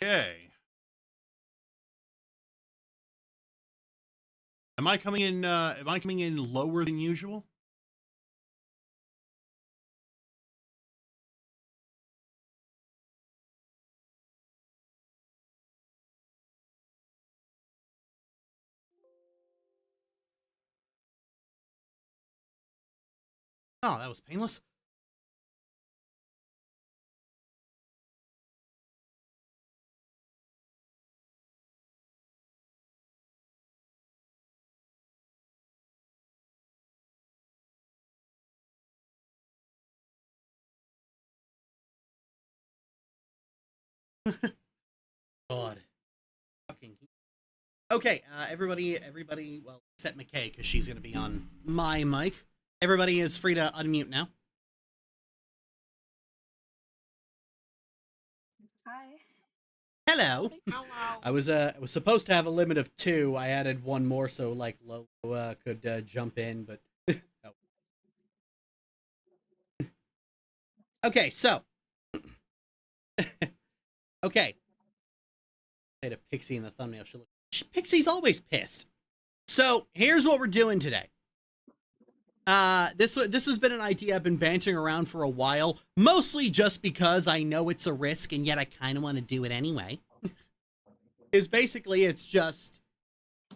Okay. Am I coming in lower than usual? Oh, that was painless. God. Fucking. Okay, everybody, well, except McKay, because she's going to be on my mic. Everybody is free to unmute now. Hi. Hello. Hello. I was supposed to have a limit of 2. I added 1 more so like Lo could jump in, but no. Okay, so okay. I had a Pixie in the thumbnail. Pixie's always pissed. So here's what we're doing today. This has been an idea I've been bantering around for a while, mostly just because I know it's a risk and yet I kind of want to do it anyway. Is basically it's just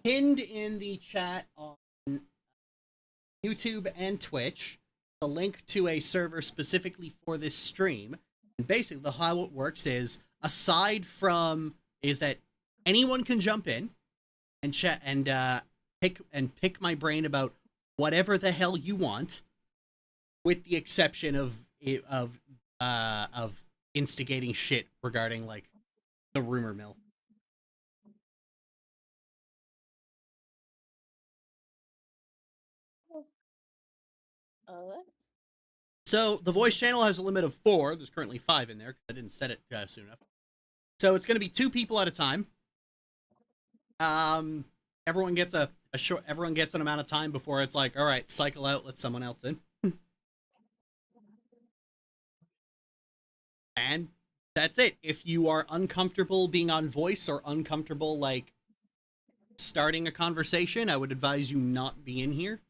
pinned in the chat on YouTube and Twitch the link to a server specifically for this stream. And basically how it works is that anyone can jump in and chat and pick my brain about whatever the hell you want, with the exception of instigating shit regarding like the rumor mill. So the voice channel has a limit of 4. There's currently 5 in there because I didn't set it soon enough. So it's going to be 2 people at a time. Everyone gets everyone gets an amount of time before it's like, all right, cycle out, let someone else in. And that's it. If you are uncomfortable being on voice or uncomfortable like starting a conversation, I would advise you not be in here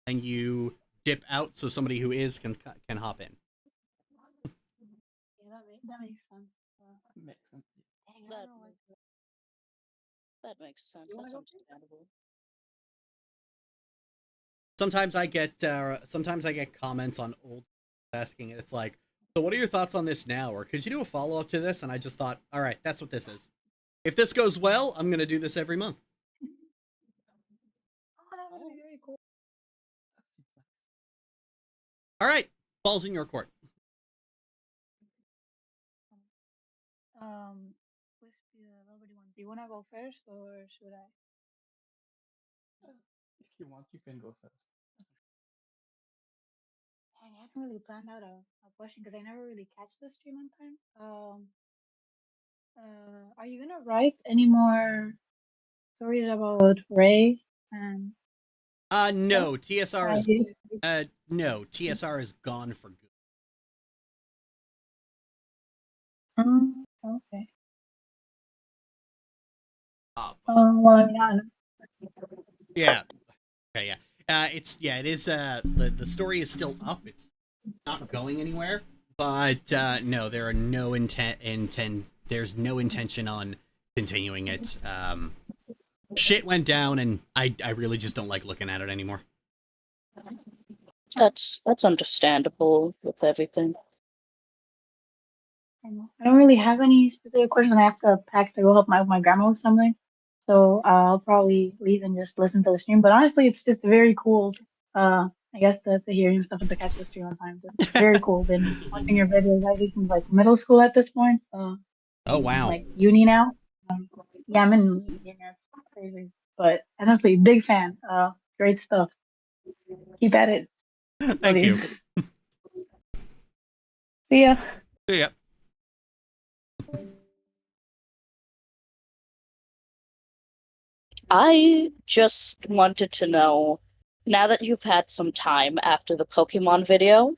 and you dip out so somebody who is can hop in. Yeah, that makes sense. That makes sense. That's understandable. Sometimes I get comments on old asking it. It's like, so what are your thoughts on this now? Or could you do a follow up to this? And I just thought, all right, that's what this is. If this goes well, I'm gonna do this every month. Oh, that would be very cool. All right, ball's in your court. Who's the lovely one? Do you want to go first, or should I? If you want, you can go first. I haven't really planned out a question because I never really catch the stream on time. Are you gonna write any more stories about Ray? And no, TSR is no, TSR is gone for good. Okay. Well, I'm not. Yeah. Okay. Yeah. It is. The story is still up. It's not going anywhere. But no, there are no There's no intention on continuing it. Shit went down, and I really just don't like looking at it anymore. That's understandable with everything. I don't really have any specific questions. I have to pack to go help my grandma with something. So I'll probably leave and just listen to the stream. But honestly, it's just very cool. I guess to hear your stuff and to catch the stream on time. It's very cool. Been watching your videos I think since like middle school at this point. Oh wow. Like uni now. Yeah, I'm in uni. It's crazy. But honestly, big fan. Great stuff. Keep at it. Thank you. See ya. See ya. I just wanted to know, now that you've had some time after the Pokemon video,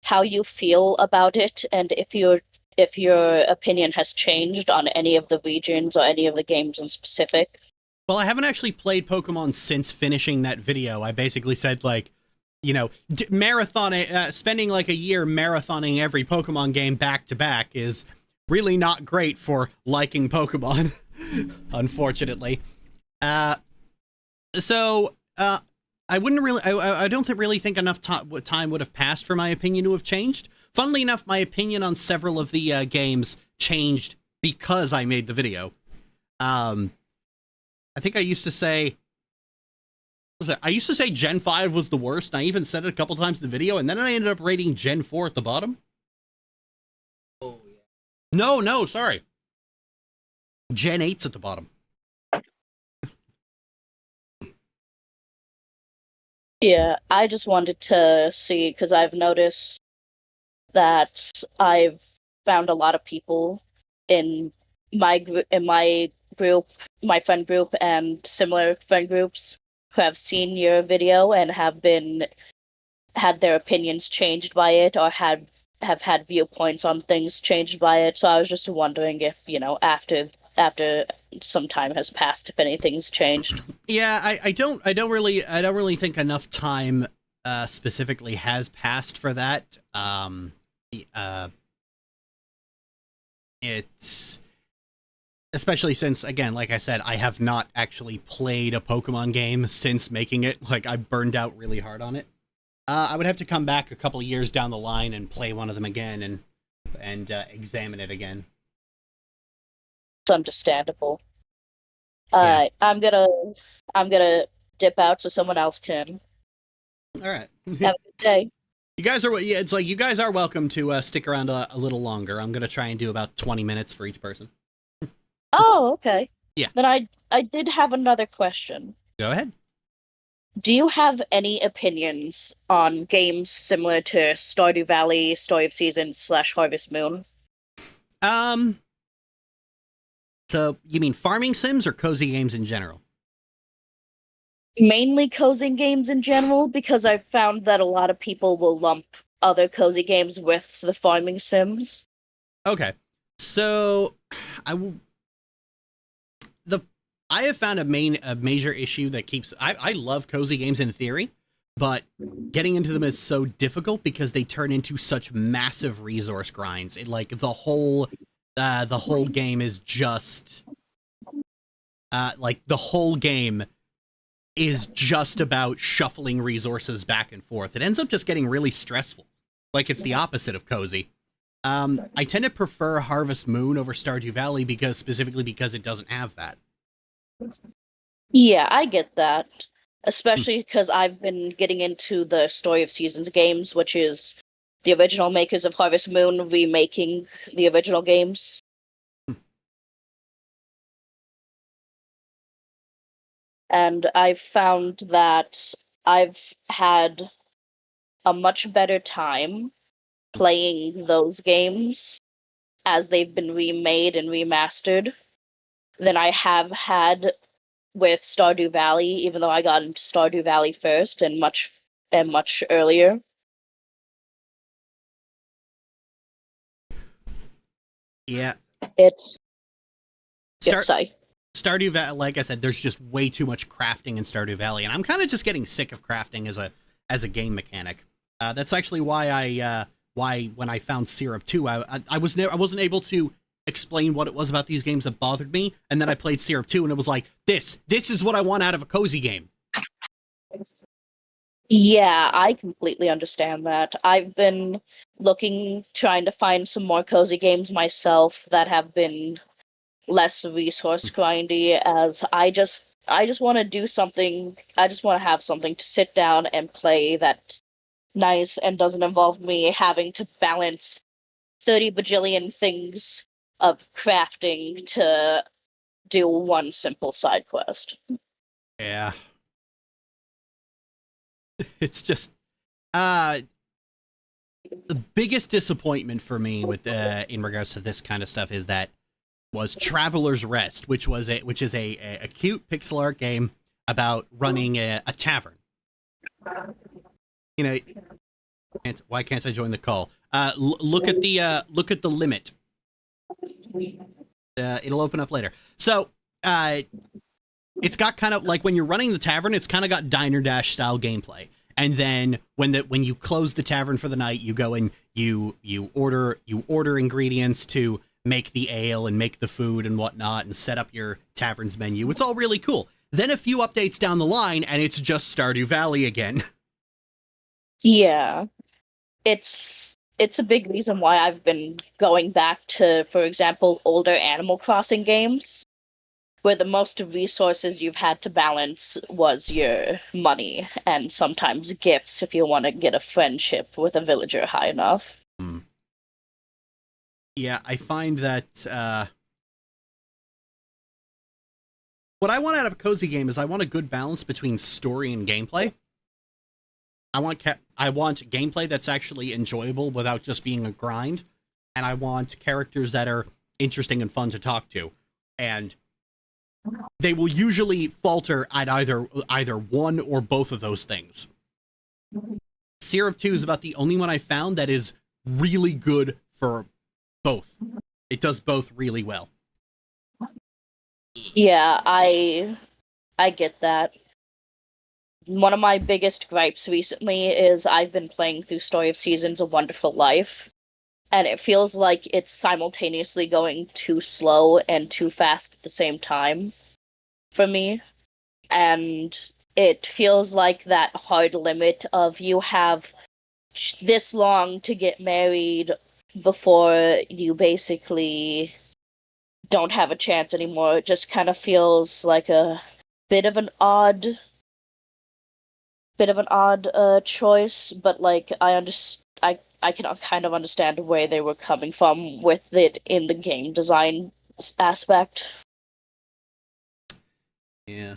how you feel about it, and if you're if your opinion has changed on any of the regions or any of the games in specific. Well, I haven't actually played Pokemon since finishing that video. I basically said, like, you know, spending like a year marathoning every Pokemon game back to back is really not great for liking Pokemon, unfortunately. So I wouldn't really, I don't really think enough time would have passed for my opinion to have changed. Funnily enough, my opinion on several of the games changed because I made the video. I think I used to say, I used to say Gen 5 was the worst, and I even said it a couple times in the video, and then I ended up rating Gen 4 at the bottom. Oh, yeah. No, sorry. Gen 8's at the bottom. Yeah, I just wanted to see, because I've noticed that I've found a lot of people in my group, my friend group, and similar friend groups who have seen your video and have had their opinions changed by it, or have had viewpoints on things changed by it. So I was just wondering if, you know, after some time has passed, if anything's changed. Yeah, I don't really think enough time specifically has passed for that. It's especially since, again, like I said, I have not actually played a Pokemon game since making it. Like, I burned out really hard on it. I would have to come back a couple of years down the line and play one of them again and examine it again. It's understandable. Yeah. I'm gonna dip out so someone else can. All right. Have a good day. You guys are, yeah, it's like you guys are welcome to stick around a little longer. I'm gonna try and do about 20 minutes for each person. Oh, okay. Yeah. Then I did have another question. Go ahead. Do you have any opinions on games similar to Stardew Valley, Story of Seasons / Harvest Moon? So you mean farming sims or cozy games in general? Mainly cozy games in general, because I've found that a lot of people will lump other cozy games with the farming sims. Okay. So I have found a major issue that keeps I love cozy games in theory, but getting into them is so difficult because they turn into such massive resource grinds. Like the whole game is just like the whole game is just about shuffling resources back and forth. It ends up just getting really stressful. Like it's the opposite of cozy. I tend to prefer Harvest Moon over Stardew Valley specifically because it doesn't have that. Yeah, I get that. Especially because I've been getting into the Story of Seasons games, which is the original makers of Harvest Moon remaking the original games. And I've found that I've had a much better time playing those games as they've been remade and remastered than I have had with Stardew Valley, even though I got into Stardew Valley first and much earlier. Yeah. It's Stardew Valley, like I said, there's just way too much crafting in Stardew Valley, and I'm kind of just getting sick of crafting as a game mechanic. That's actually why when I found Syrup 2, I wasn't able to explain what it was about these games that bothered me, and then I played Syrup 2 and it was like, this is what I want out of a cozy game. Yeah, I completely understand that. I've been trying to find some more cozy games myself that have been less resource grindy, as I just want to do something. I just want to have something to sit down and play that's nice and doesn't involve me having to balance 30 bajillion things of crafting to do one simple side quest. Yeah. It's just the biggest disappointment for me with in regards to this kind of stuff was Traveler's Rest, which is a cute pixel art game about running a tavern. You know, why can't I join the call? Look at the limit It'll open up later. So, it's got kind of like when you're running the tavern, it's kind of got Diner Dash style gameplay. And then when you close the tavern for the night, you go and you order ingredients to make the ale and make the food and whatnot and set up your tavern's menu. It's all really cool. Then a few updates down the line, and it's just Stardew Valley again. Yeah. It's a big reason why I've been going back to, for example, older Animal Crossing games, where the most resources you've had to balance was your money and sometimes gifts if you want to get a friendship with a villager high enough. Yeah, I find that what I want out of a cozy game is I want a good balance between story and gameplay. I want gameplay that's actually enjoyable without just being a grind, and I want characters that are interesting and fun to talk to. And they will usually falter at either one or both of those things. Syrup 2 is about the only one I found that is really good for both. It does both really well. Yeah, I get that. One of my biggest gripes recently is I've been playing through Story of Seasons: A Wonderful Life, and it feels like it's simultaneously going too slow and too fast at the same time for me. And it feels like that hard limit of you have this long to get married before you basically don't have a chance anymore. It just kind of feels like a bit of an odd choice, but like I can kind of understand where they were coming from with it in the game design aspect. Yeah.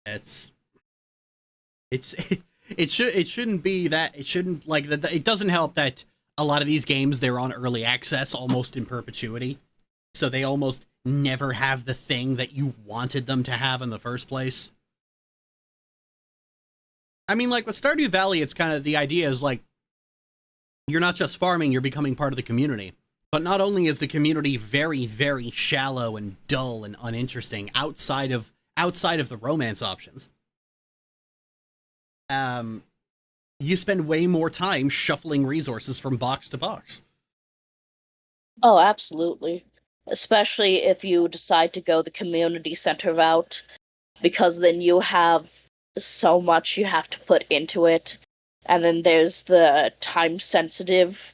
It's it shouldn't be that. It shouldn't like that. It doesn't help that a lot of these games, they're on early access almost in perpetuity, so they almost never have the thing that you wanted them to have in the first place. I mean, like with Stardew Valley, it's kind of the idea is like you're not just farming, you're becoming part of the community. But not only is the community very, very shallow and dull and uninteresting outside of the romance options, you spend way more time shuffling resources from box to box. Oh, absolutely. Especially if you decide to go the community center route, because then you have so much you have to put into it. And then there's the time sensitive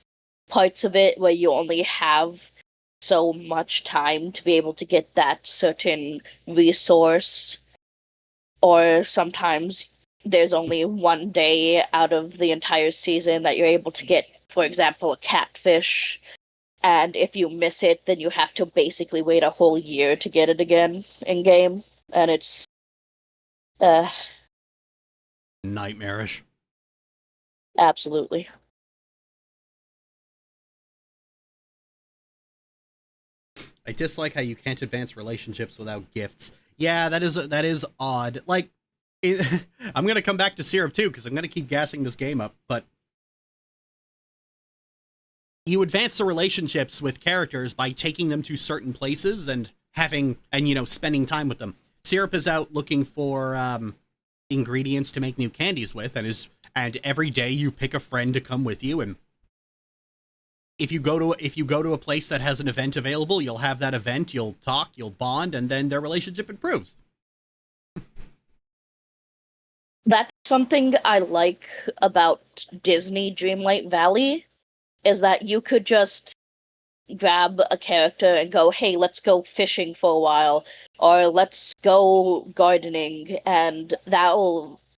parts of it where you only have so much time to be able to get that certain resource. Or sometimes there's only one day out of the entire season that you're able to get, for example, a catfish. And if you miss it, then you have to basically wait a whole year to get it again in game. And it's uh Nightmarish. absolutely. I dislike how you can't advance relationships without gifts. Yeah, that is odd. Like, I'm gonna come back to Syrup too because I'm gonna keep gassing this game up. But you advance the relationships with characters by taking them to certain places and spending time with them. Syrup is out looking for ingredients to make new candies with, and every day you pick a friend to come with you, and if you go to a place that has an event available, you'll have that event, you'll talk, you'll bond, and then their relationship improves. That's something I like about Disney Dreamlight Valley, is that you could just grab a character and go, hey, let's go fishing for a while, or let's go gardening, and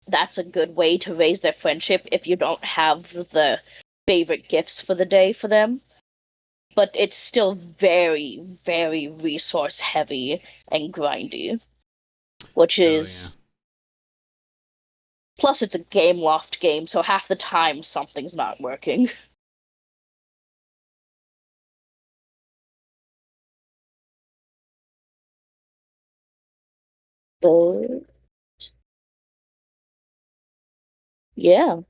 that's a good way to raise their friendship if you don't have the favorite gifts for the day for them. But it's still very, very resource heavy and grindy, which is plus it's a game loft game, so half the time something's not working. Uh, Yeah,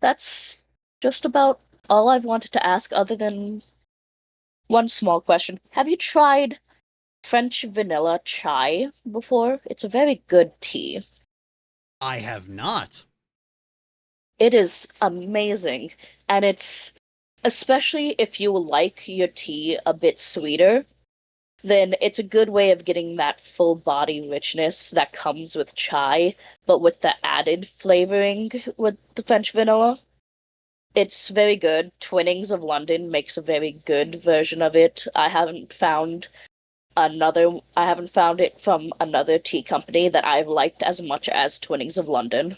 that's just about all I've wanted to ask, other than one small question. Have you tried French vanilla chai before? It's a very good tea. I have not. It is amazing, and it's especially if you like your tea a bit sweeter, then it's a good way of getting that full body richness that comes with chai, but with the added flavoring with the French vanilla. It's very good. Twinnings of London makes a very good version of it. I haven't found it from another tea company that I've liked as much as Twinnings of London.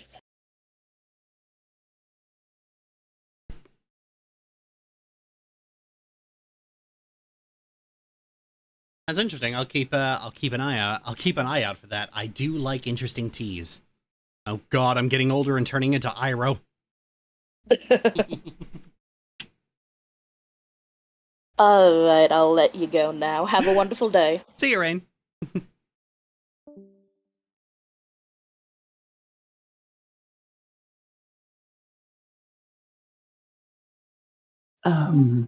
That's interesting. I'll keep an eye out. I'll keep an eye out for that. I do like interesting teas. Oh God, I'm getting older and turning into Iroh. Alright, I'll let you go now. Have a wonderful day. See you, Rain.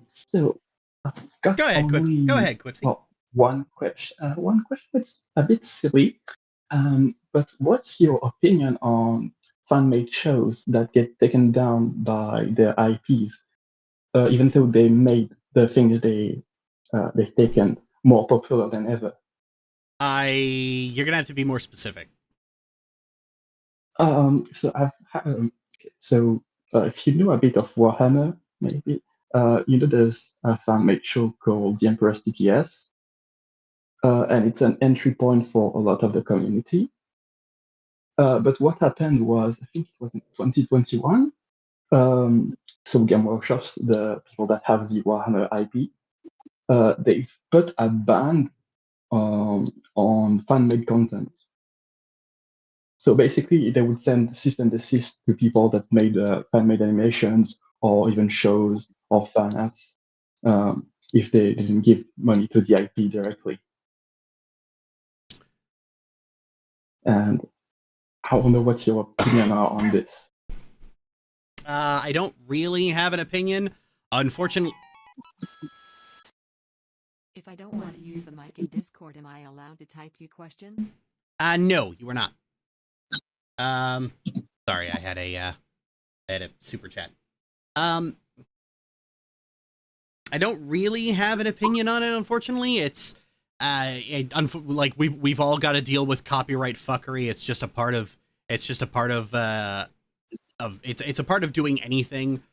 So I've got Go ahead, Quip. only Go ahead, Quipsy. well, one question. One question that's a bit silly. But what's your opinion on fan-made shows that get taken down by their IPs, even though they made the things they've taken more popular than ever? You're gonna have to be more specific. So if you know a bit of Warhammer, maybe there's a fan-made show called The Emperor's TTS, and it's an entry point for a lot of the community. But what happened was, I think it was in 2021. So Game Workshops, the people that have the Warhammer IP, they put a ban on fan-made content. So basically, they would send cease and desist to people that made fan-made animations or even shows or fan arts if they didn't give money to the IP directly. And I wonder what your opinion are on this. I don't really have an opinion. Unfortunately, If I don't want to use the mic in Discord, am I allowed to type you questions? no, you were not. Sorry, I had a super chat. I don't really have an opinion on it. Unfortunately, it's like we've all got to deal with copyright fuckery. It's just a part of. It's just a part of. It's a part of doing anything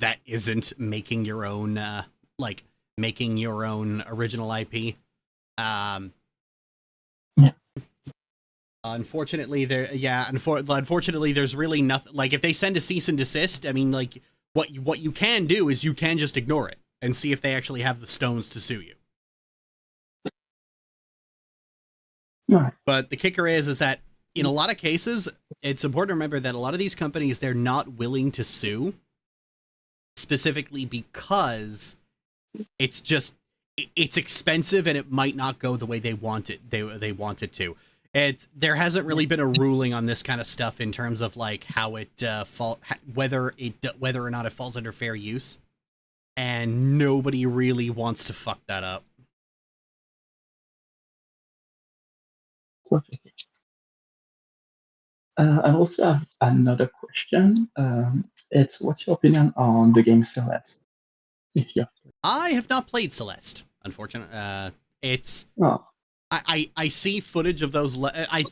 that isn't making your own making your own original IP. Unfortunately, unfortunately, there's really nothing. Like, if they send a cease and desist, I mean, like, what you can do is you can just ignore it and see if they actually have the stones to sue you. Right. But the kicker is that in a lot of cases, it's important to remember that a lot of these companies, they're not willing to sue specifically because it's expensive and it might not go the way they want it. They want it to. There hasn't really been a ruling on this kind of stuff in terms of like how it whether or not it falls under fair use, and nobody really wants to fuck that up. I also have another question. It's what's your opinion on the game Celeste? If you I have not played Celeste, unfortunately. It's oh. I see footage of those. I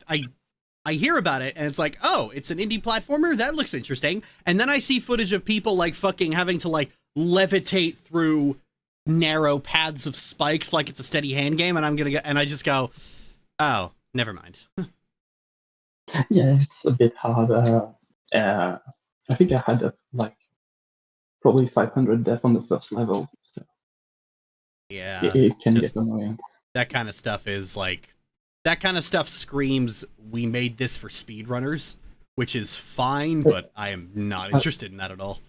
hear about it and it's like, oh, it's an indie platformer. That looks interesting. And then I see footage of people like fucking having to like levitate through narrow paths of spikes like it's a steady hand game, and I just go, oh, never mind. Yeah, it's a bit hard. I think I had probably 500 death on the first level, so yeah, it can get annoying. That kind of stuff is like, that kind of stuff screams, we made this for speedrunners, which is fine, but I am not interested in that at all.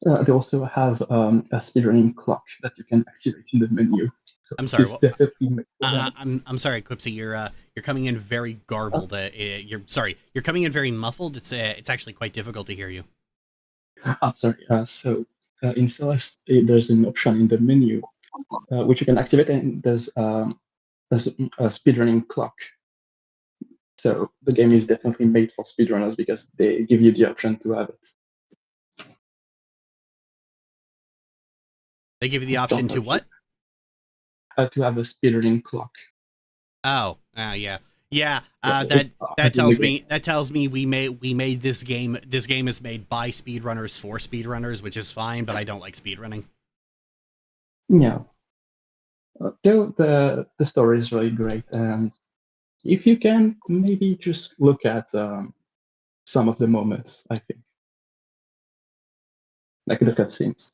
They also have a speedrunning clock that you can activate in the menu. So I'm sorry. it's What? definitely made for them. I'm sorry, Quipsy. You're coming in very garbled. You're sorry. You're coming in very muffled. It's actually quite difficult to hear you. I'm sorry. In Celeste, there's an option in the menu which you can activate, and there's a speedrunning clock. So the game is definitely made for speedrunners because they give you the option to have it. They give you the option to what? To have a speedrunning clock. Oh, yeah. Yeah, That tells me we made this game. This game is made by speedrunners for speedrunners, which is fine. But I don't like speedrunning. Yeah. The story is really great, and if you can, maybe just look at some of the moments. I think, like the cutscenes.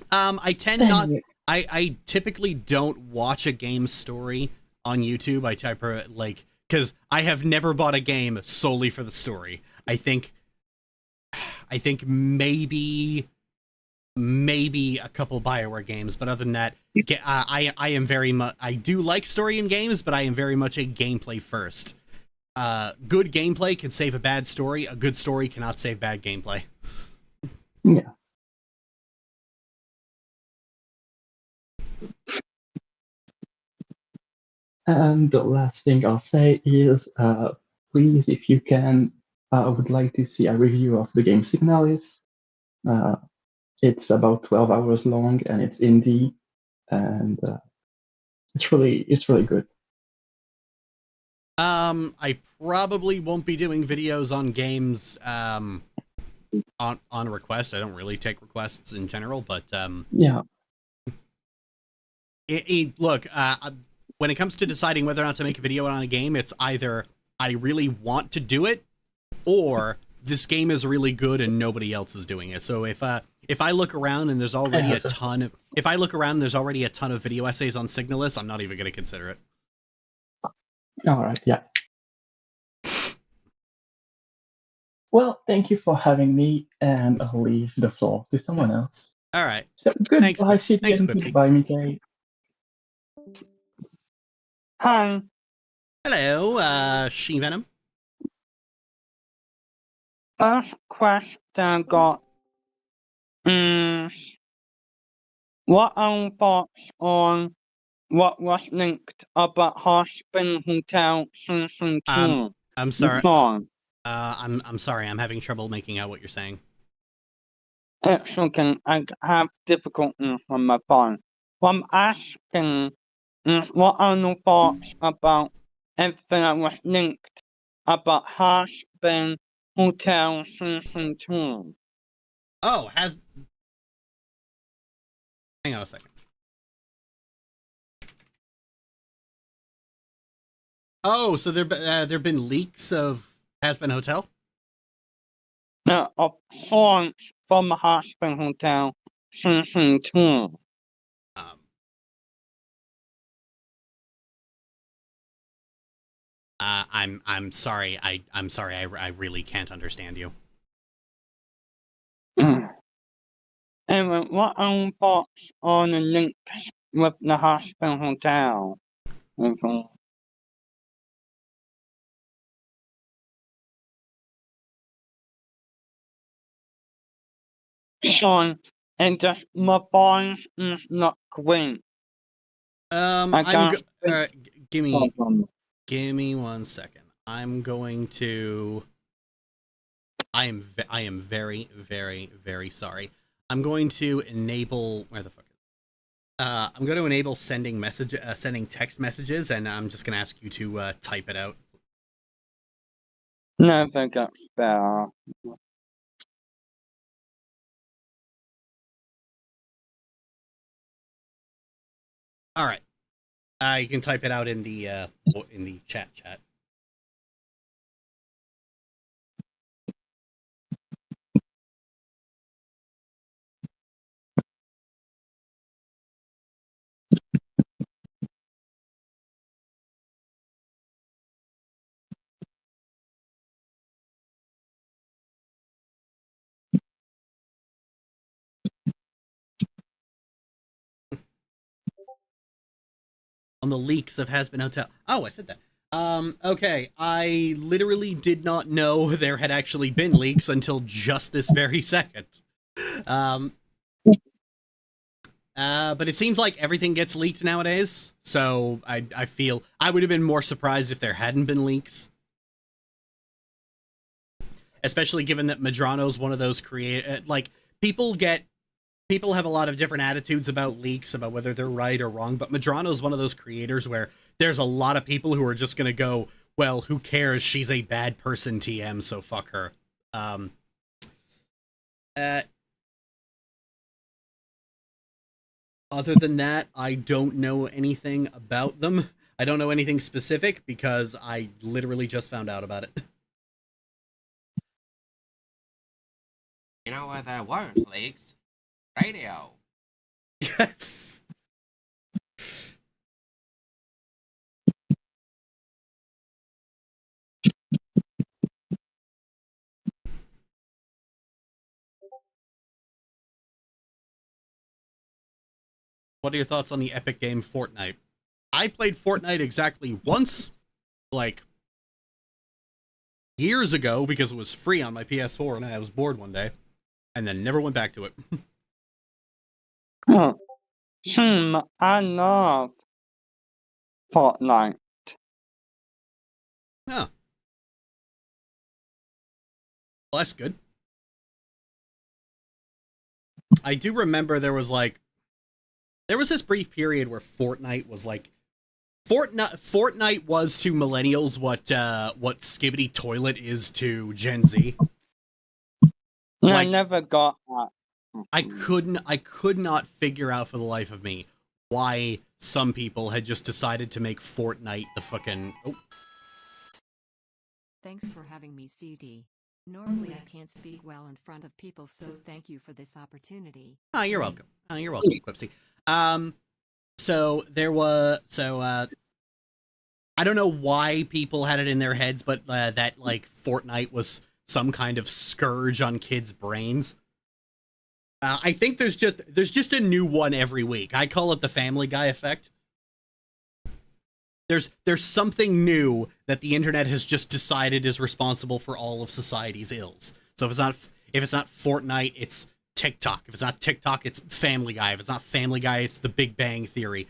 I tend not. I typically don't watch a game story on YouTube. I type like because I have never bought a game solely for the story. I think maybe a couple BioWare games, but other than that, I am very much. I do like story in games, but I am very much a gameplay first. Good gameplay can save a bad story. A good story cannot save bad gameplay. Yeah. And the last thing I'll say is, please, if you can, I would like to see a review of the game Signalis. It's about 12 hours long, and it's indie, and it's really good. I probably won't be doing videos on games on request. I don't really take requests in general, but Yeah. Look, when it comes to deciding whether or not to make a video on a game, it's either I really want to do it, or this game is really good and nobody else is doing it. So if I look around and there's already a ton of video essays on Signalis, I'm not even going to consider it. All right. Yeah. Well, thank you for having me, and I'll leave the floor to someone else. All right. So goodbye, Thanks, City, and Quipsy. goodbye, Mickey. Hi. Hello, She-Venom. First question I got. What are your thoughts on what was linked about Hospital Hotel Season 2? I'm sorry. Song? I'm sorry. I'm having trouble making out what you're saying. It's okay. I have difficulty on my phone. What I'm asking is what are your thoughts about everything that was linked about Hospital Hotel Season 2? Oh, hang on a second. Oh, so there've been leaks of Has-Been Hotel? No, of songs from the Hospital Hotel Season 2. I'm sorry. I'm sorry. I really can't understand you. Anyway, what are your thoughts on the link with the Hospital Hotel? Sean, and just my phone is not great. Give me 1 second. I'm going to. I am very, very, very sorry. I'm going to enable where the fuck. I'm going to enable sending text messages, and I'm just going to ask you to type it out. Never got better. All right. You can type it out in the chat. on the leaks of Hazbin Hotel. Oh, I said that. Okay, I literally did not know there had actually been leaks until just this very second. But it seems like everything gets leaked nowadays, so I feel I would have been more surprised if there hadn't been leaks. Especially given that Madrano's one of those people have a lot of different attitudes about leaks, about whether they're right or wrong, but Madrano's one of those creators where there's a lot of people who are just gonna go, well, who cares, she's a bad person TM, so fuck her. Other than that, I don't know anything about them. I don't know anything specific because I literally just found out about it. You know where there weren't leaks? Radio. What are your thoughts on the epic game Fortnite? I played Fortnite exactly once, like, years ago, because it was free on my PS4 and I was bored one day, and then never went back to it. I love Fortnite. Huh. Well, that's good. I do remember there was this brief period where Fortnite was like, Fortnite was to millennials what Skibbity Toilet is to Gen Z. I never got that. I could not figure out for the life of me why some people had just decided to make Fortnite the fucking... Oh. Thanks for having me, CD. Normally I can't speak well in front of people, so thank you for this opportunity. Oh, you're welcome. Oh, you're welcome, Quipsy. I don't know why people had it in their heads, but that, like, Fortnite was some kind of scourge on kids' brains. I think there's just a new one every week. I call it the Family Guy effect. There's something new that the internet has just decided is responsible for all of society's ills. So if it's not Fortnite, it's TikTok. If it's not TikTok, it's Family Guy. If it's not Family Guy, it's The Big Bang Theory.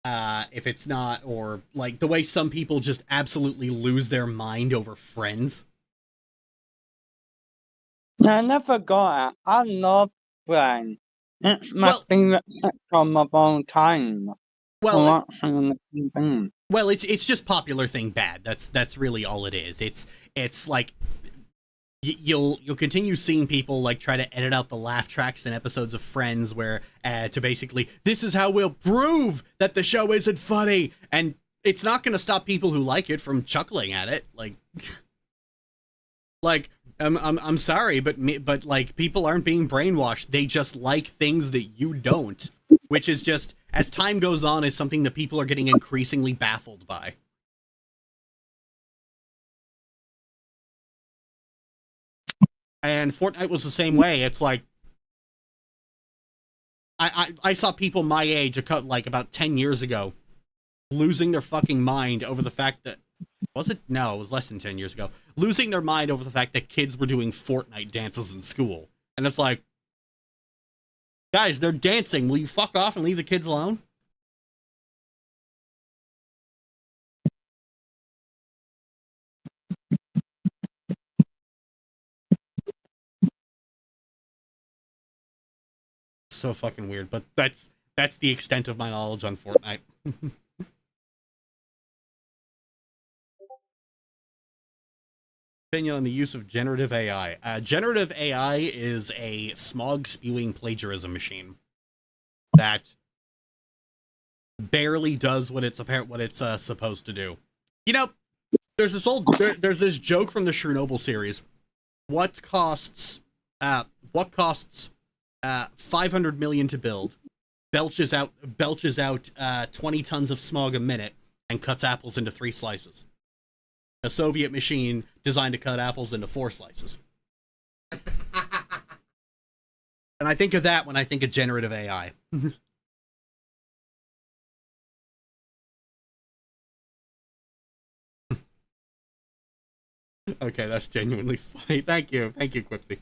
If it's not, or like the way some people just absolutely lose their mind over Friends. I never got it. I love Friends. It's my favorite sitcom of all time. Well, it's just popular thing bad. That's really all it is. It's like you'll continue seeing people like try to edit out the laugh tracks in episodes of Friends where to basically, this is how we'll prove that the show isn't funny, and it's not going to stop people who like it from chuckling at it. Like I'm sorry, but like, people aren't being brainwashed. They just like things that you don't, which is just, as time goes on, is something that people are getting increasingly baffled by. And Fortnite was the same way. It's like, I saw people my age, like about 10 years ago, losing their fucking mind over the fact that, was it? No, it was less than 10 years ago. Losing their mind over the fact that kids were doing Fortnite dances in school. And it's like, guys, they're dancing. Will you fuck off and leave the kids alone? So fucking weird, but that's the extent of my knowledge on Fortnite. Opinion on the use of generative AI. Generative AI is a smog-spewing plagiarism machine that barely does what it's supposed to do. You know, there's this joke from the Chernobyl series. What costs 500 million to build, belches out 20 tons of smog a minute, and cuts apples into 3 slices. A Soviet machine designed to cut apples into 4 slices. And I think of that when I think of generative AI. Okay, that's genuinely funny. Thank you, Quipsy.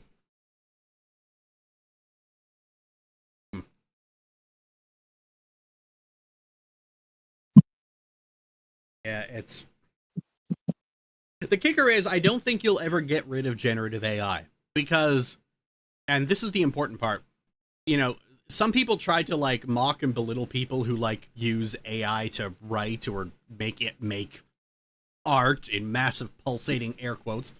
Yeah, it's the kicker is I don't think you'll ever get rid of generative AI because, and this is the important part, you know, some people try to like mock and belittle people who like use AI to write or make art in massive pulsating air quotes.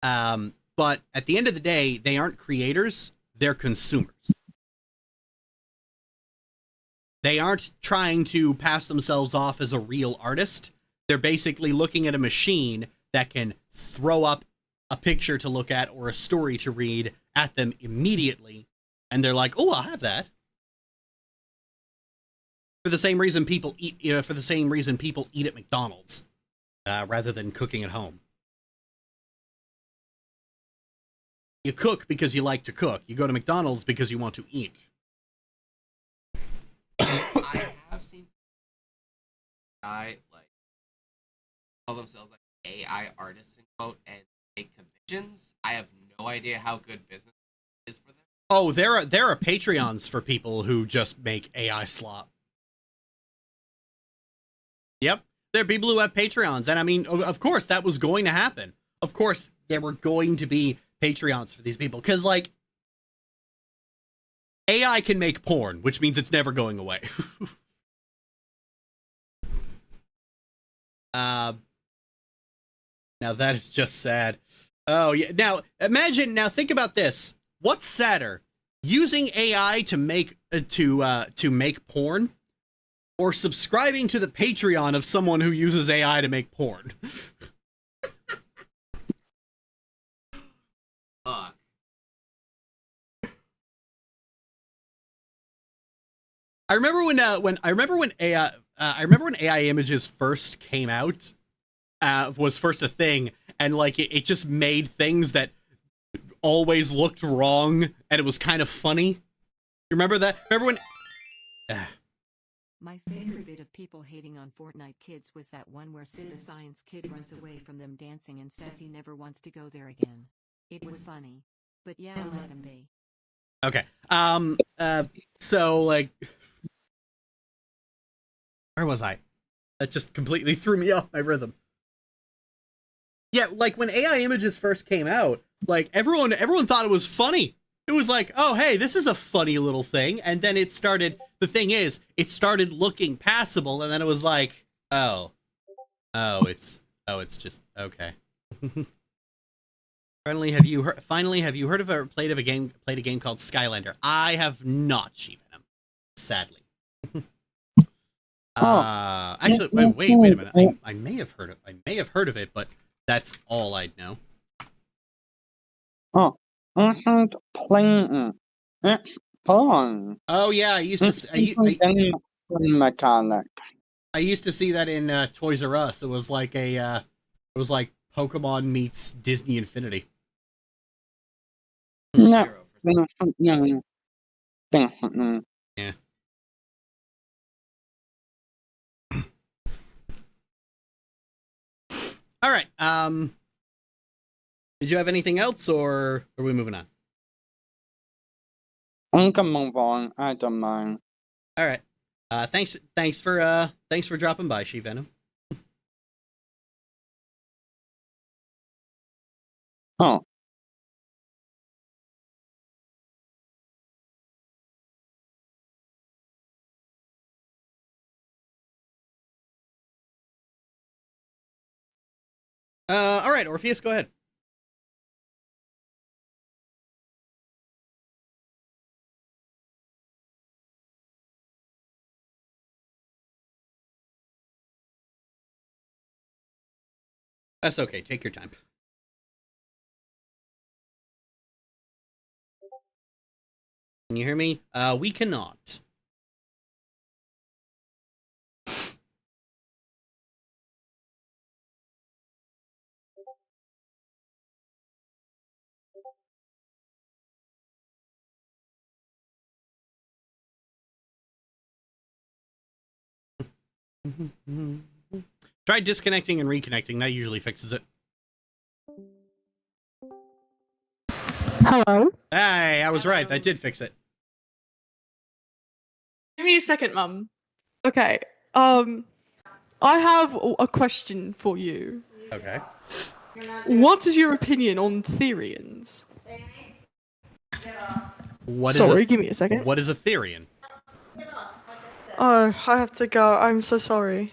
But at the end of the day, they aren't creators, they're consumers. They aren't trying to pass themselves off as a real artist. They're basically looking at a machine that can throw up a picture to look at or a story to read at them immediately, and they're like, "Oh, I'll have that." For the same reason people eat, at McDonald's rather than cooking at home. You cook because you like to cook. You go to McDonald's because you want to eat. I have seen AI like call themselves like AI artists in quote and take commissions. I have no idea how good business is for them. Oh, there are Patreons for people who just make AI slop. Yep, there are people who have Patreons, and I mean, of course, that was going to happen. Of course, there were going to be Patreons for these people because, like, AI can make porn, which means it's never going away. Now that is just sad. Oh yeah. Now think about this. What's sadder, using AI to make porn, or subscribing to the Patreon of someone who uses AI to make porn? Fuck. I remember when AI images first came out, was first a thing, and like it just made things that always looked wrong, and it was kind of funny. You remember that? Remember when? My favorite bit of people hating on Fortnite kids was that one where Sid the Science Kid runs away from them dancing and says he never wants to go there again. It was funny. But yeah, let them be. Okay. So like, where was I? That just completely threw me off my rhythm. Yeah, like when AI images first came out, like everyone thought it was funny. It was like, oh hey, this is a funny little thing, and then it started. The thing is, it started looking passable, and then it was like, it's just okay. Finally, have you heard of or played a game called Skylander? I have not, Shivanam, sadly. Actually, wait a minute. I may have heard of it, but that's all I'd know. Oh, I had playing. It's fun. Oh yeah, I used Mechanic. I used to see that in Toys R Us. It was like Pokemon meets Disney Infinity. No. Yeah. All right. Did you have anything else, or are we moving on? I'm gonna move on. I don't mind. All right. Thanks for dropping by, She-Venom. Oh. All right, Orpheus, go ahead. That's okay. Take your time. Can you hear me? We cannot. Try disconnecting and reconnecting. That usually fixes it. Hello? Hey, I was right. That did fix it. Give me a second, Mum. Okay. I have a question for you. Okay. What is your opinion on Therians? What is Sorry, a, give me a second. What is a Therian? Oh, I have to go. I'm so sorry.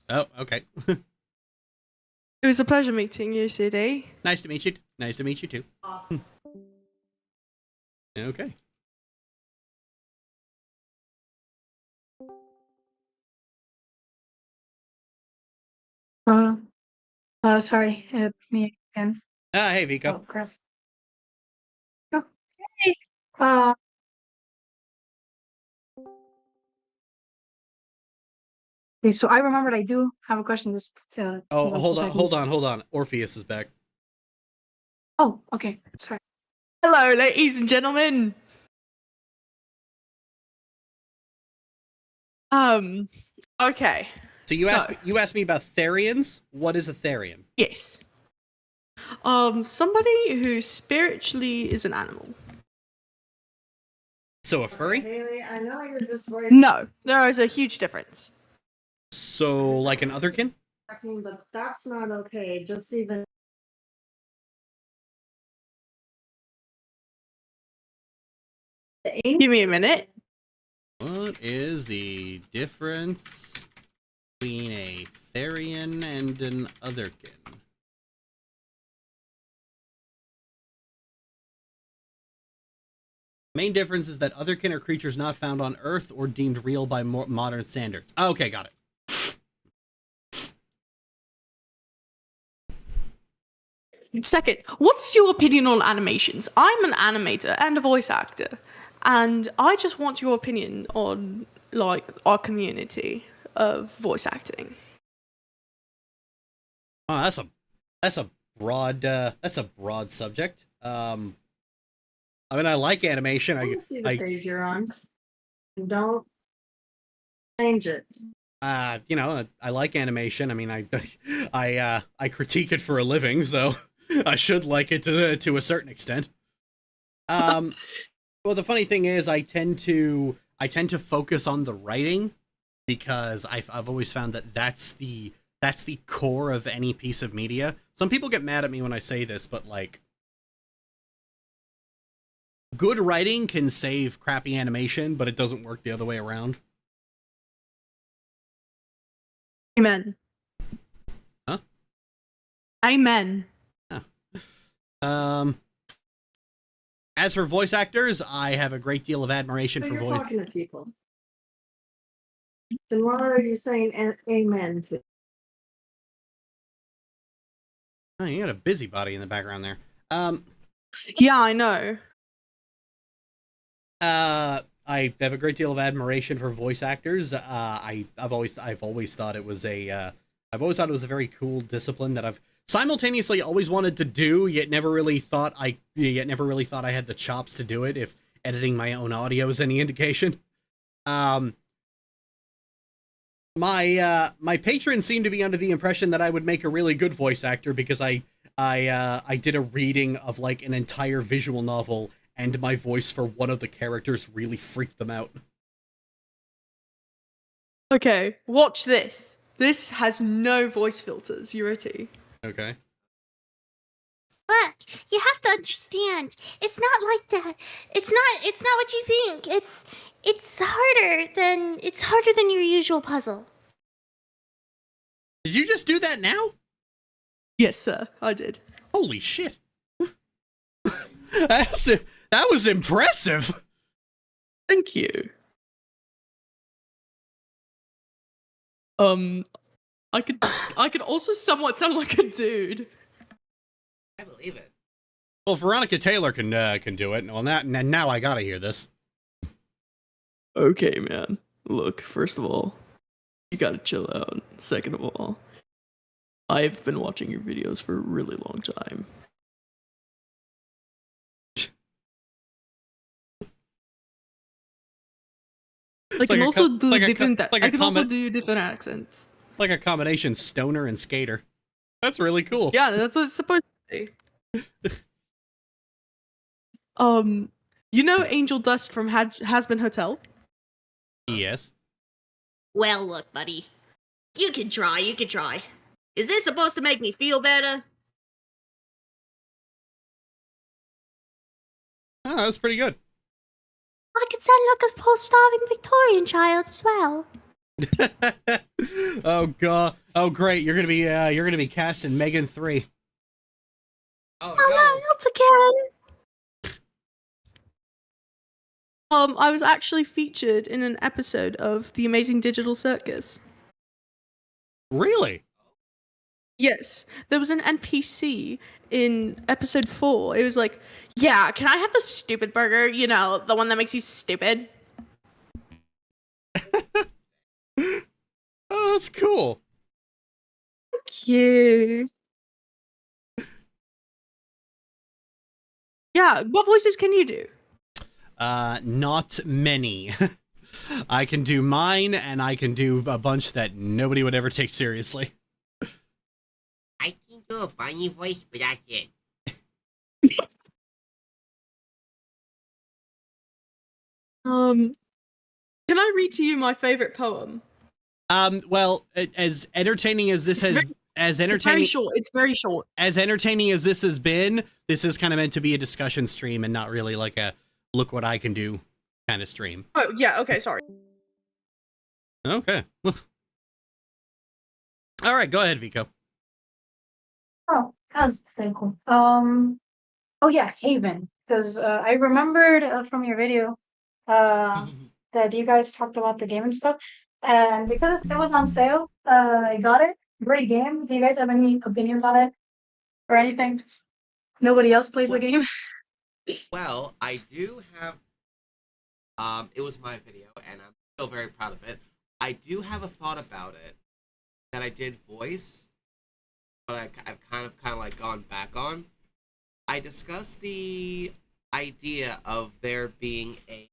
Oh, okay. It was a pleasure meeting you, CD. Nice to meet you. Nice to meet you too. Okay. Sorry, me again. Hey, Vico. Oh, crap. Oh, hey. Uh, okay, so I remembered I do have a question just to. Oh, see hold if on, I can- hold on. Orpheus is back. Oh, okay. Sorry. Hello, ladies and gentlemen. Okay. So you asked me about Therians. What is a Therian? Yes. Somebody who spiritually is an animal. So a furry? Haley, I know you're just worried, No, there is a huge difference. So like an otherkin? but that's not okay. Just even. Give me a minute. What is the difference between a Therian and an otherkin? Main difference is that otherkin are creatures not found on Earth or deemed real by modern standards. Okay, got it. Second, what's your opinion on animations? I'm an animator and a voice actor, and I just want your opinion on, like, our community of voice acting. Oh, that's a broad subject. I mean, I like animation. I see the page you're on. Don't change it. You know, I like animation. I mean, I critique it for a living, so I should like it to a certain extent. Well, the funny thing is, I tend to focus on the writing because I've always found that that's the core of any piece of media. Some people get mad at me when I say this, but like, good writing can save crappy animation, but it doesn't work the other way around. Amen. Huh? Amen. As for voice actors, I have a great deal of admiration So for you're voice. talking to people. Then what are you saying amen to? Oh, you got a busybody in the background there. Yeah, I know. I have a great deal of admiration for voice actors. I've always thought it was a very cool discipline that I've simultaneously always wanted to do, yet never really thought I had the chops to do it, if editing my own audio is any indication. My patrons seem to be under the impression that I would make a really good voice actor because I did a reading of like an entire visual novel, and my voice for one of the characters really freaked them out. Okay, watch this. This has no voice filters. You ready? Okay. Look, you have to understand. It's not like that. It's not what you think. It's harder than your usual puzzle. Did you just do that now? Yes, sir. I did. Holy shit. That was impressive. Thank you. I could also somewhat sound like a dude. I believe it. Well, Veronica Taylor can do it. Well, now I gotta hear this. Okay, man. Look, first of all, you gotta chill out. Second of all, I've been watching your videos for a really long time. I can also do different accents. Like a combination stoner and skater. That's really cool. Yeah, that's what it's supposed to be. You know Angel Dust from Hasbin Hotel? Yes. Well, look, buddy. You can try, you can try. Is this supposed to make me feel better? Oh, that was pretty good. I could sound like a poor starving Victorian child as well. Oh god. Oh great, you're gonna be cast in Megan 3. Oh, Oh no, not again. I was actually featured in an episode of The Amazing Digital Circus. Really? Yes, there was an NPC in episode 4. It was like, yeah, can I have the stupid burger? You know, the one that makes you stupid. Oh, that's cool. Thank you. Yeah, what voices can you do? Not many. I can do mine, and I can do a bunch that nobody would ever take seriously. I can do a bunny voice, but that's it. Can I read to you my favorite poem? Well, as entertaining as this has, as entertaining, It's very short. as entertaining as this has been, this is kind of meant to be a discussion stream and not really like a look what I can do kind of stream. Oh, yeah, okay, sorry. Okay. All right, go ahead, Vico. Oh, that's pretty cool. Oh yeah, Haven. Because I remembered from your video that you guys talked about the game and stuff. And because it was on sale, I got it. Great game. Do you guys have any opinions on it? Or anything? Just nobody else plays the game? Well, I do have. It was my video, and I'm still very proud of it. I do have a thought about it that I did voice, but I've kind of like gone back on. I discussed the idea of there being a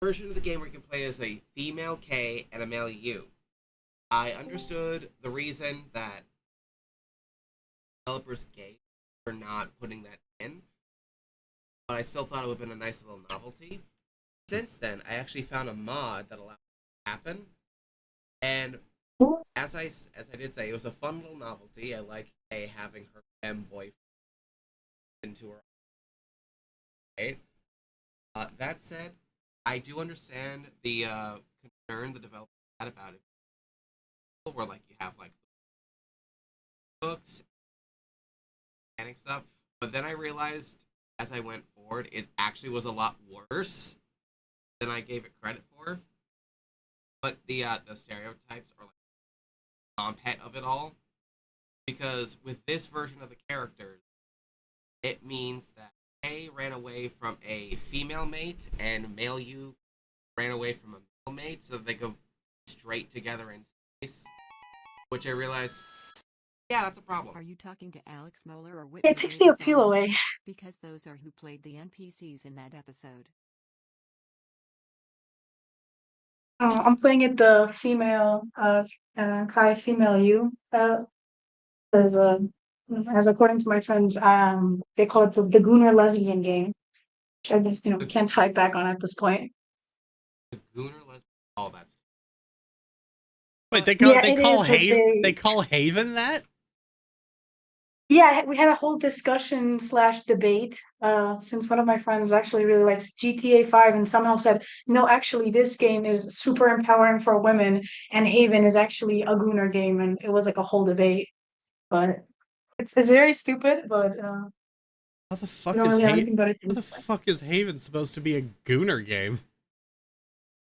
version of the game where you can play as a female K and a male U. I understood the reason that developers gave for not putting that in, but I still thought it would have been a nice little novelty. Since then, I actually found a mod that allowed it to happen, and as I did say, it was a fun little novelty. I like Kay having her femme boyfriend into her. Right? That said, I do understand the concern the developers had about it. Where like you have like hooks and stuff, but then I realized as I went forward, it actually was a lot worse than I gave it credit for. But the stereotypes are like pet of it all, because with this version of the characters, it means that A ran away from a female mate and male U ran away from a male mate, so they go straight together in space. Which I realized, yeah, that's a problem. Are you talking to Alex Moeller or Whitney? It takes the appeal away. Because those are who played the NPCs in that episode. I'm playing it the female, Kai female U. As according to my friends, they call it the Gooner lesbian game. Which I just, can't fight back on at this point. The Gooner lesbian, all that. Wait, they Yeah, call it is, but Haven they call Haven that? Yeah, we had a whole discussion / debate, since one of my friends actually really likes GTA 5 and somehow said, no, actually this game is super empowering for women and Haven is actually a Gooner game, and it was like a whole debate. But it's very stupid, but How the fuck don't is really have anything Haven? better to How do. the fuck is Haven supposed to be a Gooner game?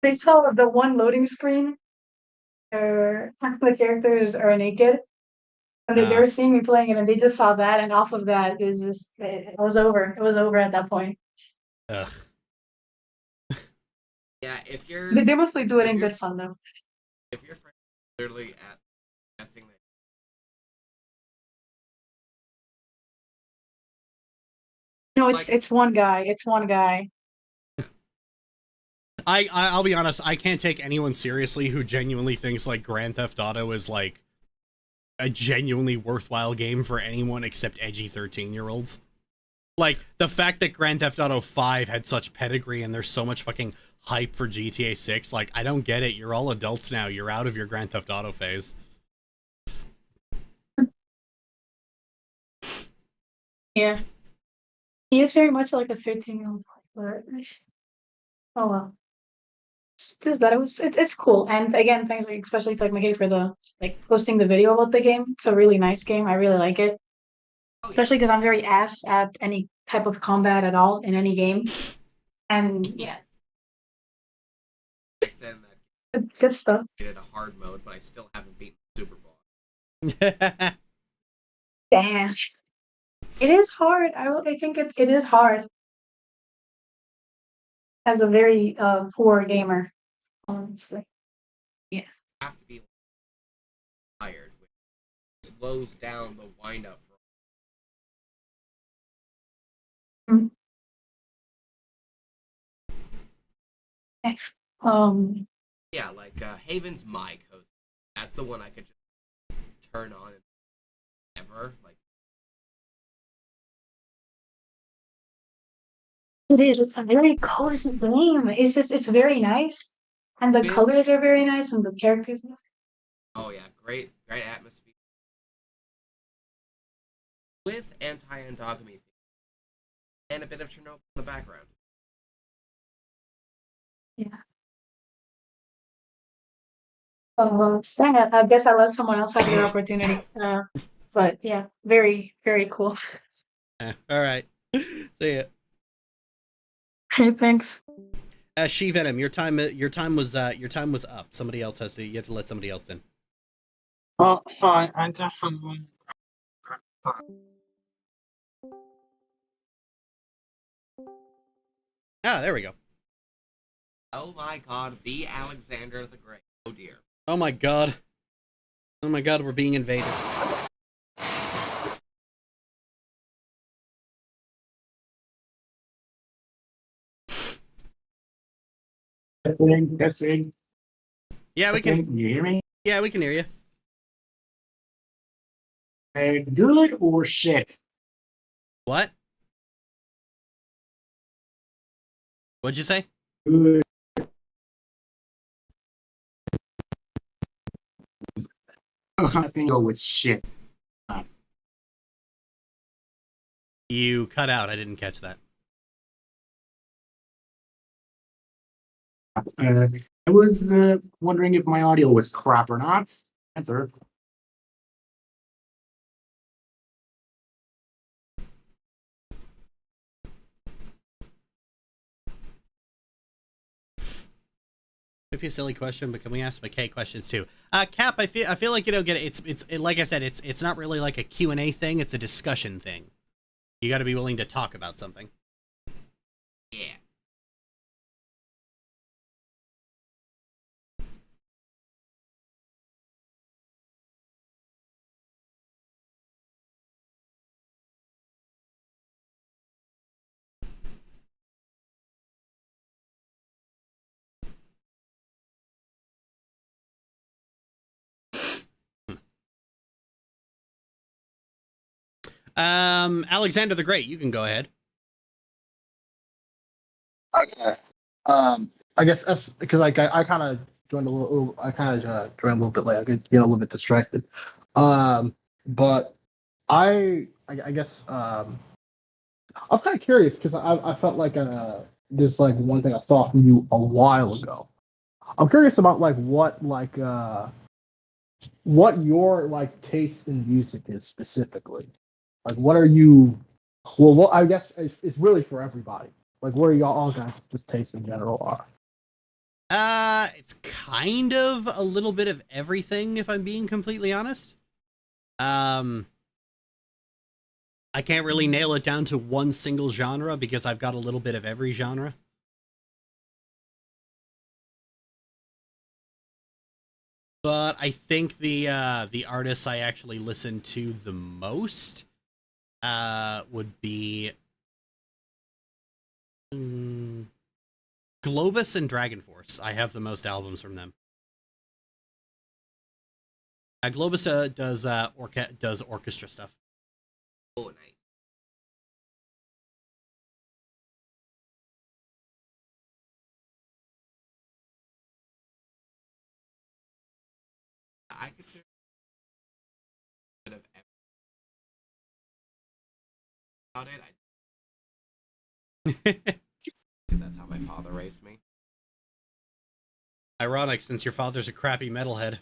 They saw the one loading screen where the characters are naked. And they were seeing me playing it, and they just saw that, and off of that, it was just it was over. It was over at that point. Ugh. Yeah, if you're They mostly do it in good fun though. if your friend is literally at testing that. No, it's one guy. It's one guy. I'll be honest, I can't take anyone seriously who genuinely thinks like Grand Theft Auto is like a genuinely worthwhile game for anyone except edgy 13-year-olds. Like, the fact that Grand Theft Auto 5 had such pedigree and there's so much fucking hype for GTA 6, like, I don't get it. You're all adults now. You're out of your Grand Theft Auto phase. Yeah. He is very much like a 13-year-old, but oh well. Just that it's cool. And again, thanks like especially to like McKay for the like posting the video about the game. It's a really nice game. I really like it. Especially because I'm very ass at any type of combat at all in any game. And yeah, I said that good stuff. I did a hard mode, but I still haven't beaten Super Bowl. Damn. It is hard. I think it is hard. As a very poor gamer, honestly. Yeah. You have to be tired, which slows down the wind up. Mm. Yeah, like Haven's my coast. That's the one I could just turn on and ever like. It is. It's a very cozy game. It's very nice, and the colors are very nice, and the characters. Oh yeah, great atmosphere with anti-endogamy and a bit of Chernobyl in the background. Yeah. I guess I let someone else have their opportunity. But yeah, very very cool. All right. See ya. Hey, thanks. She Venom, your time was up. Somebody else has to. You have to let somebody else in. Oh, fine. I just have one. Ah, there we go. Oh my God, the Alexander the Great. Oh dear. Oh my god. Oh my god, we're being invaded. Testing. Yeah, we can. Can you hear me? Yeah, we can hear you. Good or shit? What? What'd you say? Good. I'm gonna go with shit. You cut out. I didn't catch that. I was wondering if my audio was crap or not. Answer. Might be a silly question, but can we ask McKay questions too? Cap, I feel like you don't get it. It's like I said, it's not really like a Q&A thing. It's a discussion thing. You got to be willing to talk about something. Yeah. Alexander the Great, you can go ahead. Okay. I guess that's because I kind of joined a little. I kind of joined a little bit late. I get a little bit distracted. But I guess I'm kind of curious because I felt like there's like one thing I saw from you a while ago. I'm curious about like what your like taste in music is specifically. Like, what are you? Well, what I guess it's really for everybody. Like, where y'all guys just taste in general are? It's kind of a little bit of everything, if I'm being completely honest. I can't really nail it down to one single genre because I've got a little bit of every genre. But I think the artists I actually listen to the most would be Glitch Globus and Dragon Force. I have the most albums from them. Globus does orchestra stuff. Oh, nice. I consider bit of about it. Because that's how my father raised me. Ironic, since your father's a crappy metalhead.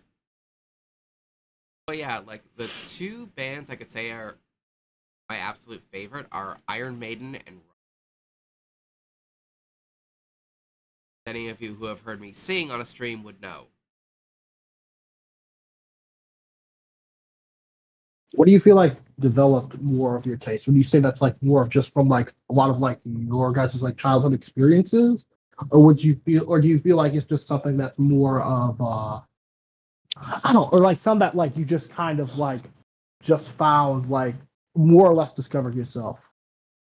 But yeah, like the two bands I could say are my absolute favorite are Iron Maiden and any of you who have heard me sing on a stream would know. What do you feel like developed more of your taste? Would you say that's like more of just from like a lot of like your guys' like childhood experiences, or do you feel like it's just something that's more of I don't, or like some that like you just kind of like just found like more or less discovered yourself?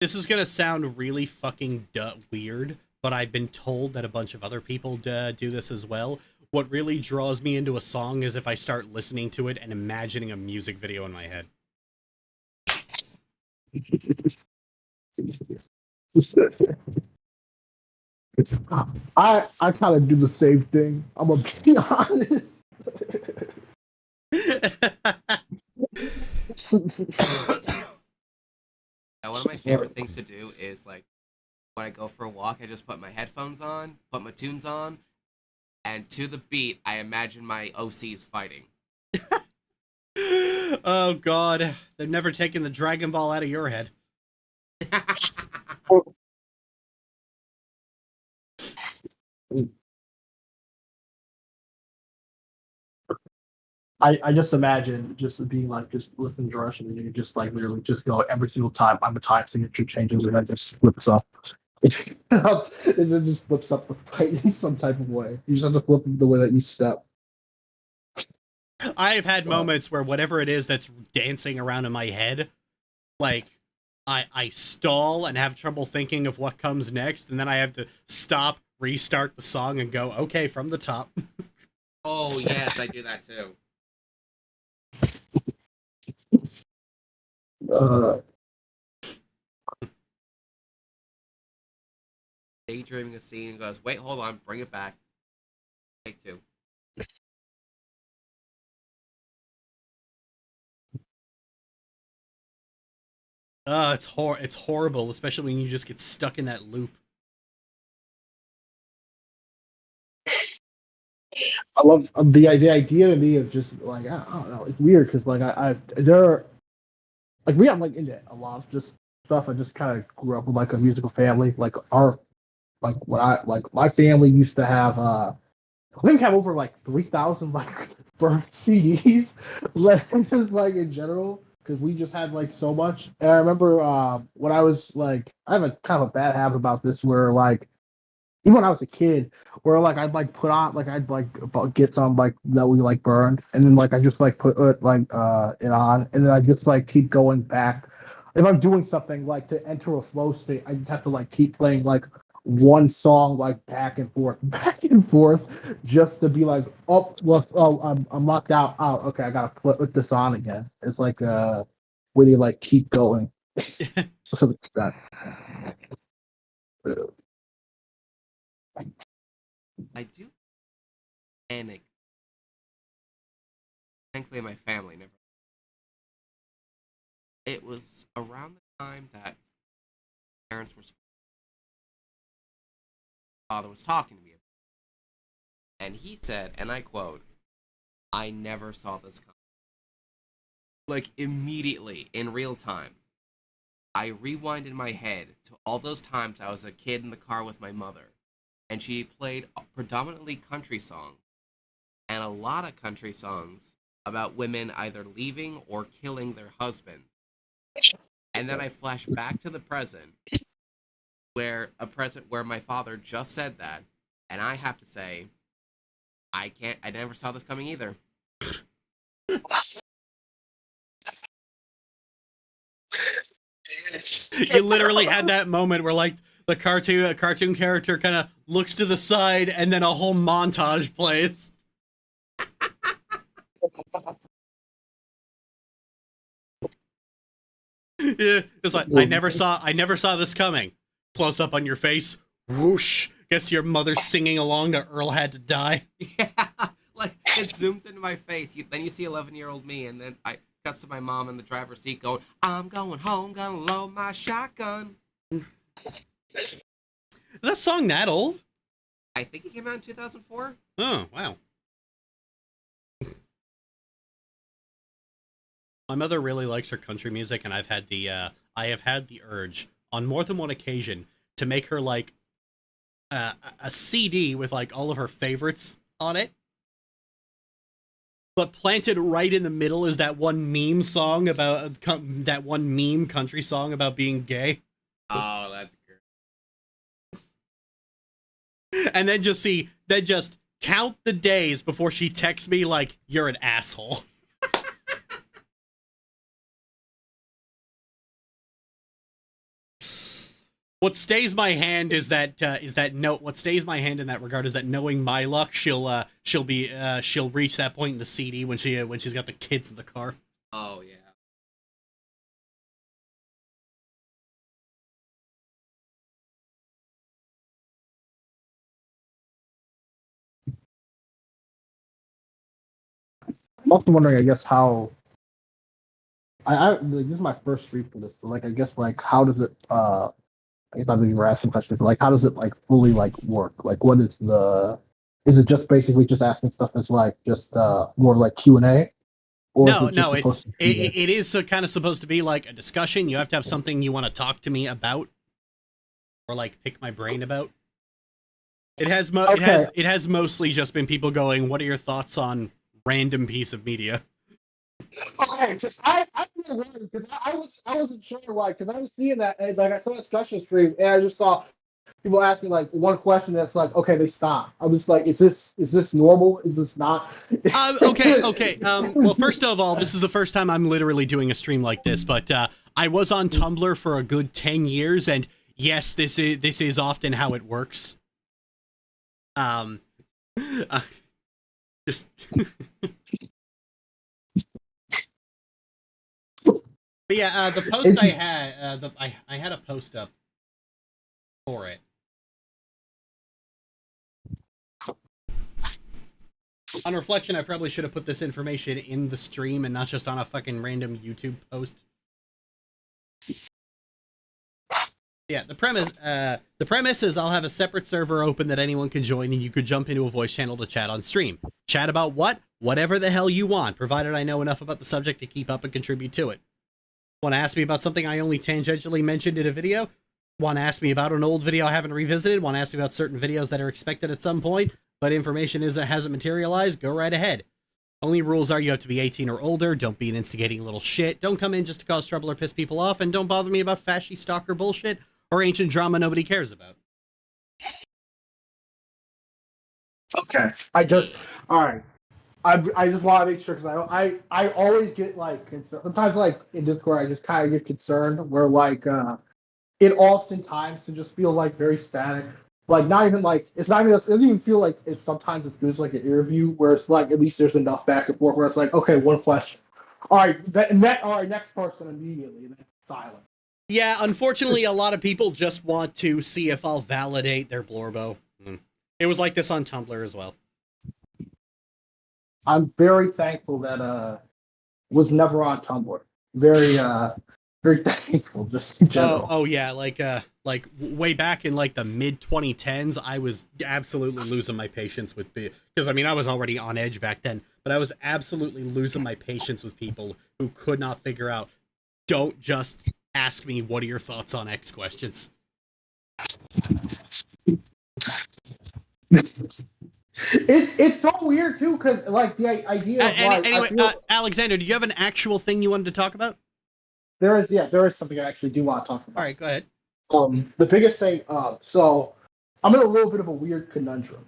This is gonna sound really fucking weird, but I've been told that a bunch of other people do this as well. What really draws me into a song is if I start listening to it and imagining a music video in my head. I kind of do the same thing. I'm gonna be honest. Now, one of my favorite things to do is like when I go for a walk, I just put my headphones on, put my tunes on, and to the beat, I imagine my OCs fighting. Oh god, they've never taken the Dragon Ball out of your head. I just imagine just being like just listening to Russian and you just like literally just go every single time I'm a time signature changes and I just flips up. It just flips up the fight in some type of way. You just have to flip the way that you step. I have had moments where whatever it is that's dancing around in my head, like I stall and have trouble thinking of what comes next, and then I have to stop, restart the song, and go, okay, from the top. Oh yes, I do that too. Daydreaming a scene and goes, wait, hold on, bring it back. Take two. It's horrible, especially when you just get stuck in that loop. I love the idea to me of just like I don't know. It's weird because like there like we have like into a lot of just stuff. I just kind of grew up with like a musical family. Like my family used to have I think we have over like 3,000 like burnt CDs just like in general because we just had like so much. And I remember when I was like I have a kind of a bad habit about this where like even when I was a kid, where like I'd like put on like I'd like get some like that we like burned, and then like I just like put it like it on, and then I just like keep going back. If I'm doing something like to enter a flow state, I just have to like keep playing like one song like back and forth, just to be like, oh look, oh I'm locked out. Oh okay, I gotta put this on again. It's like where you like keep going. So it's that. I do panic. Thankfully, my family never. It was around the time that parents were. Father was talking to me, and he said, and I quote, "I never saw this coming." Like immediately in real time, I rewinded my head to all those times I was a kid in the car with my mother. And she played predominantly country songs, and a lot of country songs about women either leaving or killing their husbands. And then I flash back to the present, where my father just said that, and I have to say, I never saw this coming either. You literally had that moment where like the cartoon character kind of looks to the side, and then a whole montage plays. Yeah, it's like I never saw this coming. Close up on your face, whoosh. Guess your mother's singing along to "Earl Had to Die." Yeah, like it zooms into my face. Then you see 11-year-old me, and then I cuts to my mom in the driver's seat going, "I'm going home, gonna load my shotgun." Is that song that old? I think it came out in 2004. Oh, wow. My mother really likes her country music, and I have had the urge on more than one occasion to make her like a CD with like all of her favorites on it. But planted right in the middle is that one meme song about that one meme country song about being gay. Oh, that's great. And then just count the days before she texts me like, "You're an asshole." What stays my hand is that note. What stays my hand in that regard is that knowing my luck, she'll reach that point in the CD when she's got the kids in the car. Oh yeah. I'm also wondering, I guess, how like, this is my first stream for this. So, like, I guess, like, how does it? I guess I'm even asking questions. But, like, how does it like fully like work? Like, what is the? Is it just basically just asking stuff as like just more like Q&A? No, it is kind of supposed to be like a discussion. You have to have something you want to talk to me about, or like pick my brain about. It has it has mostly just been people going, "What are your thoughts on random piece of media?" Okay, because I feel weird because I wasn't sure why, because I was seeing that and like I saw a discussion stream and I just saw people asking like one question that's like, okay, they stop. I was like, is this normal? Is this not? Okay. Well, first of all, this is the first time I'm literally doing a stream like this, but I was on Tumblr for a good 10 years, and yes, this is often how it works. Just. But yeah, the post I had, I had a post up for it. On reflection, I probably should have put this information in the stream and not just on a fucking random YouTube post. Yeah, the premise is I'll have a separate server open that anyone can join, and you could jump into a voice channel to chat on stream. Chat about what? Whatever the hell you want, provided I know enough about the subject to keep up and contribute to it. Want to ask me about something I only tangentially mentioned in a video? Want to ask me about an old video I haven't revisited? Want to ask me about certain videos that are expected at some point, but information hasn't materialized? Go right ahead. Only rules are you have to be 18 or older, don't be an instigating little shit, don't come in just to cause trouble or piss people off, and don't bother me about fashy stalker bullshit or ancient drama nobody cares about. Okay, all right. I just want to make sure because I always get like concerned. Sometimes like in Discord I just kind of get concerned where like it oftentimes to just feel like very static. Like not even like it doesn't even feel like it's sometimes as good as like an interview where it's like at least there's enough back and forth where it's like okay, one question. All right, all right, next person immediately, and then silent. Yeah, unfortunately, a lot of people just want to see if I'll validate their Blorbo. It was like this on Tumblr as well. I'm very thankful that was never on Tumblr. Very very thankful just in general. Oh yeah, like way back in like the mid 2010s, I was absolutely losing my patience with because I mean I was already on edge back then, but I was absolutely losing my patience with people who could not figure out. Don't just ask me what are your thoughts on X questions. It's so weird too because like the idea of anyway, Alexander, do you have an actual thing you wanted to talk about? There is something I actually do want to talk about. All right, go ahead. The biggest thing, so I'm in a little bit of a weird conundrum.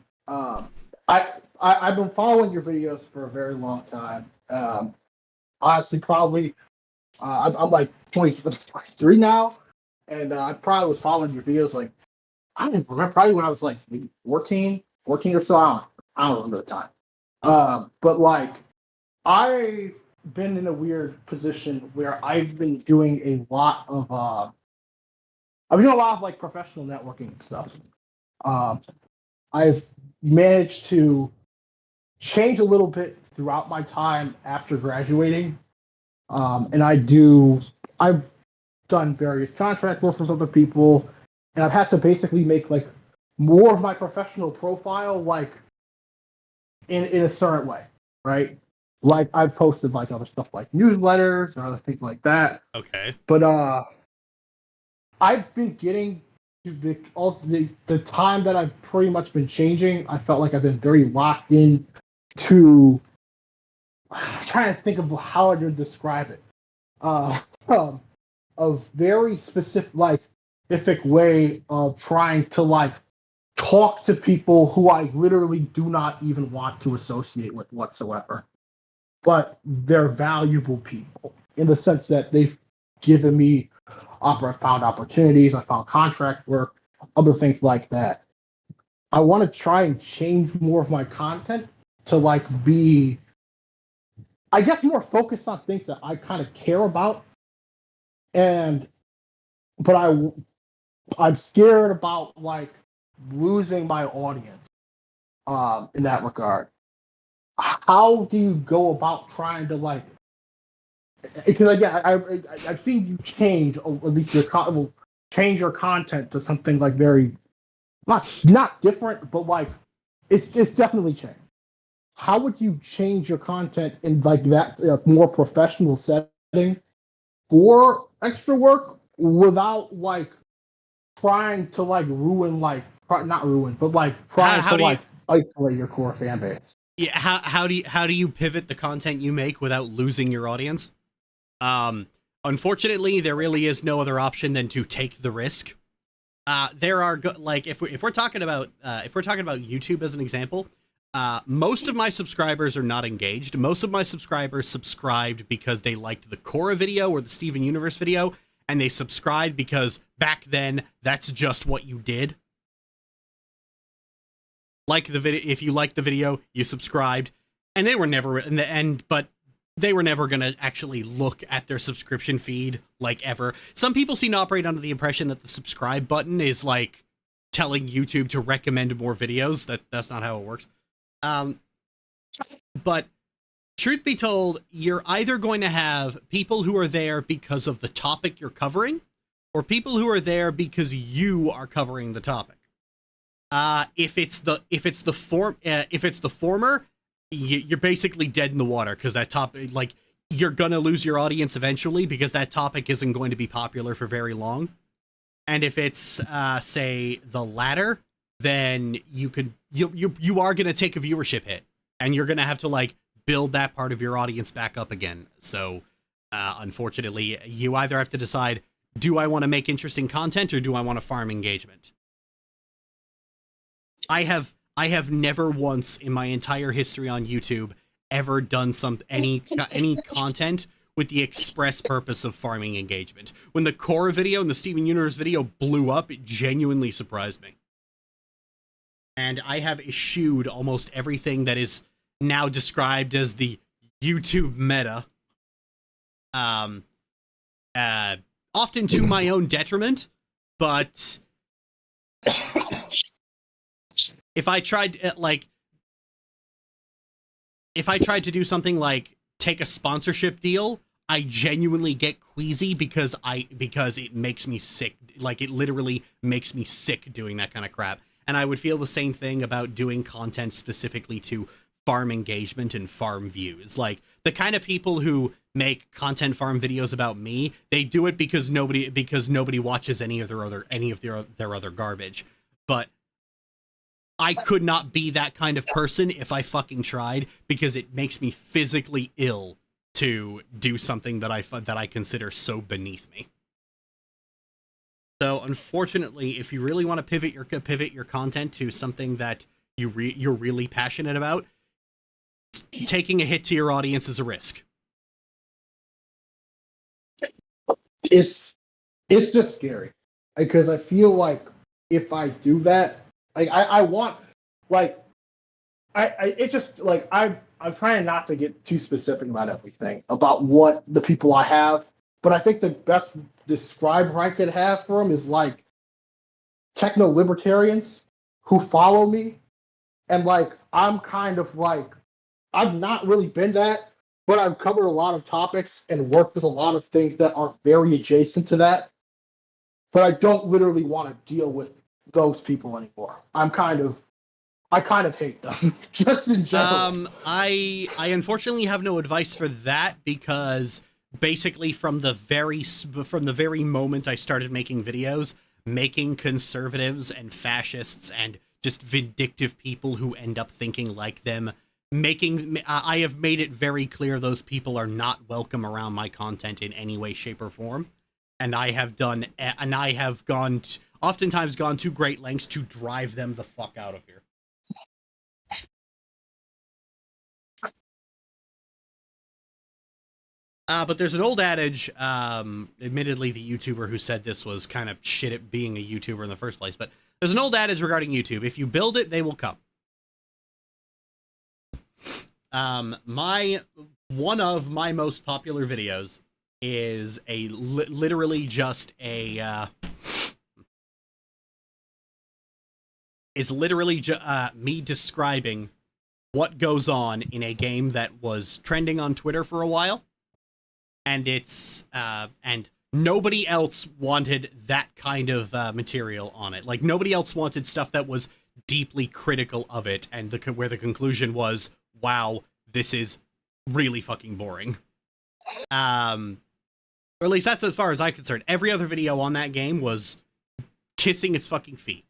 I've been following your videos for a very long time. Honestly, probably I'm like 23 now, and I probably was following your videos like I don't remember, probably when I was like maybe 14 or so. I don't remember the time. But like, I've been in a weird position where I've been doing a lot of like professional networking and stuff. I've managed to change a little bit throughout my time after graduating. And I've done various contract work with other people, and I've had to basically make like more of my professional profile like in a certain way, right? Like I've posted like other stuff like newsletters or other things like that. Okay. But I've been getting to the time that I've pretty much been changing. I felt like I've been very locked in to trying to think of how I would describe it. A very specific way of trying to like talk to people who I literally do not even want to associate with whatsoever. But they're valuable people in the sense that they've given me found opportunities, I found contract work, other things like that. I want to try and change more of my content to like be, I guess, more focused on things that I kind of care about. But I'm scared about like losing my audience in that regard. How do you go about trying to like? Because again, I've seen you change, or at least change your content to something like very not different, but like it's definitely changed. How would you change your content in like that more professional setting for extra work without like trying to like ruin like not ruin, but like trying to like isolate your core fan base? Yeah, how do you pivot the content you make without losing your audience? Unfortunately, there really is no other option than to take the risk. There are like if we're talking about YouTube as an example, most of my subscribers are not engaged. Most of my subscribers subscribed because they liked the Korra video or the Steven Universe video, and they subscribed because back then that's just what you did. Like the video, if you liked the video, you subscribed, and they were never but they were never gonna actually look at their subscription feed like ever. Some people seem to operate under the impression that the subscribe button is like telling YouTube to recommend more videos. That's not how it works. But truth be told, you're either going to have people who are there because of the topic you're covering, or people who are there because you are covering the topic. If it's the former, you're basically dead in the water because that topic, like, you're gonna lose your audience eventually because that topic isn't going to be popular for very long. And if it's say the latter, then you are gonna take a viewership hit, and you're gonna have to like build that part of your audience back up again. So unfortunately, you either have to decide, do I want to make interesting content or do I want to farm engagement? I have never once in my entire history on YouTube ever done any content with the express purpose of farming engagement. When the Korra video and the Steven Universe video blew up, it genuinely surprised me. And I have eschewed almost everything that is now described as the YouTube meta. Often to my own detriment, but if I tried to do something like take a sponsorship deal, I genuinely get queasy because it makes me sick. Like, it literally makes me sick doing that kind of crap. And I would feel the same thing about doing content specifically to farm engagement and farm views. Like, the kind of people who make content farm videos about me, they do it because nobody watches any of their other garbage. But I could not be that kind of person if I fucking tried, because it makes me physically ill to do something that I consider so beneath me. So unfortunately, if you really want to pivot your content to something that you're really passionate about, taking a hit to your audience is a risk. It's just scary because I feel like if I do that. Like I want like it's just like I'm trying not to get too specific about everything about what the people I have, but I think the best describer I could have for them is like techno libertarians who follow me, and like I'm kind of like I've not really been that, but I've covered a lot of topics and worked with a lot of things that are very adjacent to that. But I don't literally want to deal with those people anymore. I kind of hate them, just in general. I unfortunately have no advice for that because basically from the very moment I started making videos, making conservatives and fascists and just vindictive people who end up thinking like them, I have made it very clear those people are not welcome around my content in any way, shape, or form. And I have oftentimes gone to great lengths to drive them the fuck out of here. But there's an old adage, admittedly the YouTuber who said this was kind of shit at being a YouTuber in the first place, but there's an old adage regarding YouTube. If you build it, they will come. One of my most popular videos is literally just me describing what goes on in a game that was trending on Twitter for a while. And and nobody else wanted that kind of material on it. Like, nobody else wanted stuff that was deeply critical of it, and where the conclusion was, wow, this is really fucking boring. Or at least that's as far as I'm concerned. Every other video on that game was kissing its fucking feet.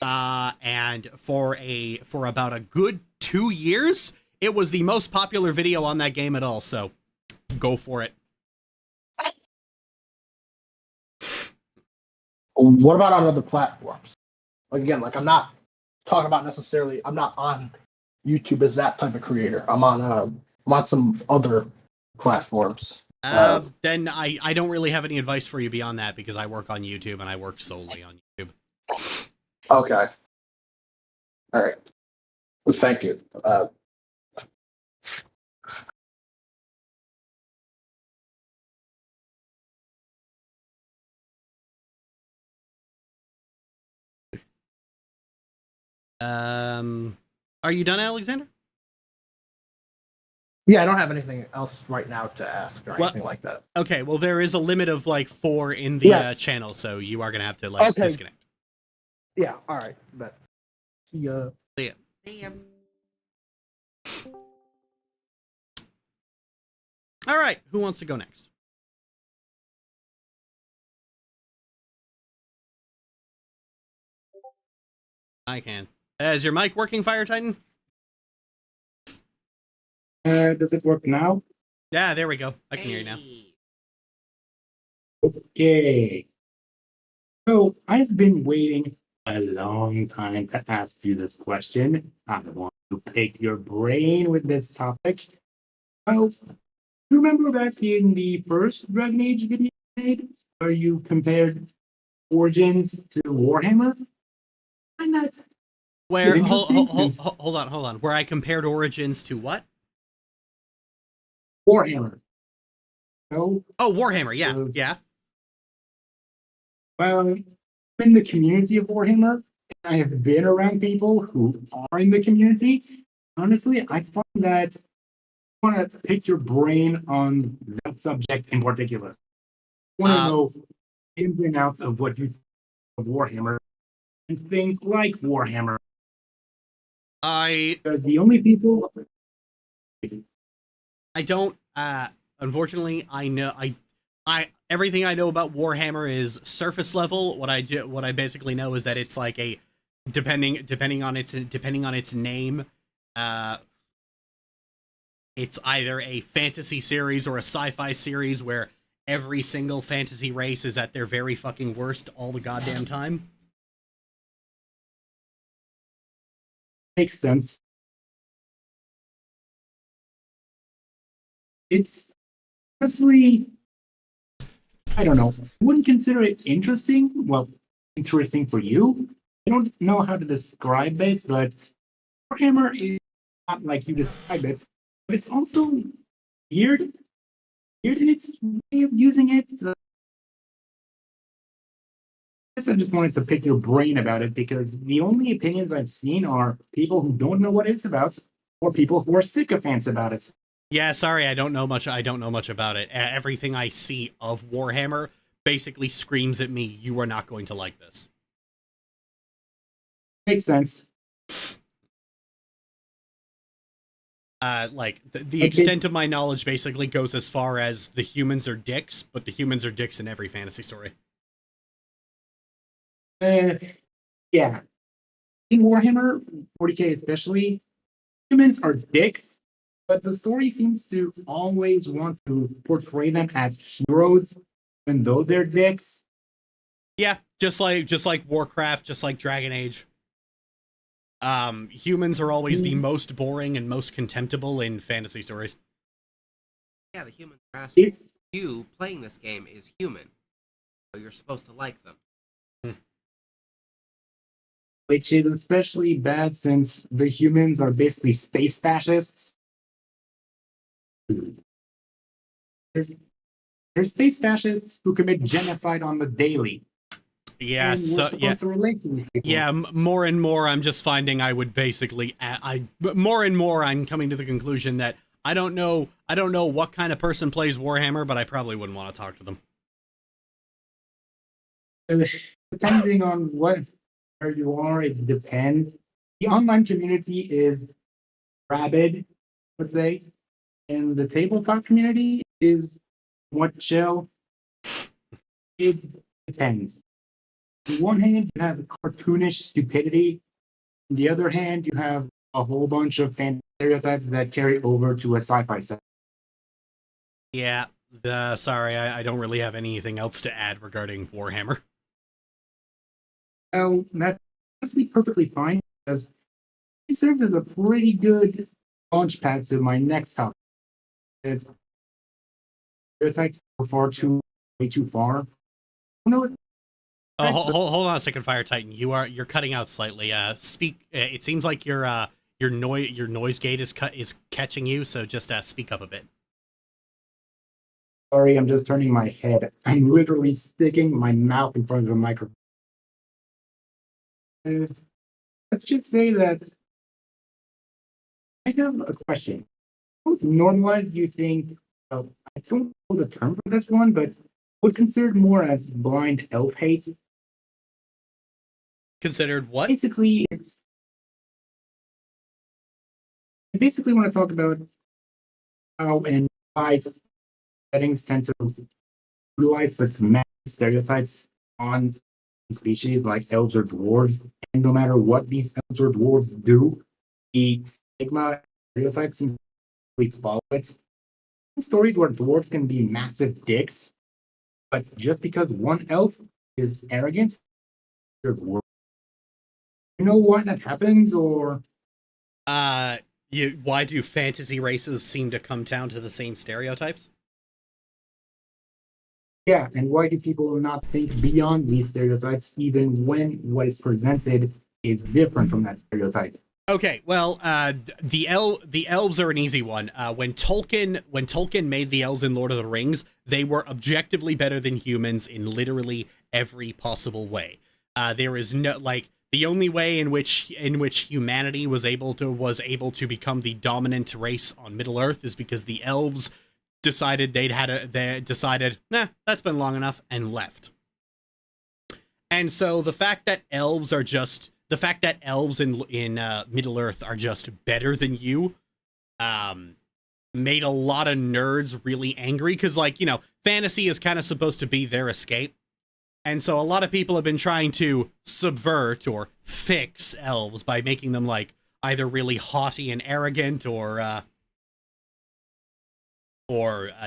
And for about a good 2 years, it was the most popular video on that game at all, so go for it. What about on other platforms? Again, like I'm not talking about necessarily. I'm not on YouTube as that type of creator. I'm on some other platforms. Then I don't really have any advice for you beyond that because I work on YouTube and I work solely on YouTube. Okay. All right. Well, thank you. Are you done, Alexander? Yeah, I don't have anything else right now to ask or anything like that. Okay, well, there is a limit of like 4 in the channel, so you are gonna have to like disconnect. Yeah, all right, but see ya. See ya. All right, who wants to go next? I can. Is your mic working, Fire Titan? Does it work now? Yeah, there we go. I can hear you now. Okay. So I've been waiting a long time to ask you this question. I want to pick your brain with this topic. Well, remember back in the first Dragon Age video I made, where you compared Origins to Warhammer? And that Where hold on. Where I compared Origins to what? Warhammer. No. Oh, Warhammer. Yeah, yeah. Well, in the community of Warhammer, I have been around people who are in the community. Honestly, I find that I want to pick your brain on that subject in particular. I want to know ins and outs of what you think of Warhammer and things like Warhammer. The only people I don't unfortunately I know I everything I know about Warhammer is surface level. What I basically know is that it's like a depending on its name, it's either a fantasy series or a sci-fi series where every single fantasy race is at their very fucking worst all the goddamn time. Makes sense. It's honestly, I don't know. I wouldn't consider it interesting. Well, interesting for you. I don't know how to describe it, but Warhammer is not like you describe it, but it's also weird. Weird in its way of using it. So I guess I just wanted to pick your brain about it because the only opinions I've seen are people who don't know what it's about or people who are sycophants about it. Yeah, sorry, I don't know much about it. Everything I see of Warhammer basically screams at me, you are not going to like this. Makes sense. Like, the extent of my knowledge basically goes as far as the humans are dicks, but the humans are dicks in every fantasy story. Yeah. In Warhammer 40k especially, humans are dicks, but the story seems to always want to portray them as heroes, even though they're dicks. Yeah, just like Warcraft, just like Dragon Age. Humans are always the most boring and most contemptible in fantasy stories. Yeah, the humans are assholes. You playing this game is human, so you're supposed to like them. Which is especially bad since the humans are basically space fascists. They're space fascists who commit genocide on the daily. Yeah, and we're supposed to relate to these people. Yeah, more and more I'm just finding I would basically more and more I'm coming to the conclusion that I don't know what kind of person plays Warhammer, but I probably wouldn't want to talk to them. Depending on where you are, it depends. The online community is rabid, let's say, and the tabletop community is what chill. It depends. On one hand, you have cartoonish stupidity. On the other hand, you have a whole bunch of fan stereotypes that carry over to a sci-fi set. Yeah, sorry, I don't really have anything else to add regarding Warhammer. Well, that's honestly perfectly fine, because it serves as a pretty good launch pad to my next topic. Stereotypes go way too far. No, Oh, hold on a second, Fire Titan. You're cutting out slightly. Speak. It seems like your noise gate is catching you. So just speak up a bit. Sorry, I'm just turning my head. I'm literally sticking my mouth in front of the microphone. Let's just say that I have a question. How normalized do you think? I don't know the term for this one, but would considered more as blind elf hate. Considered what? Basically, I basically want to talk about how in why settings tend to utilize such massive stereotypes on species like elves or dwarves, and no matter what these elves or dwarves do, the stigma stereotypes seem to follow it. Stories where dwarves can be massive dicks, but just because one elf is arrogant, they're dwarf. You know why that happens, or why do fantasy races seem to come down to the same stereotypes? yeah, and why do people not think beyond these stereotypes even when what is presented is different from that stereotype? Okay, well, the elves are an easy one. When Tolkien made the elves in Lord of the Rings, they were objectively better than humans in literally every possible way. There is no the only way in which humanity was able to become the dominant race on Middle Earth is because the elves decided that's been long enough and left. And so the fact that elves in Middle Earth are just better than you made a lot of nerds really angry because, fantasy is kind of supposed to be their escape. And so a lot of people have been trying to subvert or fix elves by making them either really haughty and arrogant or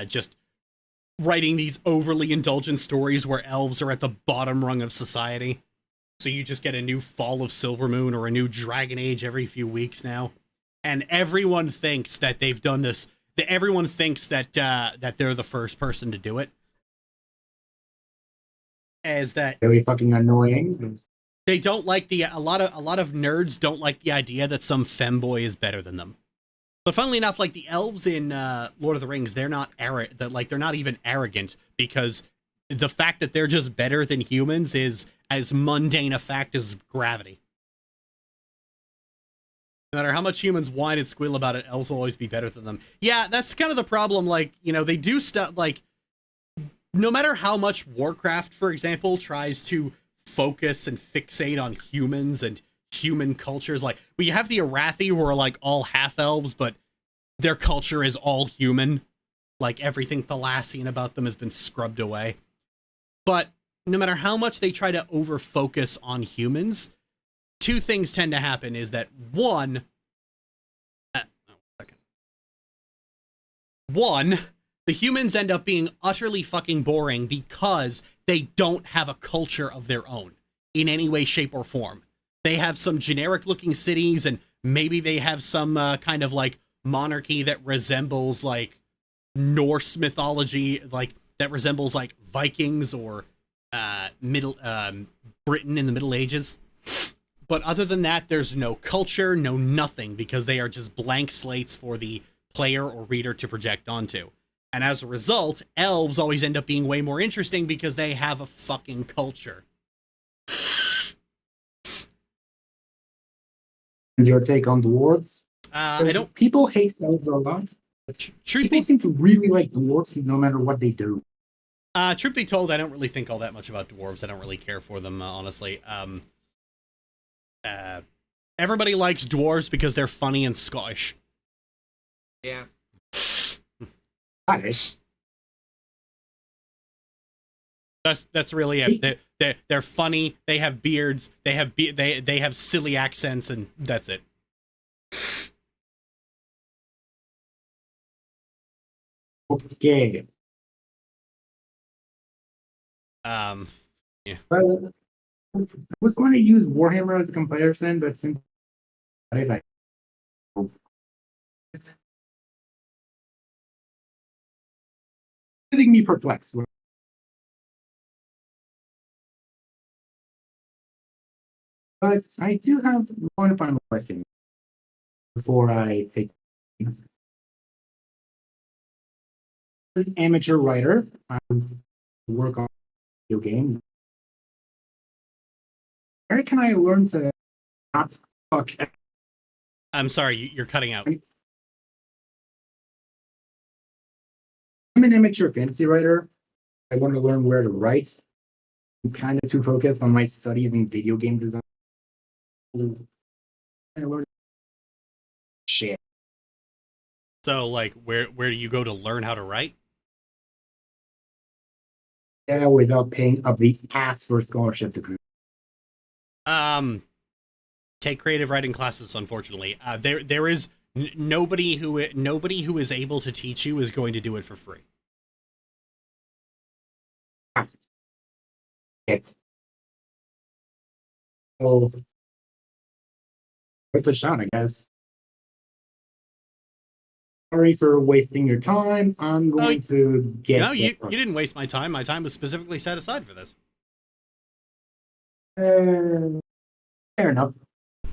just writing these overly indulgent stories where elves are at the bottom rung of society. So you just get a new Fall of Silvermoon or a new Dragon Age every few weeks now. And everyone thinks that they've done this. Everyone thinks that they're the first person to do it. is that Really fucking annoying. they don't like a lot of nerds don't like the idea that some femboy is better than them. But funnily enough, like the elves in Lord of the Rings, they're not they're not even arrogant, because the fact that they're just better than humans is as mundane a fact as gravity. No matter how much humans whine and squeal about it, elves will always be better than them. Yeah, that's kind of the problem. Like, you know, they do stuff like, no matter how much Warcraft, for example, tries to focus and fixate on humans and human cultures, like we have the Arathi, who are like all half elves, but their culture is all human. Like everything Thalassian about them has been scrubbed away. But no matter how much they try to over focus on humans, two things tend to happen. Is that one, the humans end up being utterly fucking boring because they don't have a culture of their own in any way, shape, or form. They have some generic looking cities, and maybe they have some kind of like monarchy that resembles like Norse mythology, like that resembles like Vikings or Britain in the Middle Ages. But other than that, there's no culture, no nothing, because they are just blank slates for the player or reader to project onto. And as a result, elves always end up being way more interesting because they have a fucking culture. And your take on dwarves? I don't. People hate elves a lot. People seem to really like dwarves no matter what they do. Truth be told, I don't really think all that much about dwarves. I don't really care for them, honestly. Everybody likes dwarves because they're funny and Scottish. Yeah. Nice. That's really it. They're funny. They have beards. They have silly accents, and that's it. Okay. Yeah. Well, I was going to use Warhammer as a comparison, but since I like leaving me perplexed. But I do have one final question before I take an amateur writer. I work on video games. Where can I learn to not fuck? I'm sorry, you're cutting out. I'm an amateur fantasy writer. I want to learn where to write. I'm kind of too focused on my studies in video game design. I learned shit. So, like, where do you go to learn how to write? Yeah, without paying up the ass for a scholarship degree. Take creative writing classes. Unfortunately, there is nobody who is able to teach you is going to do it for free. It. Oh, quick push down, I guess. Sorry for wasting your time. I'm going to get. No, you didn't waste my time. My time was specifically set aside for this. Fair enough.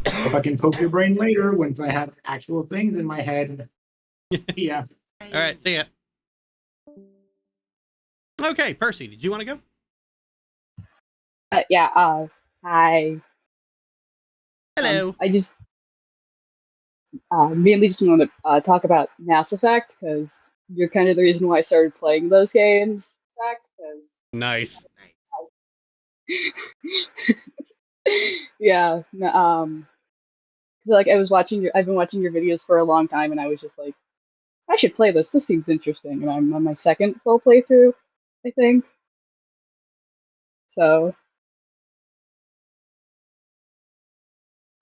If I can poke your brain later once I have actual things in my head. Yeah. All right. See ya. Okay, Percy, did you want to go? Yeah. Hi. Hello. I just mainly just want to talk about Mass Effect because you're kind of the reason why I started playing those games. Because Nice. yeah. So like I've been watching your videos for a long time, and I was just like, I should play this. This seems interesting, and I'm on my second full playthrough, I think. So,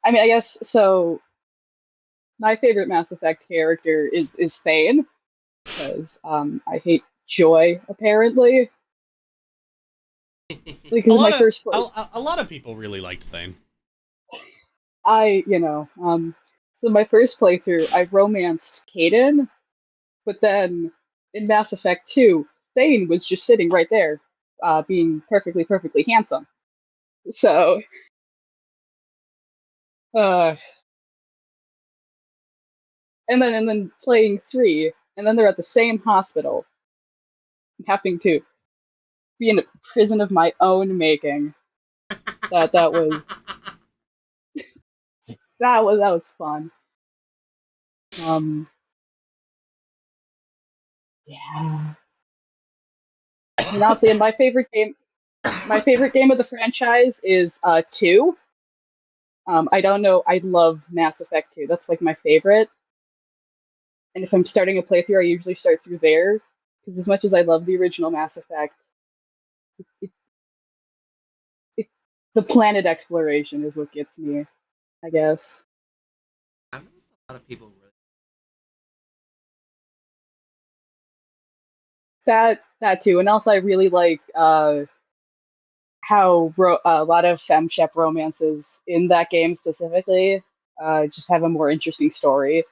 I mean, I guess so. My favorite Mass Effect character is Thane, because I hate Joy apparently. Because in my first play, a lot of people really liked Thane. So my first playthrough, I romanced Kaidan, but then in Mass Effect 2, Thane was just sitting right there. being perfectly handsome. So, and then playing 3, and then they're at the same hospital, having to be in a prison of my own making. That was that was fun. Yeah. And honestly, my favorite game of the franchise is 2. I don't know. I love Mass Effect 2. That's like my favorite. And if I'm starting a playthrough, I usually start through there because as much as I love the original Mass Effect, the planet exploration is what gets me, I guess. I've noticed a lot of people really. That too, and also I really like how a lot of femshep romances in that game specifically just have a more interesting story.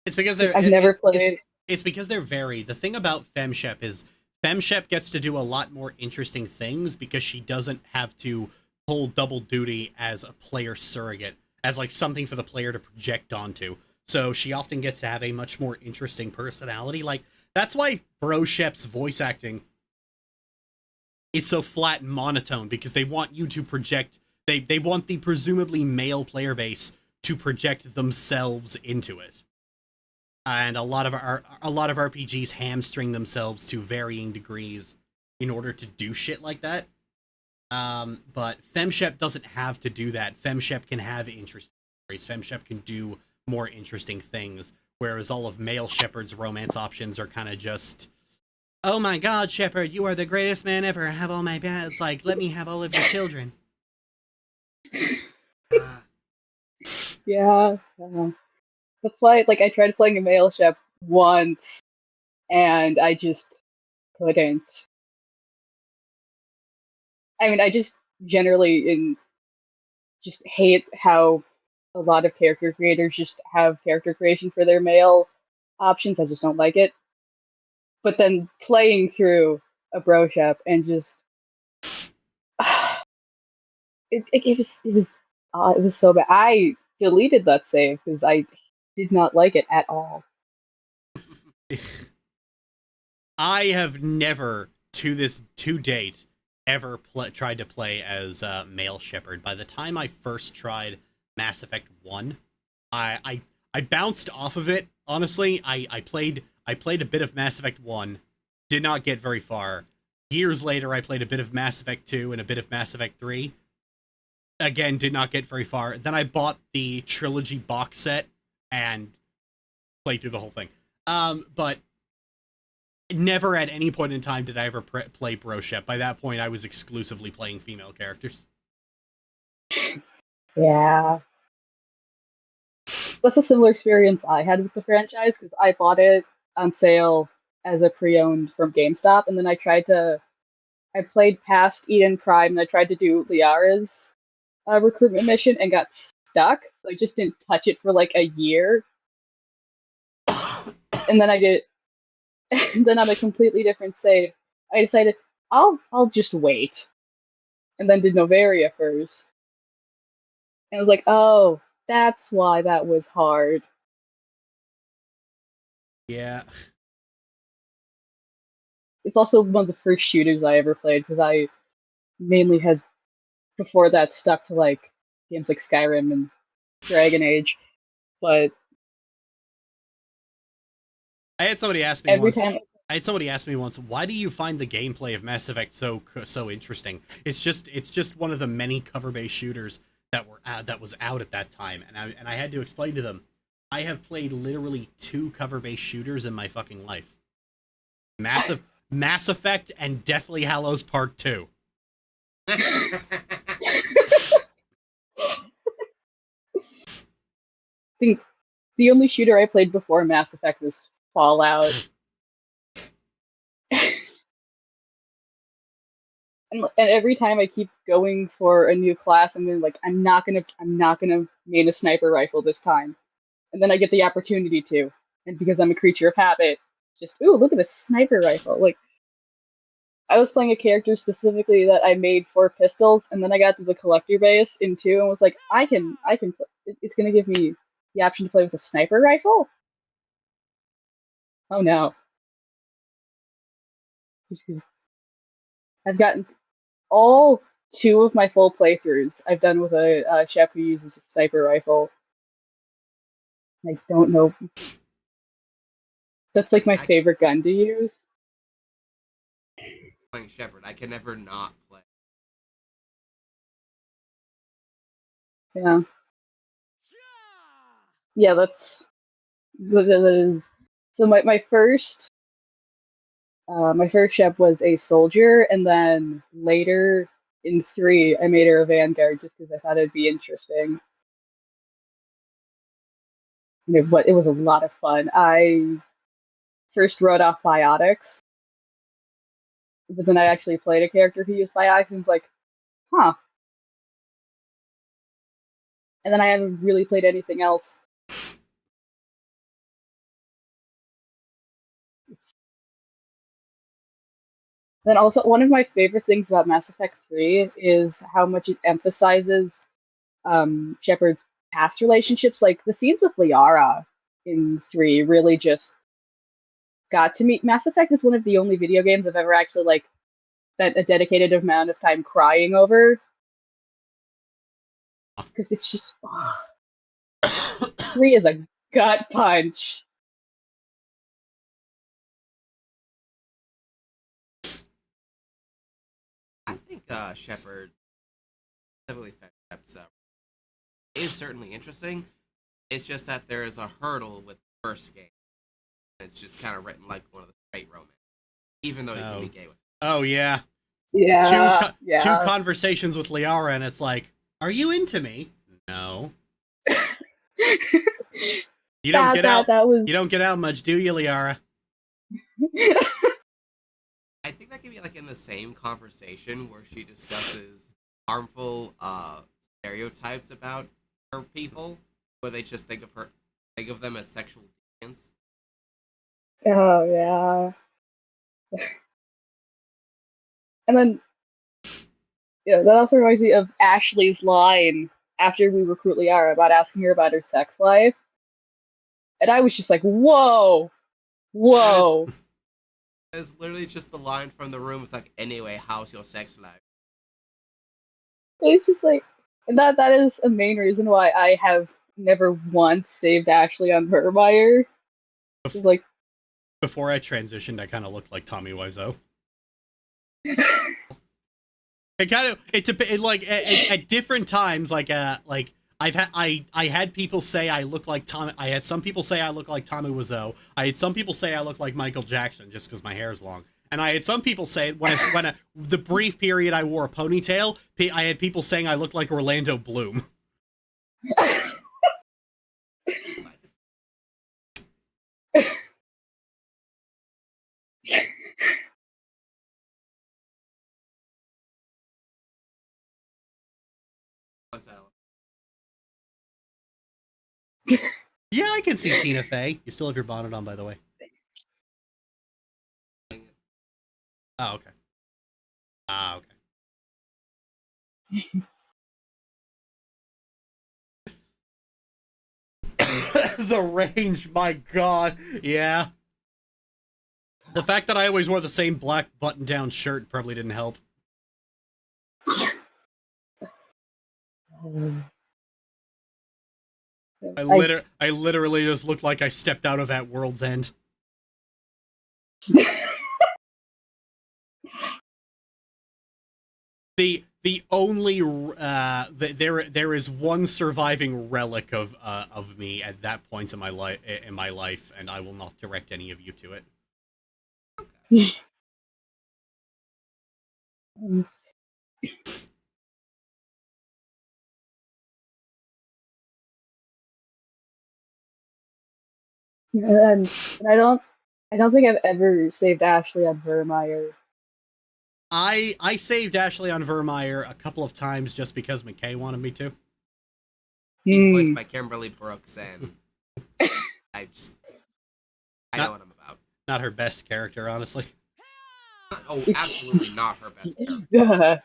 It's because they're I've never played. It's because they're varied. The thing about Femshep is Femshep gets to do a lot more interesting things because she doesn't have to pull double duty as a player surrogate, as like something for the player to project onto. So she often gets to have a much more interesting personality. Like, that's why Broshep's voice acting is so flat and monotone, because they want you to project, they want the presumably male player base to project themselves into it. And a lot of RPGs hamstring themselves to varying degrees in order to do shit like that. But Femshep doesn't have to do that. Femshep can have interesting stories. Femshep can do more interesting things, whereas all of male Shepard's romance options are kind of just, oh my god, Shepard, you are the greatest man ever. Have all my it's like, let me have all of your children. Yeah. That's why, like, I tried playing a male Shep once, and I just couldn't. I mean, I just generally just hate how a lot of character creators just have character creation for their male options. I just don't like it. But then playing through a Broshep and just it was so bad. I deleted that save because I did not like it at all. I have never, to date, ever tried to play as male Shepard. By the time I first tried Mass Effect 1, I bounced off of it. Honestly, I played a bit of Mass Effect 1, did not get very far. Years later, I played a bit of Mass Effect 2 and a bit of Mass Effect 3. Again, did not get very far. Then I bought the trilogy box set and played through the whole thing. But never at any point in time did I ever play Broshep. By that point, I was exclusively playing female characters. Yeah. That's a similar experience I had with the franchise, because I bought it on sale as a pre-owned from GameStop, and then I played past Eden Prime, and I tried to do Liara's recruitment mission and got stuck, so I just didn't touch it for like a year. And then then on a completely different save, I decided I'll just wait, and then did Novaria first. And I was like, oh, that's why that was hard. Yeah. It's also one of the first shooters I ever played, because I mainly had, before that, stuck to like games like Skyrim and Dragon Age. But I had somebody ask me once, why do you find the gameplay of Mass Effect so interesting? It's just one of the many cover-based shooters that was out at that time, and I had to explain to them, I have played literally 2 cover-based shooters in my fucking life. Mass Effect and Deathly Hallows Part 2. The only shooter I played before Mass Effect was Fallout. And every time I keep going for a new class, I'm like, I'm not gonna main a sniper rifle this time. And then I get the opportunity to, and because I'm a creature of habit, just, ooh, look at this sniper rifle. Like, I was playing a character specifically that I made for pistols, and then I got to the collector base in 2 and was like, it's gonna give me the option to play with a sniper rifle? Oh no. I've gotten all 2 of my full playthroughs I've done with a chef who uses a sniper rifle. I don't know. That's like my favorite gun to use. Playing Shepard, I can never not play. Yeah. Yeah, that is. So my first ship was a soldier, and then later in 3 I made her a vanguard just because I thought it'd be interesting. But it was a lot of fun. I first wrote off biotics, but then I actually played a character who used biotics and was like, huh. And then I haven't really played anything else. Then also, one of my favorite things about Mass Effect 3 is how much it emphasizes Shepard's past relationships. Like, the scenes with Liara in 3 really just got to me. Mass Effect is one of the only video games I've ever actually, like, spent a dedicated amount of time crying over. Because it's just... 3 is a gut punch. I think Shepard, heavily fed episode, is certainly interesting. It's just that there is a hurdle with the first game. It's just kind of written like one of the straight romance, even though you can be gay with it. Oh yeah. Yeah. Two conversations with Liara, and it's like, "Are you into me?" No. You don't get out. You don't get out much, do you, Liara? I think that could be like in the same conversation where she discusses harmful stereotypes about her people, where they just think of them as sexual deviants. Oh, yeah. And then, yeah, that also reminds me of Ashley's line after we recruit Liara about asking her about her sex life. And I was just like, whoa! Whoa! It's literally just the line from the room. It's like, anyway, how's your sex life? It's just like, and that is a main reason why I have never once saved Ashley on Vermeer. It's like, before I transitioned, I kind of looked like Tommy Wiseau. It kind of it like at different times, like I had people say I look like Tommy. I had some people say I look like Tommy Wiseau. I had some people say I look like Michael Jackson just because my hair is long. And I had some people say the brief period I wore a ponytail, I had people saying I looked like Orlando Bloom. Yeah, I can see Tina Fey. You still have your bonnet on, by the way. Oh, okay. Ah, okay. The range, my god. Yeah. The fact that I always wore the same black button-down shirt probably didn't help. I literally just looked like I stepped out of At World's End. The only there is one surviving relic of me at that point in my life, and I will not direct any of you to it. And I don't think I've ever saved Ashley on Vermeer. I saved Ashley on Vermeer a couple of times just because McKay wanted me to. He's voiced by Kimberly Brooks, and I know what I'm about. Not her best character, honestly. Oh, absolutely not her best character.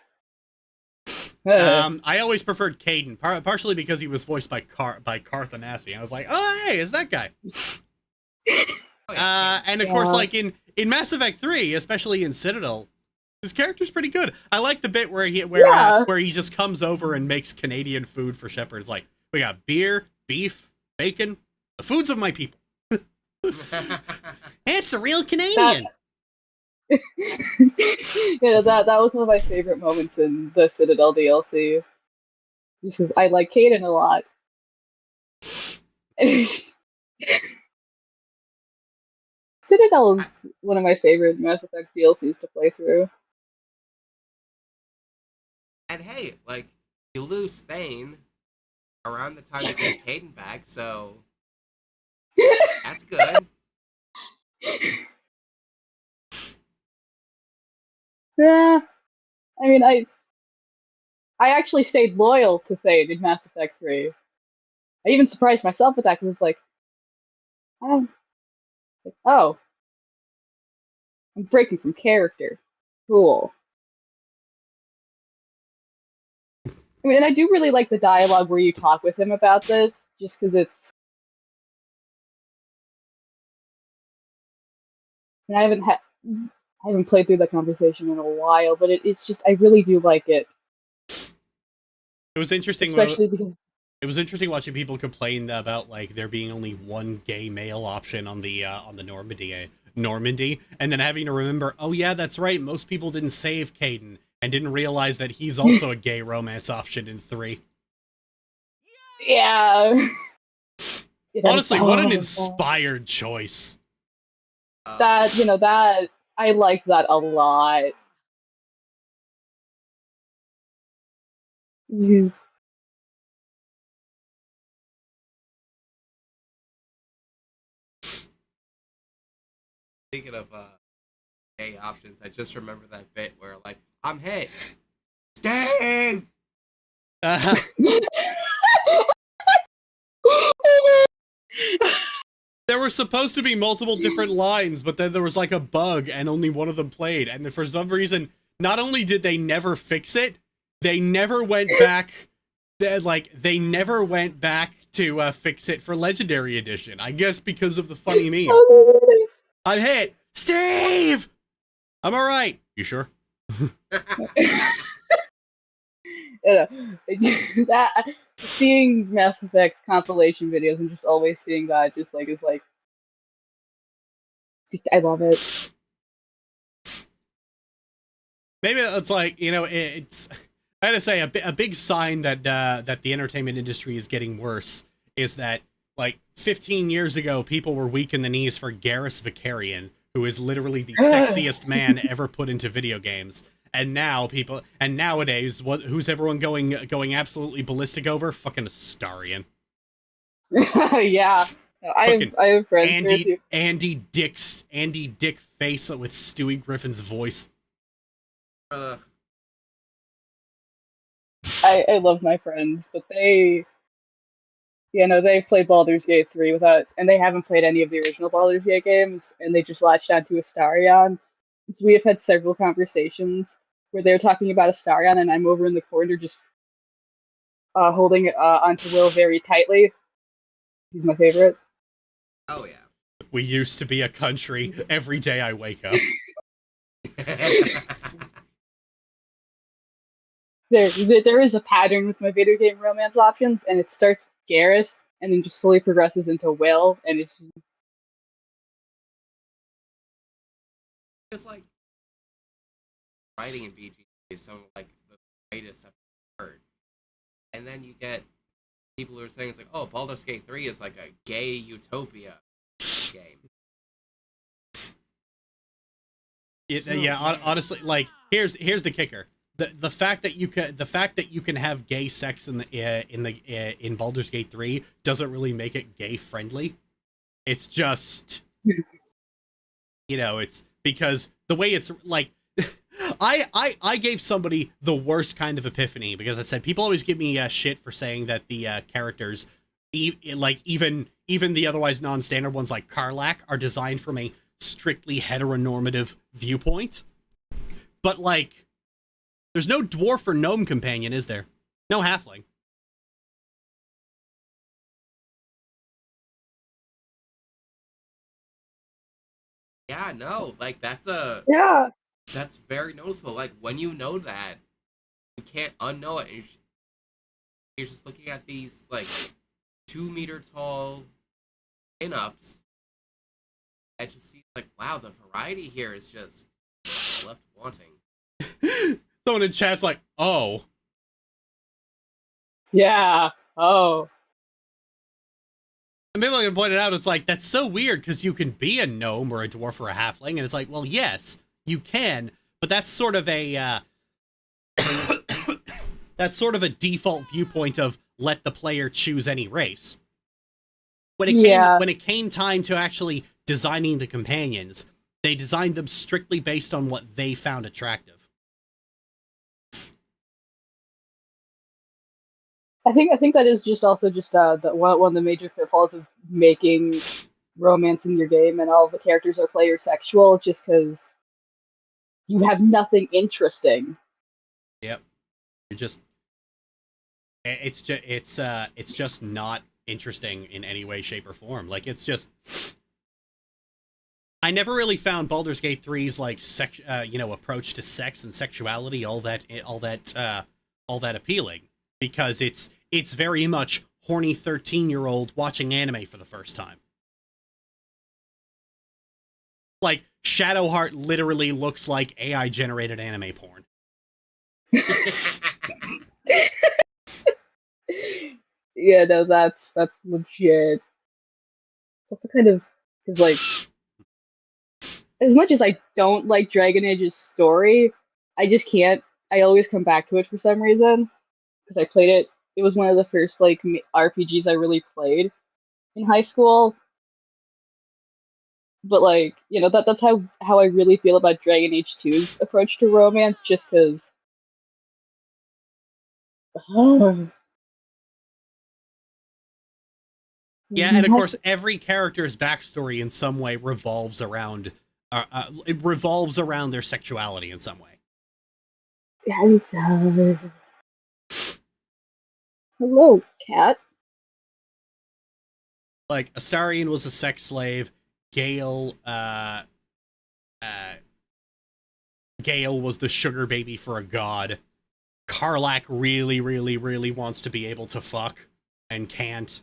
I always preferred Caden, partially because he was voiced by Carth Onasi. I was like, oh, hey, it's that guy. And of course, like in Mass Effect 3, especially in Citadel, his character's pretty good. I like the bit where he just comes over and makes Canadian food for Shepard. It's like, we got beer, beef, bacon, the foods of my people. It's a real Canadian. Yeah, that was one of my favorite moments in the Citadel DLC. Just because I like Caden a lot. Citadel is one of my favorite Mass Effect DLCs to play through. And hey, like, you lose Thane around the time you get Caden back, so that's good. Yeah, I mean, I actually stayed loyal to Thane in Mass Effect 3. I even surprised myself with that because it's like, oh, I'm breaking from character. Cool. I mean, and I do really like the dialogue where you talk with him about this, just because it's. And I haven't played through that conversation in a while, but it's just I really do like it. It was interesting. Especially because it was interesting watching people complain about like there being only one gay male option on the Normandy, and then having to remember, oh yeah, that's right. Most people didn't save Caden and didn't realize that he's also a gay romance option in 3. Yeah. Honestly, what an inspired choice. That I like that a lot. Jeez. Speaking of gay options, I just remember that bit where, like, I'm hit. Steve! There were supposed to be multiple different lines, but then there was like a bug and only one of them played. And then for some reason, not only did they never fix it, they never went back. They never went back to fix it for Legendary Edition. I guess because of the funny meme. I'm hit. Steve! I'm alright. You sure? That seeing Mass Effect compilation videos and just always seeing that just like is like I love it. Maybe it's like, it's I gotta say a big sign that that the entertainment industry is getting worse is that like 15 years ago people were weak in the knees for Garrus Vakarian, who is literally the sexiest man ever put into video games. And nowadays, who's everyone going absolutely ballistic over? Fucking Astarion. Yeah, I have friends. Andy Dick face with Stewie Griffin's voice. I love my friends, but they played Baldur's Gate 3 and they haven't played any of the original Baldur's Gate games, and they just latched onto Astarion. So we have had several conversations where they're talking about Astarion, and I'm over in the corner just holding onto Will very tightly. He's my favorite. Oh yeah. We used to be a country. Every day I wake up. There is a pattern with my video game romance options, and it starts with Garrus, and then just slowly progresses into Will, and it's just like writing in BG is some of like the greatest I've heard. And then you get people who are saying it's like, oh, Baldur's Gate 3 is like a gay utopia game. Honestly, like here's the kicker. The fact that you can have gay sex in Baldur's Gate 3 doesn't really make it gay friendly. It's just it's because the way it's like I gave somebody the worst kind of epiphany because I said people always give me shit for saying that the characters even the otherwise non-standard ones like Karlach are designed from a strictly heteronormative viewpoint. But, like, there's no dwarf or gnome companion, is there? No halfling. Yeah, no, like that's very noticeable. Like when you know that, you can't unknow it. And you're just looking at these like 2-meter tall pinups. It just seems like, wow, the variety here is just left wanting. Someone in chat's like, oh. Yeah. Oh. And people can point it out, it's like, that's so weird, because you can be a gnome or a dwarf or a halfling, and it's like, well, yes, you can, but that's sort of a, that's sort of a default viewpoint of let the player choose any race. When it came time to actually designing the companions, they designed them strictly based on what they found attractive. I think that is just also just one of the major pitfalls of making romance in your game and all the characters are player sexual, just because you have nothing interesting. Yep, you're just it's just not interesting in any way, shape, or form. Like it's just. I never really found Baldur's Gate 3's like approach to sex and sexuality all that appealing, because it's very much horny 13-year-old watching anime for the first time. Like Shadowheart literally looks like AI generated anime porn. Yeah, no, that's legit. That's the kind of, because like, as much as I don't like Dragon Age's story, I just can't. I always come back to it for some reason, because I played it. It was one of the first like RPGs I really played in high school. But like, you know, that's how I really feel about Dragon Age 2's approach to romance, just because. Yeah, and of course, every character's backstory in some way revolves around their sexuality in some way. Yes. Hello, cat. Like Astarion was a sex slave. Gale was the sugar baby for a god. Karlach really, really, really wants to be able to fuck and can't.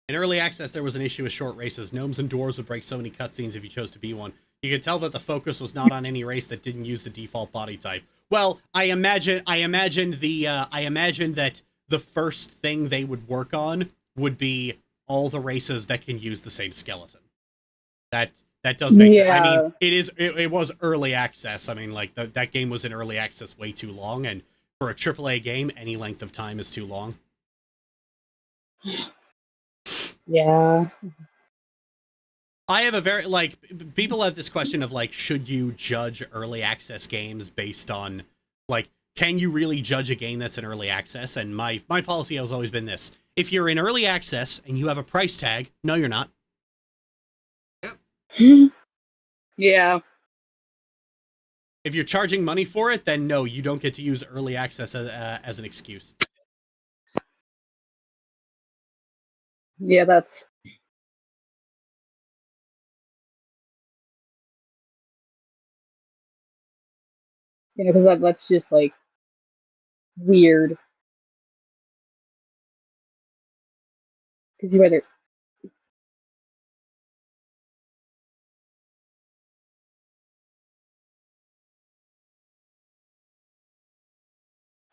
In early access, there was an issue with short races. Gnomes and dwarves would break so many cutscenes if you chose to be one. You could tell that the focus was not on any race that didn't use the default body type. Well, I imagine that the first thing they would work on would be all the races that can use the same skeleton. That does make sense. I mean, it was early access. I mean, like that game was in early access way too long, and for a AAA game, any length of time is too long. Yeah. I have a very, like, people have this question of, like, should you judge early access games based on, like, can you really judge a game that's in early access? And my policy has always been this. If you're in early access and you have a price tag, no, you're not. Yeah. If you're charging money for it, then no, you don't get to use early access as an excuse. Yeah, that's. You know, because that's just like weird. Because you either.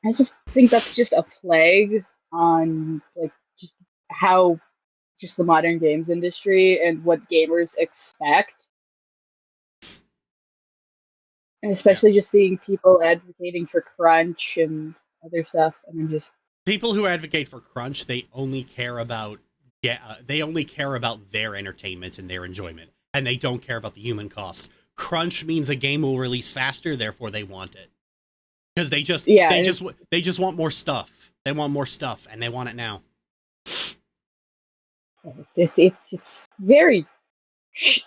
I just think that's just a plague on like just how just the modern games industry and what gamers expect. And especially just seeing people advocating for crunch and other stuff. I mean, just people who advocate for crunch, they only care about their entertainment and their enjoyment, and they don't care about the human cost. Crunch means a game will release faster, therefore they want it. Because they just want more stuff. They want more stuff, and they want it now. It's very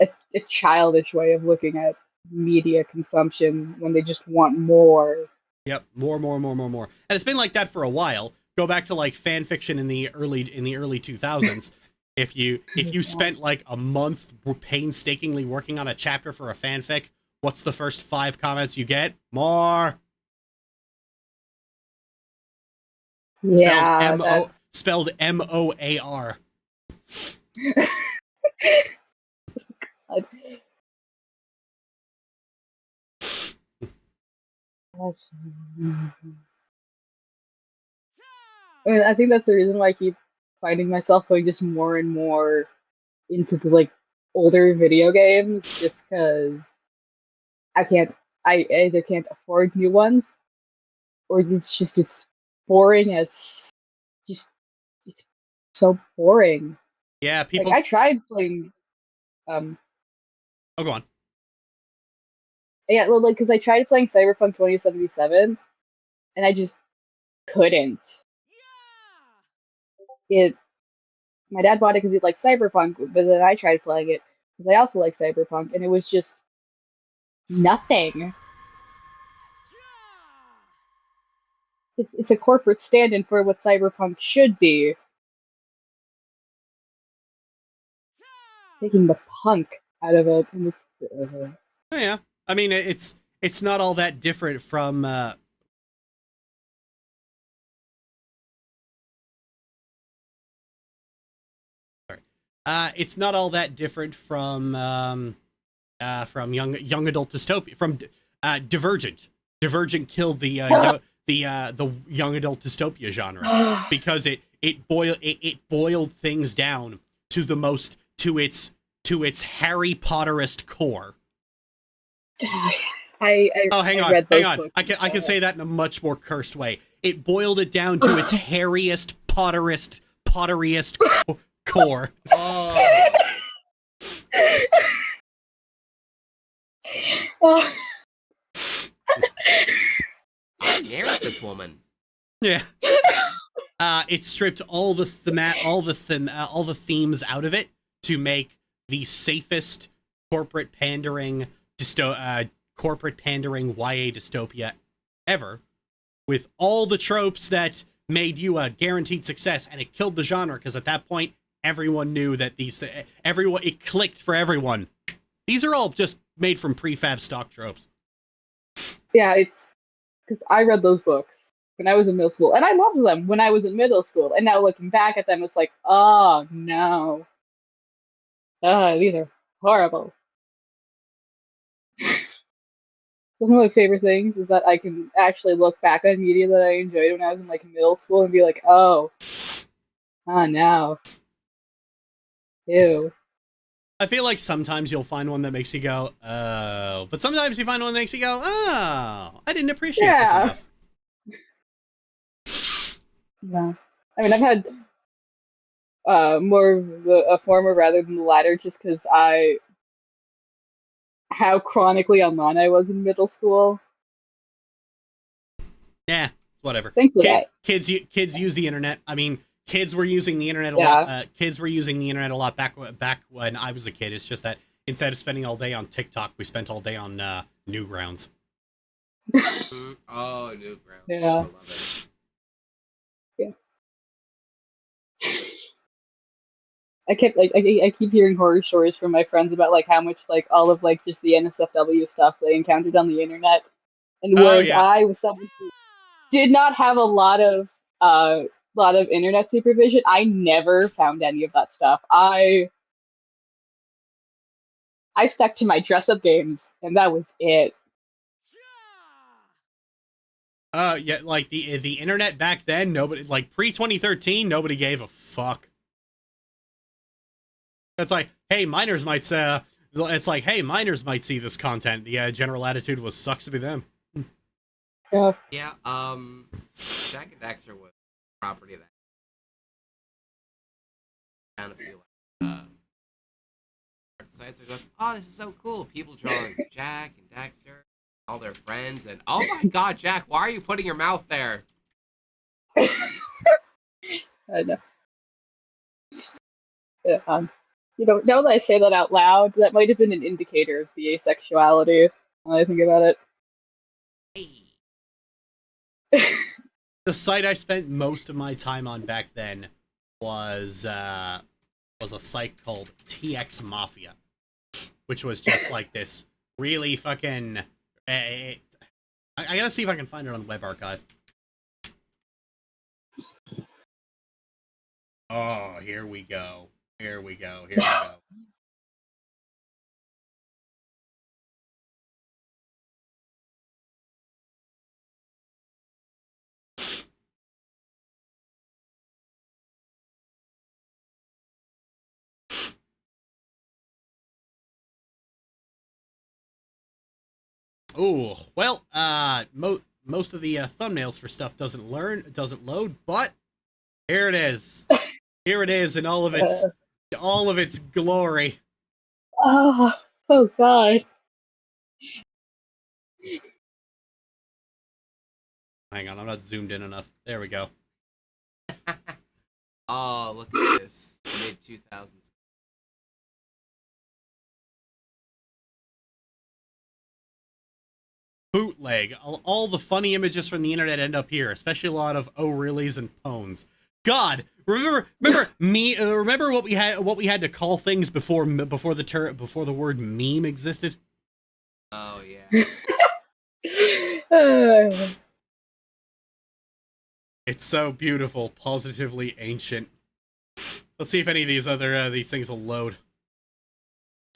a childish way of looking at media consumption when they just want more. Yep, more. And it's been like that for a while. Go back to like fan fiction in the early 2000s. If you spent like a month painstakingly working on a chapter for a fanfic, what's the first 5 comments you get? More. Yeah, spelled MOAR. I think that's the reason why I keep finding myself going just more and more into the like older video games, just because I either can't afford new ones, or it's boring as just it's so boring. Yeah, people. Like I tried playing. Oh, go on. Yeah, well, like because I tried playing Cyberpunk 2077, and I just couldn't. My dad bought it because he liked Cyberpunk, but then I tried playing it because I also like Cyberpunk, and it was just nothing. It's a corporate stand-in for what Cyberpunk should be. Taking the punk out of it, and it's. Oh, yeah, I mean it's not all that different from. It's not all that different from young adult dystopia, from Divergent. Divergent killed the young adult dystopia genre because it boiled things down to its Harry Potterist core. I hang on. books. I can say that in a much more cursed way. It boiled it down to its hairiest potteriest core. Oh. I married this woman. Yeah. It stripped all the themes out of it to make the safest corporate pandering YA dystopia ever, with all the tropes that made you a guaranteed success, and it killed the genre because at that point everyone knew that it clicked for everyone. These are all just made from prefab stock tropes. Yeah, it's because I read those books when I was in middle school, and I loved them when I was in middle school. And now looking back at them, it's like, oh no, these are horrible. One of my favorite things is that I can actually look back on media that I enjoyed when I was in like middle school and be like, oh no, ew. I feel like sometimes you'll find one that makes you go, oh, but sometimes you find one that makes you go, oh, I didn't appreciate this enough. Yeah, I mean, I've had more of a former rather than the latter, just because how chronically online I was in middle school. Yeah, whatever. Thanks for that. Kids use the internet. I mean, kids were using the internet a lot. Kids were using the internet a lot back when I was a kid. It's just that instead of spending all day on TikTok, we spent all day on Newgrounds. Oh, Newgrounds. Yeah. I love it. Yeah. I keep hearing horror stories from my friends about like how much like all of like just the NSFW stuff they encountered on the internet, and whereas I was someone who did not have a lot of internet supervision, I never found any of that stuff. I stuck to my dress-up games, and that was it. Yeah, like the internet back then, nobody, like pre-2013, nobody gave a fuck. It's like, hey, minors might see this content. The general attitude was sucks to be them. Yeah. Yeah. Jack and Daxter was property of that. Kind of feel like sites are going, oh, this is so cool. People drawing Jack and Daxter, all their friends, and oh my god, Jack, why are you putting your mouth there? I know. You know, now that I say that out loud, that might have been an indicator of the asexuality. When I think about it. The site I spent most of my time on back then was a site called TX Mafia, which was just like this really fucking. I gotta see if I can find it on the web archive. Oh, here we go. Here we go. Here we go. Ooh, well, most of the thumbnails for stuff doesn't load, but here it is. Here it is in all of its glory. Oh God. Hang on, I'm not zoomed in enough. There we go. Oh, look at this. Mid-2000s. Bootleg. All the funny images from the internet end up here, especially a lot of O'Reillys and Pones. God, remember what we had to call things before the word meme existed? Oh yeah. It's so beautiful, positively ancient. Let's see if any of these other these things will load.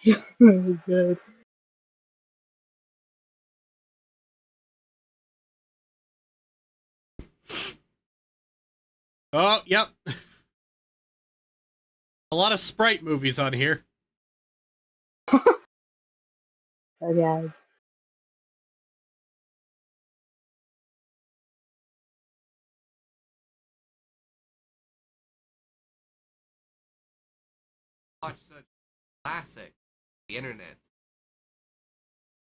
Oh, God. Oh, yep. A lot of Sprite movies on here. Oh yeah. Watch such classic. The internet.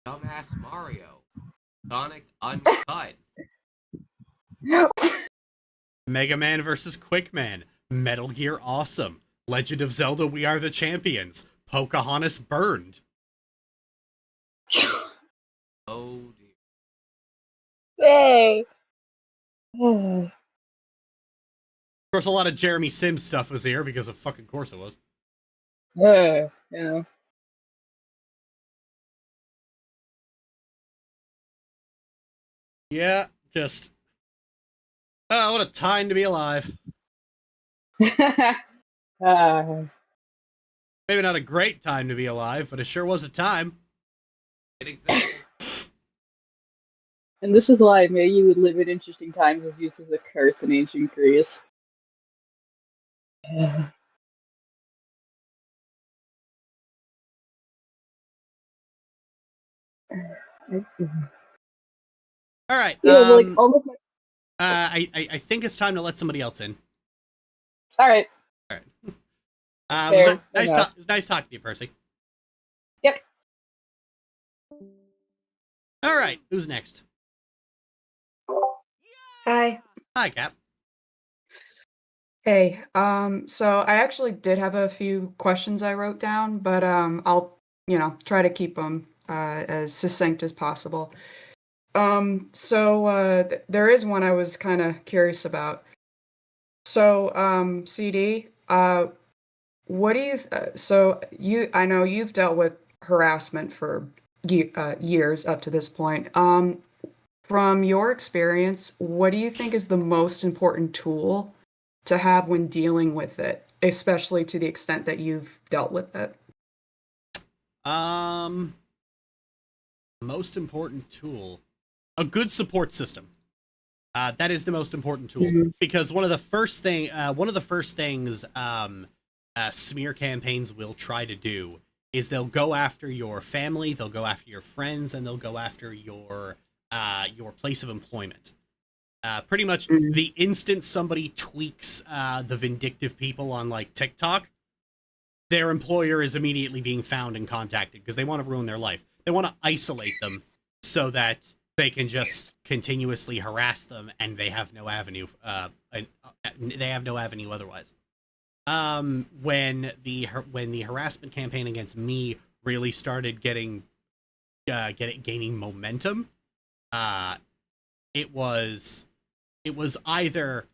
Dumbass Mario. Sonic Uncut. Mega Man vs. Quickman. Metal Gear Awesome. Legend of Zelda We Are the Champions. Pocahontas Burned. Oh dear. Hey. Of course, a lot of Jeremy Sims stuff was here because of fucking course it was. Yeah. Yeah, just. Oh, what a time to be alive. Maybe not a great time to be alive, but it sure was a time. It existed. And this is why maybe you would live in interesting times as used as a curse in ancient Greece. All right. Yeah, like almost. I think it's time to let somebody else in. All right. All right. Fair Nice talking to you, Percy. Yep. All right. Who's next? Hi. Hi, Cap. Hey, so I actually did have a few questions I wrote down, but I'll, try to keep them as succinct as possible. There is one I was kind of curious about. So, CD, what do you, I know you've dealt with harassment for years up to this point. From your experience, what do you think is the most important tool to have when dealing with it, especially to the extent that you've dealt with it? Most important tool. A good support system. That is the most important tool because one of the first things smear campaigns will try to do is they'll go after your family, they'll go after your friends, and they'll go after your place of employment. Pretty much the instant somebody tweaks the vindictive people on like TikTok, their employer is immediately being found and contacted because they want to ruin their life. They want to isolate them so that they can just continuously harass them and they have no avenue. They have no avenue otherwise. when the harassment campaign against me really started gaining momentum, it was either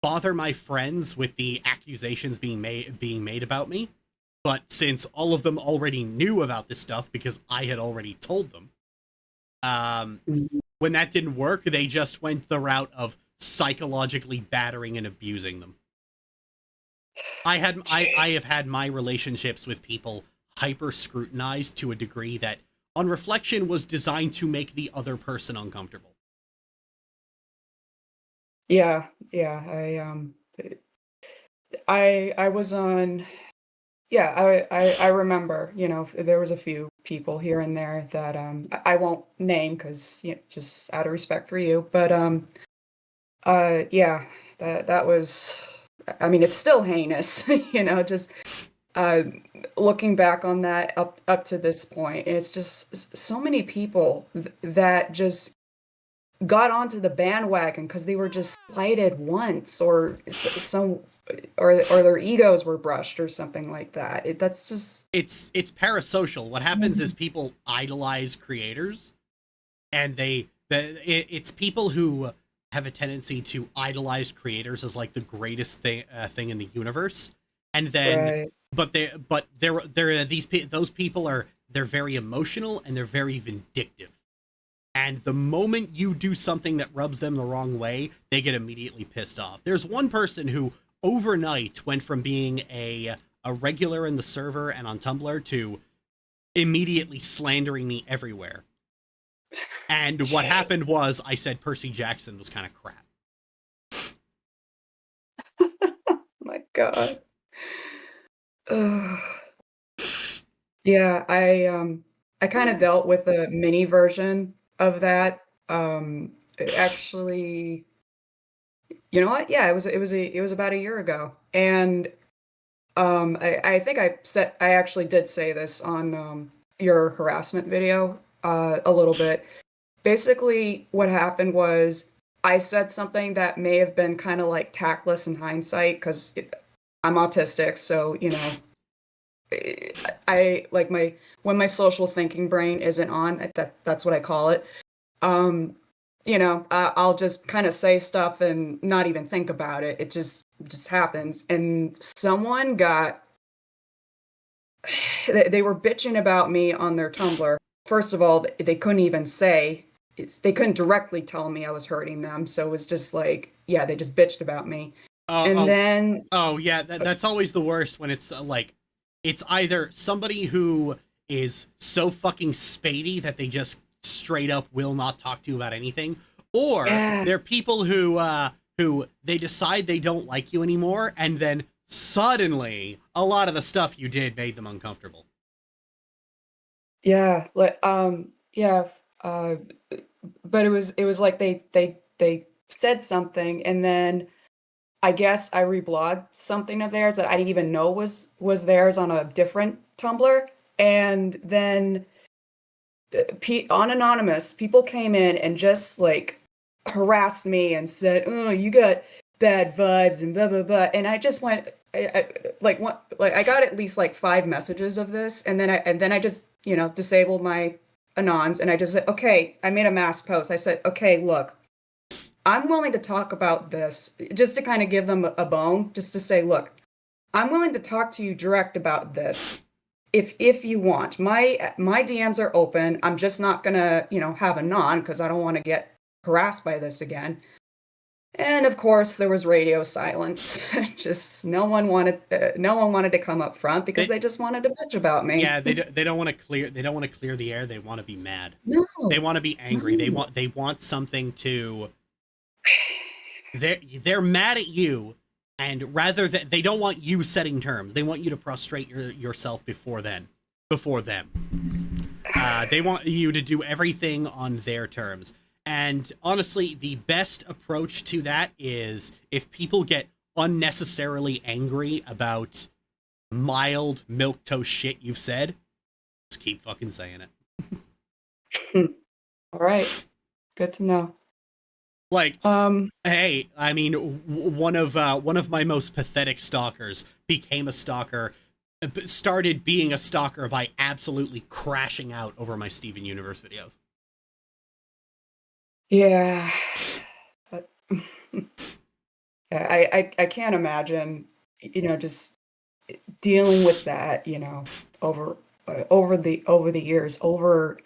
bother my friends with the accusations being made about me, but since all of them already knew about this stuff because I had already told them, when that didn't work, they just went the route of psychologically battering and abusing them. I have had my relationships with people hyper scrutinized to a degree that, on reflection, was designed to make the other person uncomfortable. Yeah, I was on. Yeah, I remember. You know, there was a few people here and there that I won't name because just out of respect for you. But yeah, that was. I mean, it's still heinous. You know, just looking back on that up to this point, it's just so many people that just got onto the bandwagon because they were just slighted once, or their egos were brushed or something like that. That's just it's parasocial. What happens is people idolize creators, and it's people who have a tendency to idolize creators as like the greatest thing in the universe, and then those people they're very emotional and they're very vindictive. And the moment you do something that rubs them the wrong way, they get immediately pissed off. There's one person who overnight went from being a regular in the server and on Tumblr to immediately slandering me everywhere. And what happened was I said Percy Jackson was kind of crap. My God. Yeah, I kind of dealt with a mini version of that. Actually, you know what? Yeah, it was about a year ago, and I think I actually did say this on your harassment video a little bit. Basically, what happened was I said something that may have been kind of like tactless in hindsight because I'm autistic, so you know. I like when my social thinking brain isn't on, that's what I call it. You know, I'll just kind of say stuff and not even think about it. It just happens. And someone they were bitching about me on their Tumblr. First of all, they couldn't directly tell me I was hurting them. So it was just like, yeah, they just bitched about me. Then that's always the worst when it's like, it's either somebody who is so fucking spady that they just straight up will not talk to you about anything, or they're people who they decide they don't like you anymore, and then suddenly a lot of the stuff you did made them uncomfortable. Yeah, but it was like they said something, and then I guess I reblogged something of theirs that I didn't even know was theirs on a different Tumblr. And then on Anonymous, people came in and just like harassed me and said, "Oh, you got bad vibes and blah blah blah." And I just went, I got at least like 5 messages of this, and then I just disabled my Anons, and I just said, "Okay," I made a mass post. I said, "Okay, look, I'm willing to talk about this," just to kind of give them a bone, just to say, look, I'm willing to talk to you direct about this if you want. My DMs are open. I'm just not gonna, have a non because I don't want to get harassed by this again. And of course, there was radio silence. Just no one wanted to come up front because they just wanted to bitch about me. Yeah, they don't want to clear the air. They want to be mad. No, they want to be angry. No. They want something to. They're mad at you, and rather than they don't want you setting terms, they want you to prostrate yourself before them. They want you to do everything on their terms. And honestly, the best approach to that is if people get unnecessarily angry about mild milquetoast shit you've said, just keep fucking saying it. All right, good to know. Like, hey, I mean, one of my most pathetic stalkers became a stalker, started being a stalker by absolutely crashing out over my Steven Universe videos. Yeah. But- I can't imagine, just dealing with that, over the years, over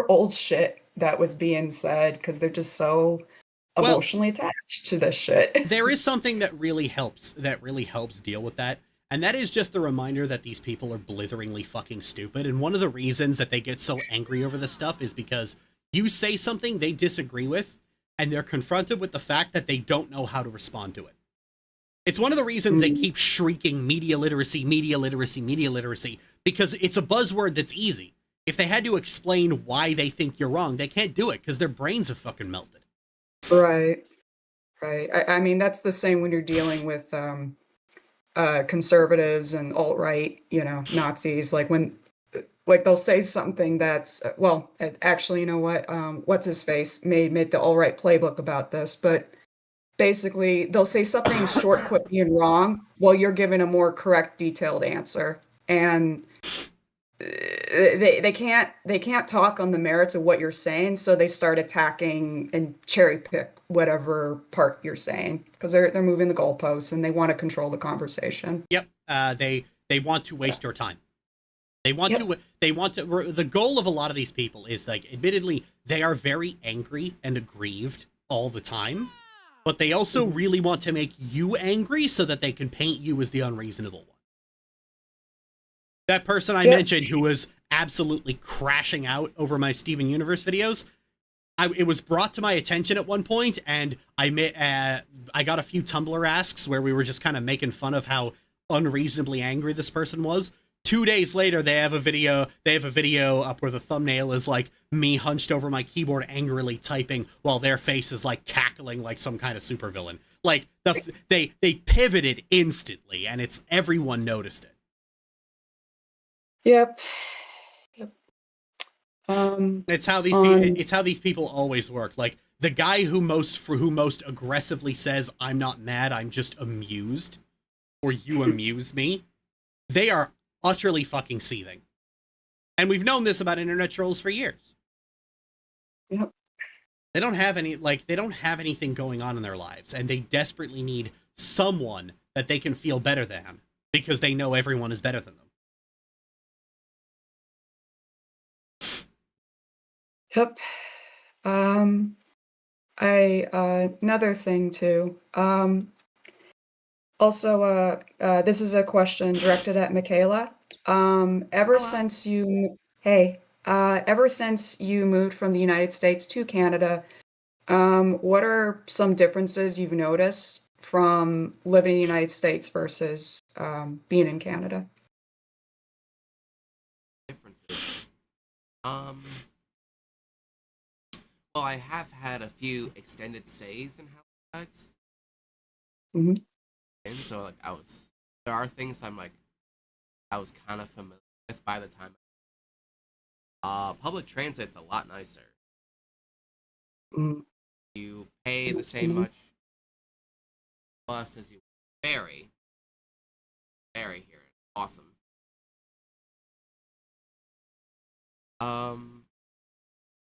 old shit that was being said because they're just so emotionally attached to this shit. There is something that really helps deal with that, and that is just the reminder that these people are blitheringly fucking stupid. And one of the reasons that they get so angry over this stuff is because you say something they disagree with, and they're confronted with the fact that they don't know how to respond to it. It's one of the reasons they keep shrieking media literacy, media literacy, media literacy, because it's a buzzword that's easy. If they had to explain why they think you're wrong, they can't do it because their brains have fucking melted. Right. I mean, that's the same when you're dealing with conservatives and alt-right, Nazis. Like they'll say something that's actually, you know what? What's his face made the alt-right playbook about this, but basically they'll say something short, quippy, and wrong while you're giving a more correct, detailed answer, and they can't talk on the merits of what you're saying, so they start attacking and cherry pick whatever part you're saying because they're moving the goalposts and they want to control the conversation. Yep. They want to waste your time. They want to. The goal of a lot of these people is, like, admittedly, they are very angry and aggrieved all the time, but they also really want to make you angry so that they can paint you as the unreasonable one. That person I mentioned who was absolutely crashing out over my Steven Universe videos, it was brought to my attention at one point, and I got a few Tumblr asks where we were just kind of making fun of how unreasonably angry this person was. 2 days later, they have a video up where the thumbnail is like me hunched over my keyboard angrily typing while their face is like cackling like some kind of supervillain. Like they pivoted instantly, and everyone noticed it. Yep. It's how these people always work. Like the guy who most aggressively says, "I'm not mad, I'm just amused," or "you amuse me," they are utterly fucking seething. And we've known this about internet trolls for years. Yep. They don't have anything going on in their lives, and they desperately need someone that they can feel better than because they know everyone is better than them. Yep. Another thing too. Also, this is a question directed at Michaela. Ever since you moved from the United States to Canada, what are some differences you've noticed from living in the United States versus being in Canada? Differences. Well, I have had a few extended stays in Halifax. Mm-hmm. And so, like, there are things I was kind of familiar with by the time. Public transit's a lot nicer. You pay the same much bus as you ferry. Ferry here, awesome.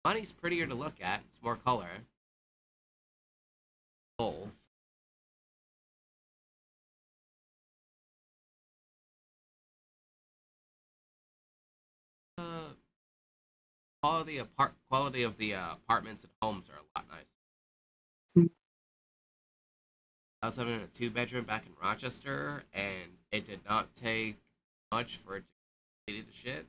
Money's prettier to look at. It's more color. Gold. Quality of the apartments and homes are a lot nicer. I was living in a 2-bedroom back in Rochester, and it did not take much for it to get to shit.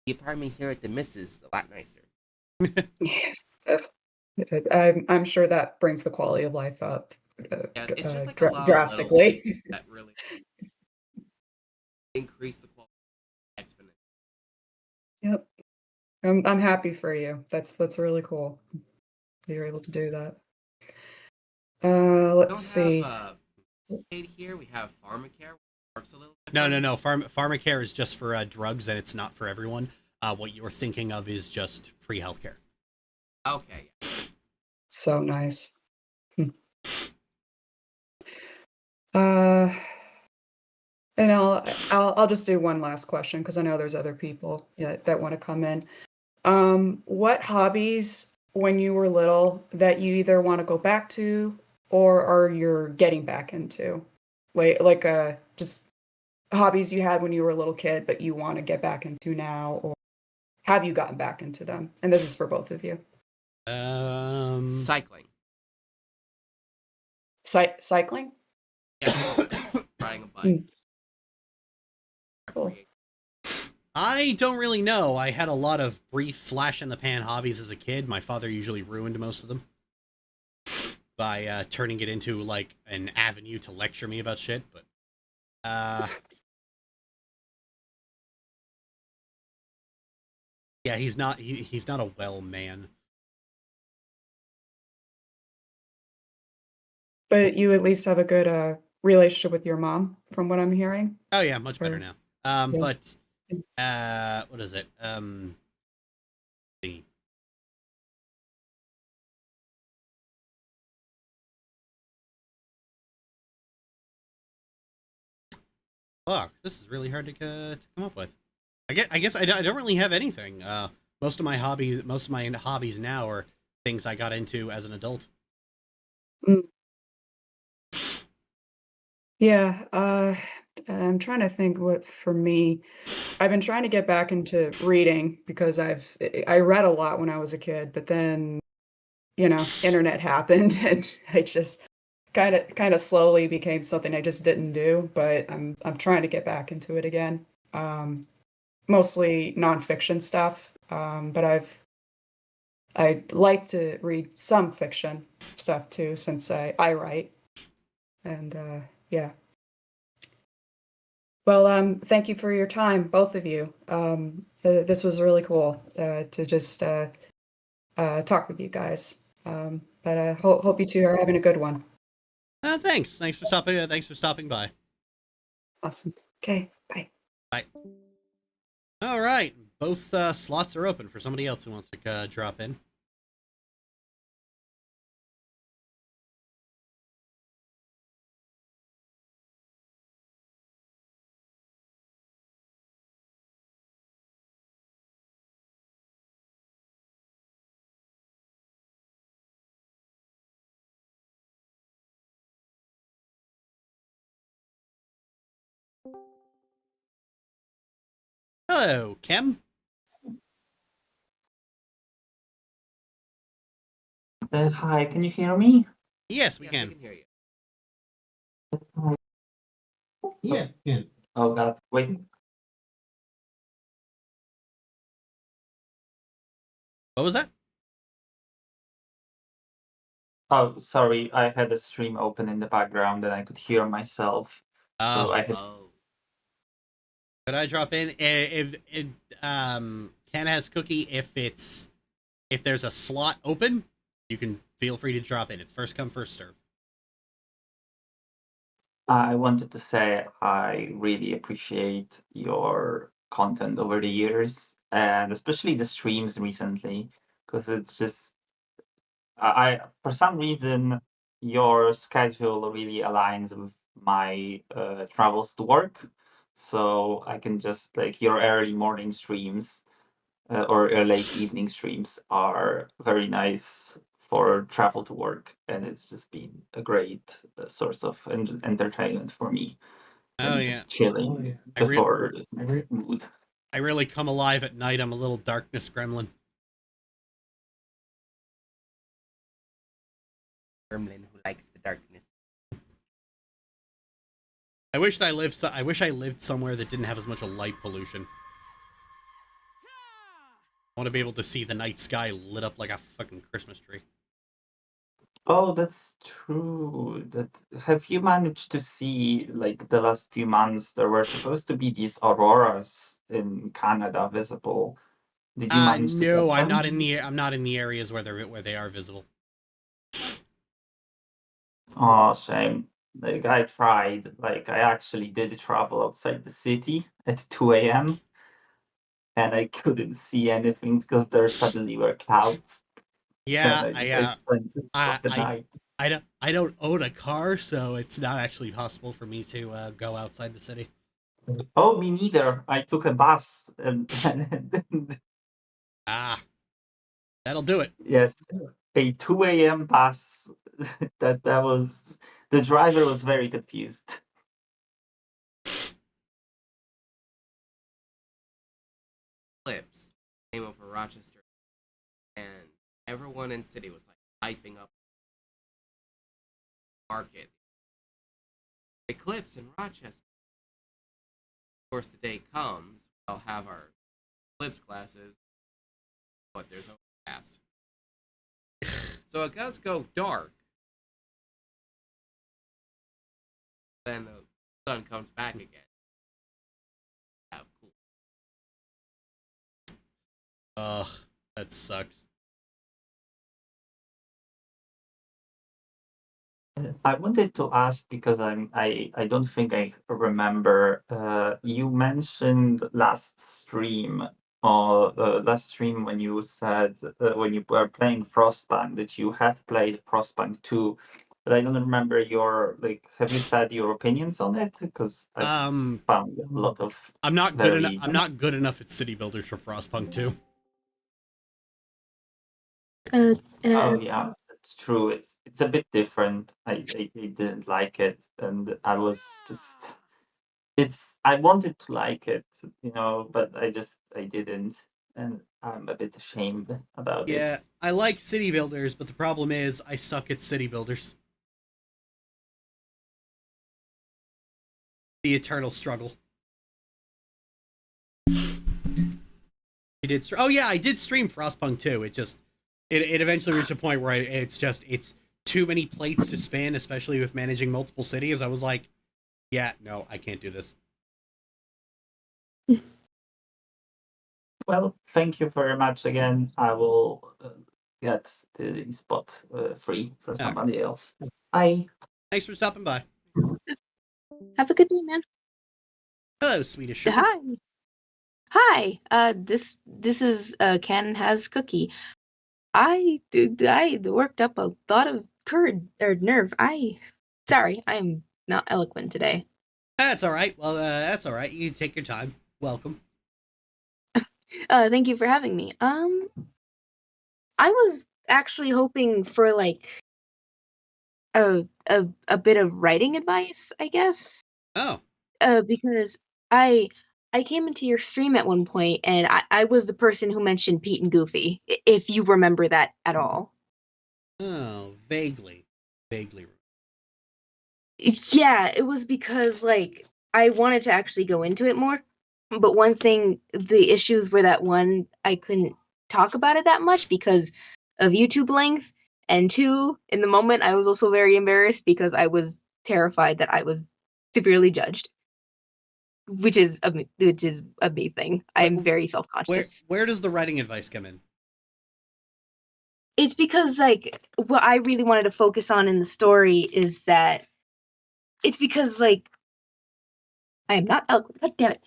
The apartment here at the Miss is a lot nicer. I'm sure that brings the quality of life up it's just like a lot drastically. That really increase the quality exponentially. Yep. I'm happy for you. That's really cool that you're able to do that. Let's see. Here we have Pharmacare. Works a little No. Pharmacare is just for drugs, and it's not for everyone. what you're thinking of is just free healthcare. Okay. So nice. And I'll just do one last question because I know there's other people that want to come in. What hobbies when you were little that you either want to go back to or are you're getting back into? Like just hobbies you had when you were a little kid but you want to get back into now, or have you gotten back into them? And this is for both of you. Cycling. Cycling? Yeah. Riding a bike. Cool. I don't really know. I had a lot of brief flash-in-the-pan hobbies as a kid. My father usually ruined most of them by turning it into, like, an avenue to lecture me about shit, but... yeah, he's not a well man. But you at least have a good relationship with your mom, from what I'm hearing. Oh yeah, much better now. Yeah. But what is it? The fuck, this is really hard to come up with. I guess I don't really have anything. Most of my hobbies now are things I got into as an adult. Yeah, I'm trying to think what for me. I've been trying to get back into reading because I read a lot when I was a kid, but then, internet happened and I just kind of slowly became something I just didn't do, but I'm trying to get back into it again. Mostly nonfiction stuff, but I'd like to read some fiction stuff too since I write. And yeah. Well, thank you for your time, both of you. This was really cool to just talk with you guys. But I hope you two are having a good one. Thanks. Thanks for stopping by. Awesome. Okay. Bye. Bye. All right. Both slots are open for somebody else who wants to drop in. Hello, Kim. Hi, can you hear me? Yes, we can. We can hear you. Yes, can. Oh God, wait. What was that? Oh, sorry, I had a stream open in the background and I could hear myself. So I had. Could I drop in? If Ken has cookie. If there's a slot open, you can feel free to drop in. It's first come, first serve. I wanted to say I really appreciate your content over the years, and especially the streams recently, because it's just I for some reason your schedule really aligns with my travels to work, so I can just like your early morning streams or late evening streams are very nice for travel to work, and it's just been a great source of entertainment for me. Oh And yeah, just chilling before mood. I really come alive at night. I'm a little darkness gremlin. Gremlin who likes the darkness. I wish I lived somewhere that didn't have as much light pollution. I want to be able to see the night sky lit up like a fucking Christmas tree. Oh, that's true. That have you managed to see like the last few months there were supposed to be these auroras in Canada visible. Did you manage to No, get I'm them? not in the areas where they are visible. Oh, shame. Like I tried. Like I actually did travel outside the city at 2 a.m. and I couldn't see anything because there suddenly were clouds. Yeah, And I spent the night. I don't own a car, so it's not actually possible for me to go outside the city. Oh, me neither. I took a bus and That'll do it. yes, a 2 a.m. bus. that was the driver was very confused. Eclipse came over Rochester, and everyone in city was like hyping up market. Eclipse in Rochester. Of course, the day comes, I'll have our Eclipse classes, but there's overcast. So it does go dark. Then the sun comes back again. Have cool. Ugh, that sucks. I wanted to ask because I don't think I remember. You mentioned last stream when you said when you were playing Frostpunk that you have played Frostpunk 2, but I don't remember your have you said your opinions on it? Because I found a lot of I'm not good enough. very I'm not good enough at city builders for Frostpunk 2. Oh yeah, that's true. It's a bit different. I didn't like it, and I was just I wanted to like it, but I didn't, and I'm a bit ashamed about it. Yeah, I like city builders, but the problem is I suck at city builders. The eternal struggle. You did. Oh yeah, I did stream Frostpunk 2. It eventually reached a point where it's too many plates to spin, especially with managing multiple cities. I was like, yeah, no, I can't do this. Well, thank you very much again. I will get the spot free for somebody else. Bye. Thanks for stopping by. Have a good day, man. Hello, Swedish Sugar. Hi. Hi. This is Ken Has Cookie. I worked up a lot of courage or nerve. Sorry, I'm not eloquent today. That's all right. Well, that's all right. You take your time. Welcome. Thank you for having me. I was actually hoping for a bit of writing advice, I guess. Oh. Because I came into your stream at one point, and I was the person who mentioned Pete and Goofy, if you remember that at all. Oh, vaguely. Yeah, it was because I wanted to actually go into it more, but one thing, the issues were that one, I couldn't talk about it that much because of YouTube length, and two, in the moment, I was also very embarrassed because I was terrified that I was severely judged. Which is a big thing. I'm very self-conscious. Where does the writing advice come in? It's because what I really wanted to focus on in the story is that it's because I am not eloquent. God damn it.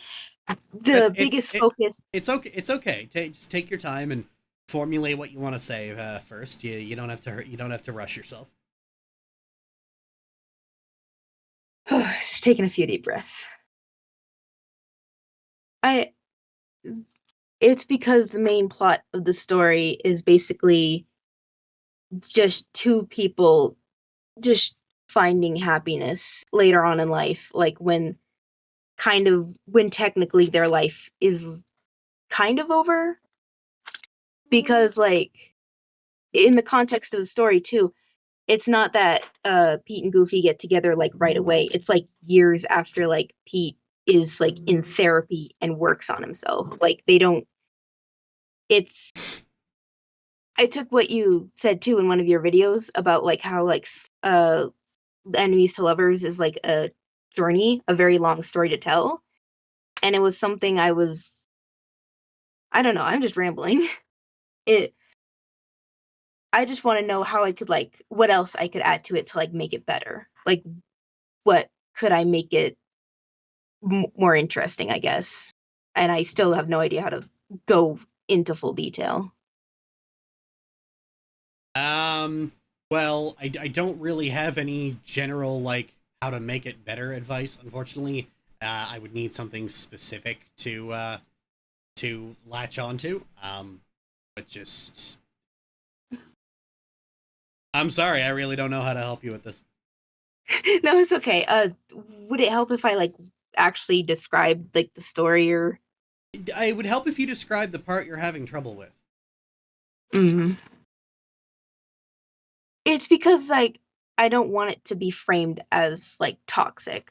The biggest focus. It's okay. It's okay. Just take your time and formulate what you want to say first. You don't have to. You don't have to rush yourself. Just taking a few deep breaths. It's because the main plot of the story is basically just two people just finding happiness later on in life, when technically their life is kind of over. Because in the context of the story too, it's not that Pete and Goofy get together right away. It's years after Pete is in therapy and works on himself. They don't. I took what you said too in one of your videos about how enemies to lovers is a journey, a very long story to tell, and it was something I don't know. I'm just rambling. I just want to know how I could what else I could add to it to make it better. What could I make it more interesting, I guess. And I still have no idea how to go into full detail. Well, I don't really have any general, like, how to make it better advice, unfortunately. I would need something specific to latch onto. But just... I'm sorry, I really don't know how to help you with this. No, it's okay. Would it help if I like actually described like the story or? It would help if you describe the part you're having trouble with. It's because like I don't want it to be framed as like toxic.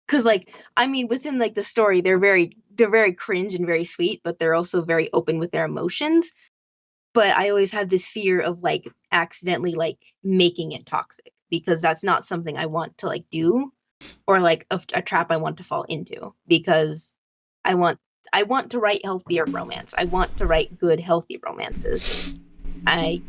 Cause like I mean within like the story they're very cringe and very sweet, but they're also very open with their emotions. But I always have this fear of like accidentally like making it toxic because that's not something I want to like do or like a trap I want to fall into because I want to write healthier romance. I want to write good healthy romances. I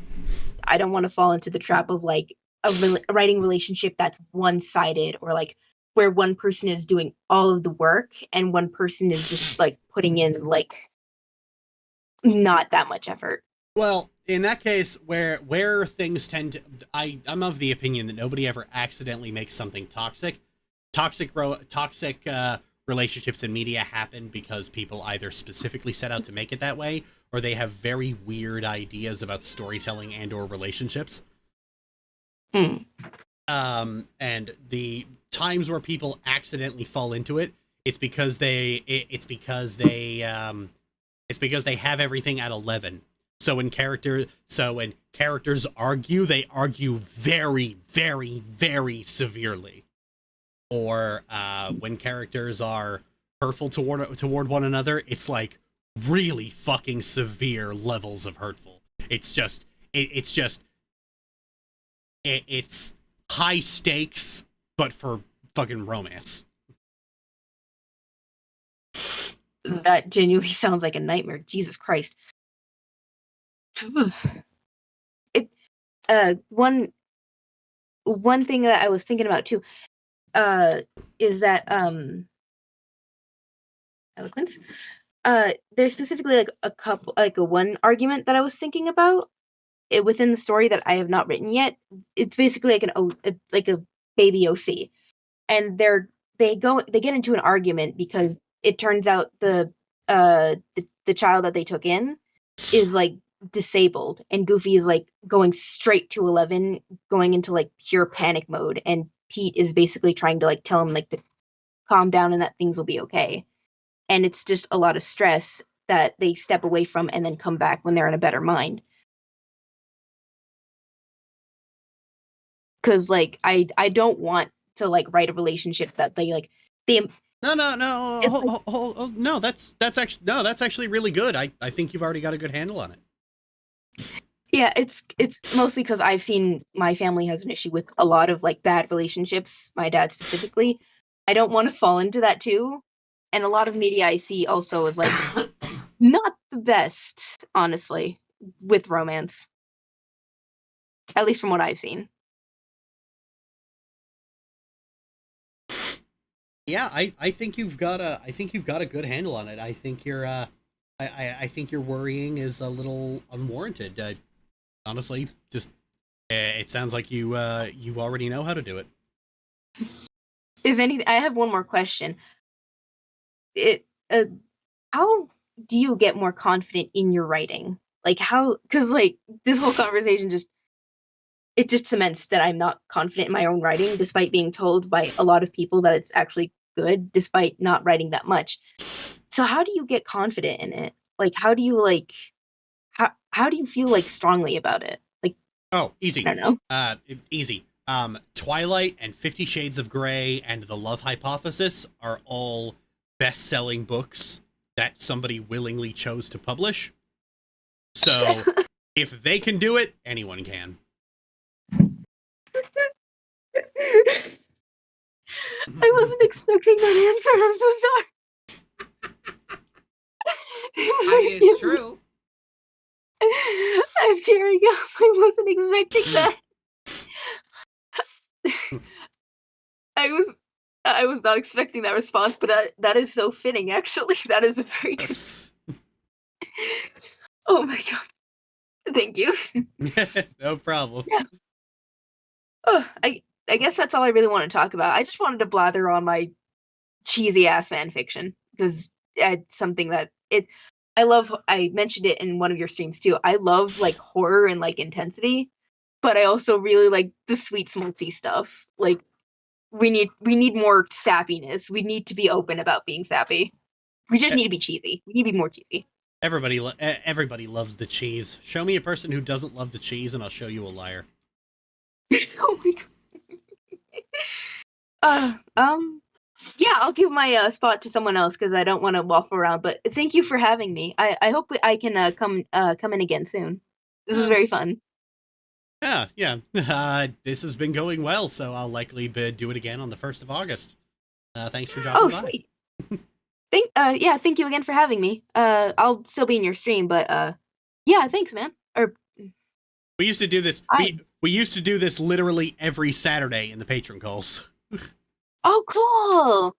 don't want to fall into the trap of like a writing relationship that's one-sided or like where one person is doing all of the work and one person is just like putting in like not that much effort. Well, in that case, where things tend to... I'm of the opinion that nobody ever accidentally makes something toxic. Toxic relationships in media happen because people either specifically set out to make it that way, or they have very weird ideas about storytelling and or relationships. And the times where people accidentally fall into it, it's because they have everything at 11. So when characters argue, they argue very, very, very severely. Or when characters are hurtful toward one another, it's like really fucking severe levels of hurtful. It's high stakes, but for fucking romance. That genuinely sounds like a nightmare. Jesus Christ. One thing that I was thinking about too is that eloquence. There's specifically like a couple, like a one argument that I was thinking about within the story that I have not written yet. It's basically like a baby OC, and they get into an argument because it turns out the child that they took in is like disabled, and Goofy is like going straight to 11, going into like pure panic mode, and Pete is basically trying to like tell him like to calm down and that things will be okay. And it's just a lot of stress that they step away from and then come back when they're in a better mind. Cause like I don't want to like write a relationship that they No, that's actually really good. I think you've already got a good handle on it. Yeah, it's mostly because I've seen my family has an issue with a lot of like bad relationships, my dad specifically. I don't want to fall into that too. And a lot of media I see also is like not the best, honestly, with romance. At least from what I've seen. Yeah, I think you've got a good handle on it. I think I think your worrying is a little unwarranted. Honestly, just it sounds like you already know how to do it. If anything, I have one more question. How do you get more confident in your writing? Like how? Because like this whole conversation just cements that I'm not confident in my own writing, despite being told by a lot of people that it's actually good, despite not writing that much. So how do you get confident in it? Like how do you like? How do you feel like strongly about it? Like easy. I don't know. Easy. Twilight and 50 Shades of Grey and The Love Hypothesis are all best-selling books that somebody willingly chose to publish. So if they can do it, anyone can. I wasn't expecting that answer. I'm so sorry. I mean, it's true. I'm tearing up. I wasn't expecting that. I was not expecting that response, but that is so fitting. Actually, that is a very good. Oh my god. Thank you. No problem. Oh, I guess that's all I really want to talk about. I just wanted to blather on my cheesy ass fan fiction because it's something that I love. I mentioned it in one of your streams too. I love like horror and like intensity, but I also really like the sweet smaltzy stuff. Like we need more sappiness. We need to be open about being sappy. We just need to be cheesy. We need to be more cheesy. Everybody loves the cheese. Show me a person who doesn't love the cheese, and I'll show you a liar. Oh my god. Yeah, I'll give my spot to someone else because I don't want to waffle around. But thank you for having me. I hope I can come in again soon. This was very fun. Yeah. This has been going well, so I'll likely do it again on the 1st of August. Thanks for dropping by. Sweet. Thank you again for having me. I'll still be in your stream, but yeah, thanks, man. Or we used to do this. We used to do this literally every Saturday in the patron calls. Oh, cool.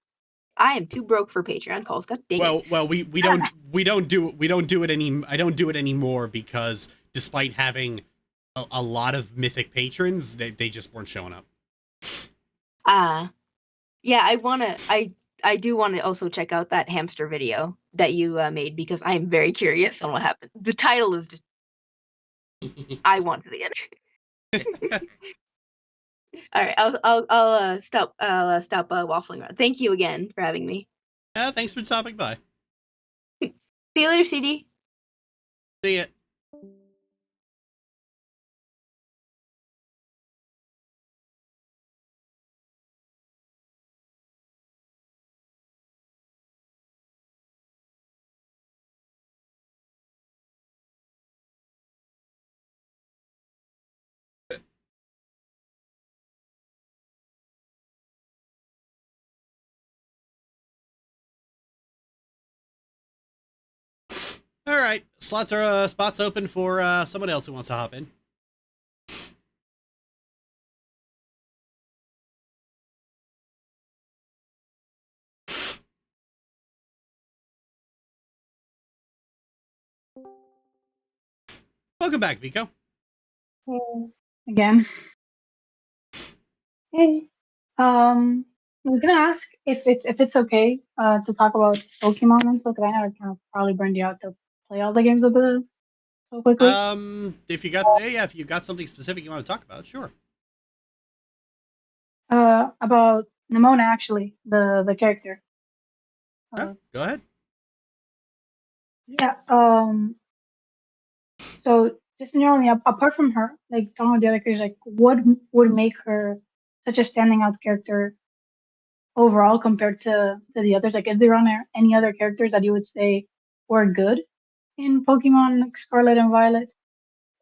I am too broke for Patreon calls. God dang it. Well, we don't do it I don't do it anymore because despite having a lot of mythic patrons, they just weren't showing up. Yeah, I do want to also check out that hamster video that you made because I am very curious on what happened. The title is just I want to see it. All right, I'll stop waffling around. Thank you again for having me. Thanks for stopping by. See you later, CD. See ya. All right, spots open for someone else who wants to hop in. Welcome back, Vico. Again. Hey. I was gonna ask if it's okay to talk about Pokemon and stuff. 'Cause I know it kind of probably burned you out to play all the games so quickly. If you got something specific you want to talk about, sure. About Nimona actually, the character. Go ahead. Yeah. So just generally, apart from her, like talking about the other characters, like what would make her such a standing out character overall compared to the others? Like, is there any other characters that you would say were good in Pokemon like Scarlet and Violet,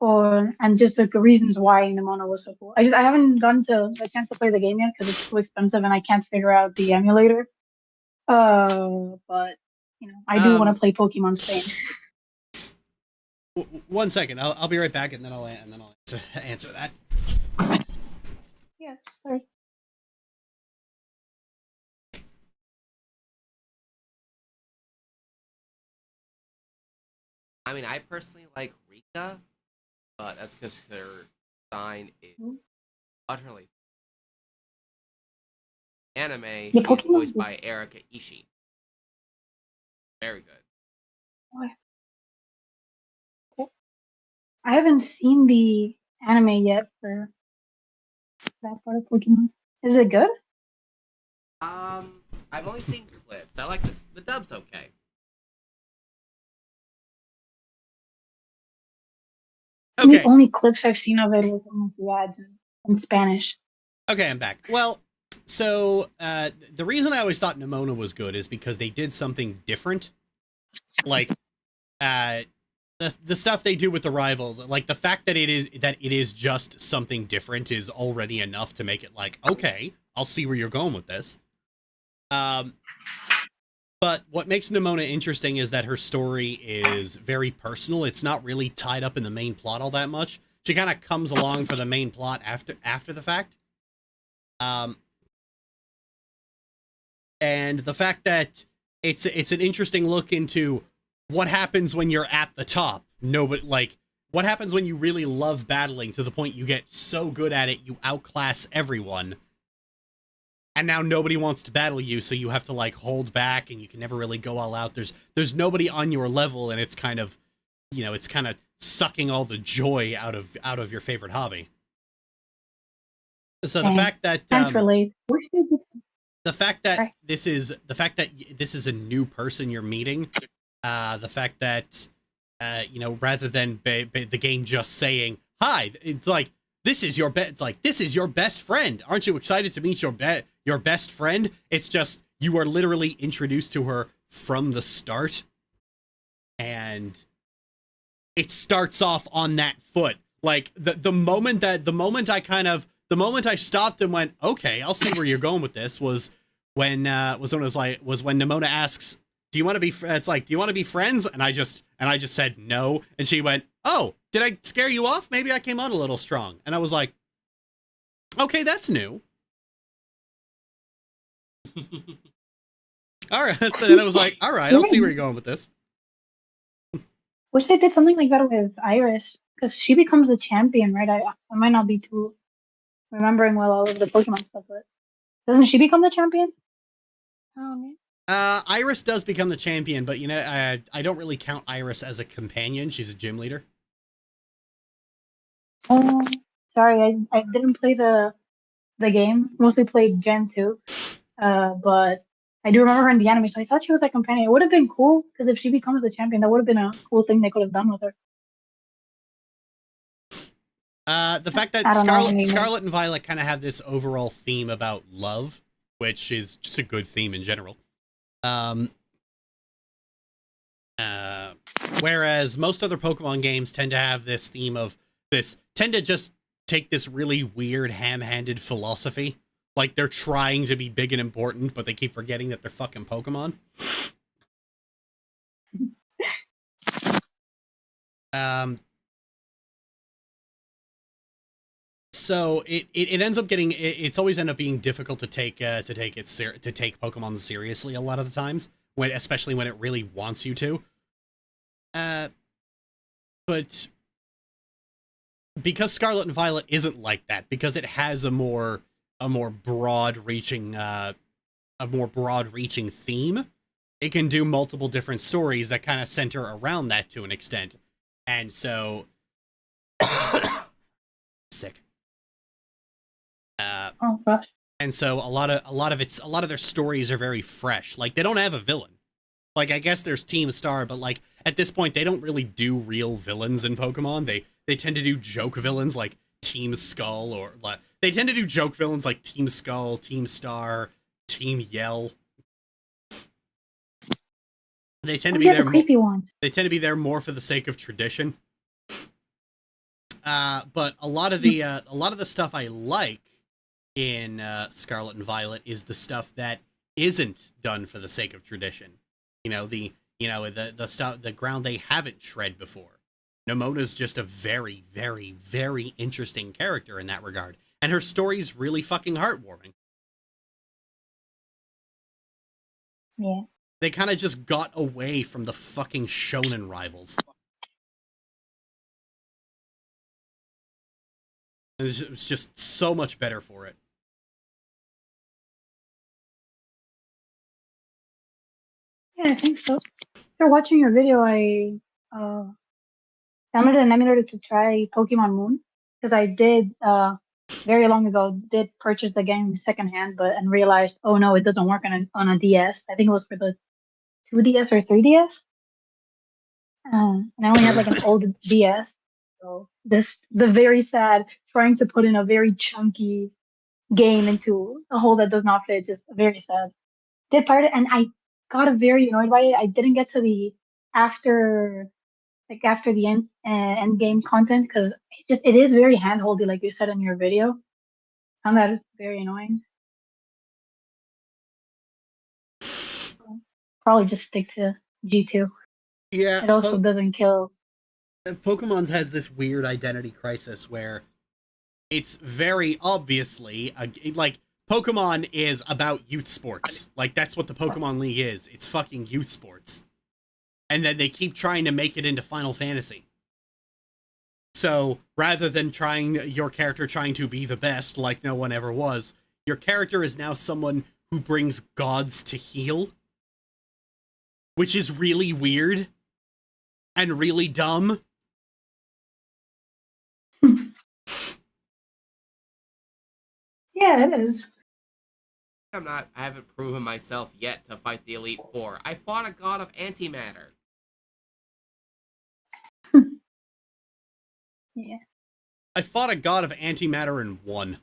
and just like the reasons why Nimona was so cool? I haven't gotten a chance to play the game yet because it's too expensive and I can't figure out the emulator. But I do want to play Pokemon Spain. 1 second, I'll be right back, and then I'll answer that. Yeah, sorry. I mean, I personally like Rika, but that's because her design is utterly anime. She's voiced by Erika Ishii. Very good. I haven't seen the anime yet for that part of Pokemon. Is it good? I've only seen clips. I like the dub's okay. The only clips I've seen of it was on the ads in Spanish. Okay, I'm back. Well, so the reason I always thought Nimona was good is because they did something different. Like the stuff they do with the rivals, like the fact that it is just something different is already enough to make it like, okay, I'll see where you're going with this. But what makes Nimona interesting is that her story is very personal. It's not really tied up in the main plot all that much. She kind of comes along for the main plot after the fact. And the fact that it's an interesting look into what happens when you're at the top, nobody, like, what happens when you really love battling to the point you get so good at it you outclass everyone, and now nobody wants to battle you, so you have to, like, hold back, and you can never really go all out. There's nobody on your level, and it's kind of, you know, it's kind of sucking all the joy out of your favorite hobby. So the fact that the fact that this is a new person you're meeting, the fact that you know, rather than the game just saying hi, it's like, this is your best friend. Aren't you excited to meet your best friend? It's just, you are literally introduced to her from the start, and it starts off on that foot. Like the moment I stopped and went, okay, I'll see where you're going with this, was when Nemona asks, do you want to be friends? And I just said no, and she went, oh, did I scare you off? Maybe I came on a little strong. And I was like, okay, that's new. All right. Then I was like, all right, I'll see where you're going with this. Wish they did something like that with Iris, because she becomes the champion, right? I might not be too remembering well all of the Pokemon stuff, but doesn't she become the champion? Oh man. Iris does become the champion, but you know, I don't really count Iris as a companion. She's a gym leader. Sorry, I didn't play the game. Mostly played Gen 2. But I do remember her in the anime, so I thought she was a companion. It would have been cool, because if she becomes the champion, that would have been a cool thing they could have done with her. The fact that Scarlet and Violet kind of have this overall theme about love, which is just a good theme in general. Whereas most other Pokemon games tend to have this theme of tend to just take this really weird ham-handed philosophy. Like, they're trying to be big and important, but they keep forgetting that they're fucking Pokemon. So it ends up getting, it's always ended up being difficult to take Pokemon seriously a lot of the times, especially when it really wants you to. But because Scarlet and Violet isn't like that, because it has a more broad-reaching theme, it can do multiple different stories that kind of center around that to an extent. And so sick. Oh gosh. And so a lot of their stories are very fresh. Like, they don't have a villain. Like, I guess there's Team Star, but like at this point they don't really do real villains in Pokemon. They tend to do joke villains like Team Skull, or like, they tend to do joke villains like Team Skull, Team Star, Team Yell. They tend to be there. Creepy ones. They tend to be there more for the sake of tradition. But a lot of the stuff I like in Scarlet and Violet is the stuff that isn't done for the sake of tradition. The stuff, the ground they haven't tread before. Nemona's just a very, very, very interesting character in that regard, and her story's really fucking heartwarming. Yeah. They kind of just got away from the fucking shonen rivals. And it was just so much better for it. Yeah, I think so. After watching your video, I downloaded an emulator to try Pokemon Moon, because I did very long ago did purchase the game secondhand, and realized, oh no, it doesn't work on a DS. I think it was for the 2DS or 3DS, and I only had like an old DS. So the very sad trying to put in a very chunky game into a hole that does not fit, just very sad. Did pirate it, and I got very annoyed by it. I didn't get to the after the end game content, because it is very handholdy, like you said in your video. I found that very annoying. Probably just stick to G2. Yeah. It also doesn't kill. Pokemon's has this weird identity crisis where it's very obviously like, Pokemon is about youth sports. Like, that's what the Pokemon League is. It's fucking youth sports. And then they keep trying to make it into Final Fantasy. So rather than your character trying to be the best like no one ever was, your character is now someone who brings gods to heal, which is really weird and really dumb. Yeah, it is. I haven't proven myself yet to fight the Elite Four. I fought a god of antimatter. Yeah. I fought a god of antimatter and won.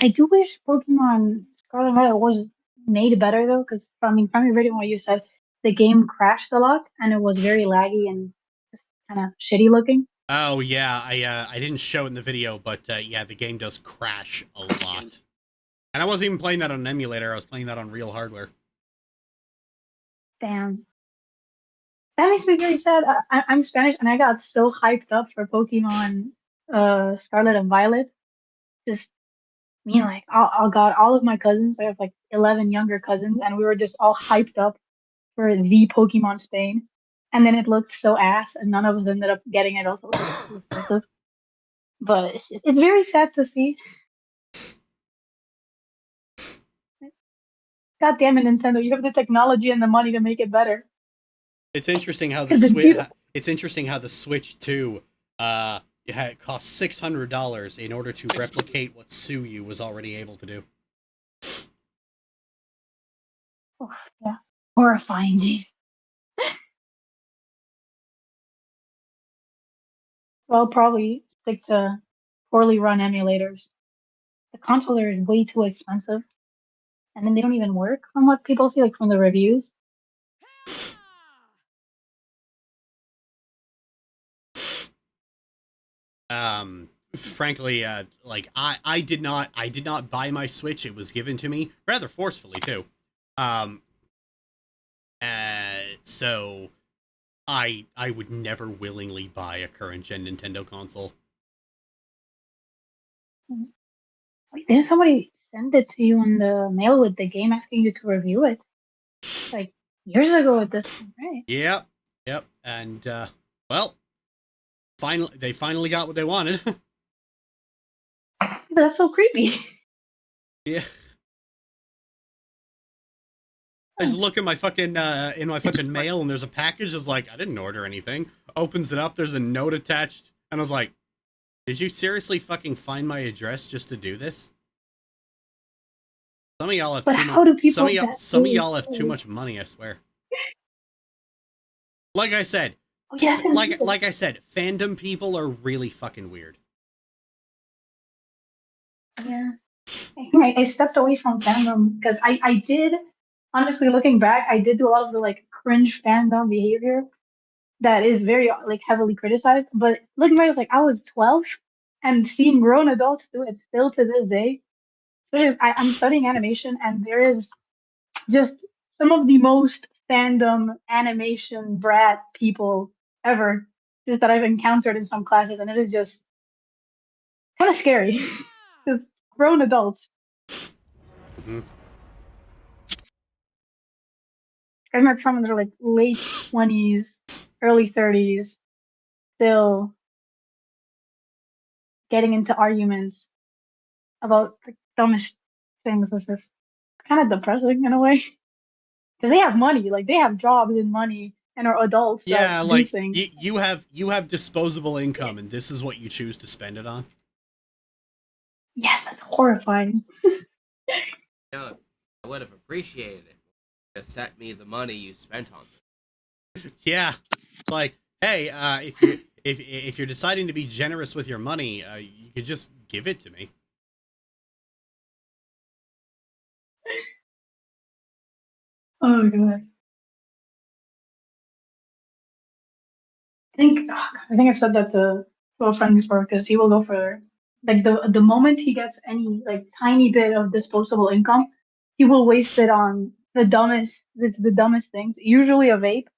I do wish Pokemon Scarlet and Violet was made better though, because from reading what you said, the game crashed a lot and it was very laggy and just kind of shitty looking. Oh yeah, I didn't show it in the video, but yeah, the game does crash a lot. And I wasn't even playing that on an emulator, I was playing that on real hardware. Damn. That makes me very sad. I'm Spanish and I got so hyped up for Pokemon Scarlet and Violet. Just me, like, I got all of my cousins. I have like 11 younger cousins, and we were just all hyped up for the Pokemon Spain. And then it looked so ass, and none of us ended up getting it. Also, it was expensive. But it's very sad to see. God damn it, Nintendo! You have the technology and the money to make it better. It's interesting how the Switch 2 it cost $600 in order to replicate what Suyu was already able to do. Oh, yeah, horrifying, jeez. Well, probably stick to poorly run emulators. The controller is way too expensive, and then they don't even work from what people see, like from the reviews. Frankly, like I did not buy my Switch. It was given to me rather forcefully too. So I would never willingly buy a current gen Nintendo console. Like, didn't somebody send it to you in the mail with the game asking you to review it? Like years ago at this point, right? Yep. And well, they finally got what they wanted. That's so creepy. Yeah. I just look at my fucking in my fucking mail and there's a package that's like, I didn't order anything. Opens it up, there's a note attached, and I was like, did you seriously fucking find my address just to do this? Some of y'all have too much. Some of y'all have too much money, I swear. Like I said, like I said, fandom people are really fucking weird. Yeah. I stepped away from fandom because I did, honestly, looking back, I did do a lot of the like cringe fandom behavior that is very like heavily criticized. But looking back, it's like I was 12 and seeing grown adults do it still to this day. Especially I'm studying animation, and there is just some of the most fandom animation brat people ever just that I've encountered in some classes, and it is just kind of scary. Grown adults. Mm-hmm. I've met some that are like late 20s, early 30s, still getting into arguments about the dumbest things. It's just kind of depressing in a way. Because they have money, like they have jobs and money and are adults. Yeah, that like do things. you have disposable income, and this is what you choose to spend it on. Yes, that's horrifying. No, I would have appreciated it. Just sent me the money you spent on it. Yeah, like, hey, if you're deciding to be generous with your money, you could just give it to me. Oh god. I think I've said that to a friend before, because he will go for like the moment he gets any like tiny bit of disposable income, he will waste it on the dumbest things. Usually a vape,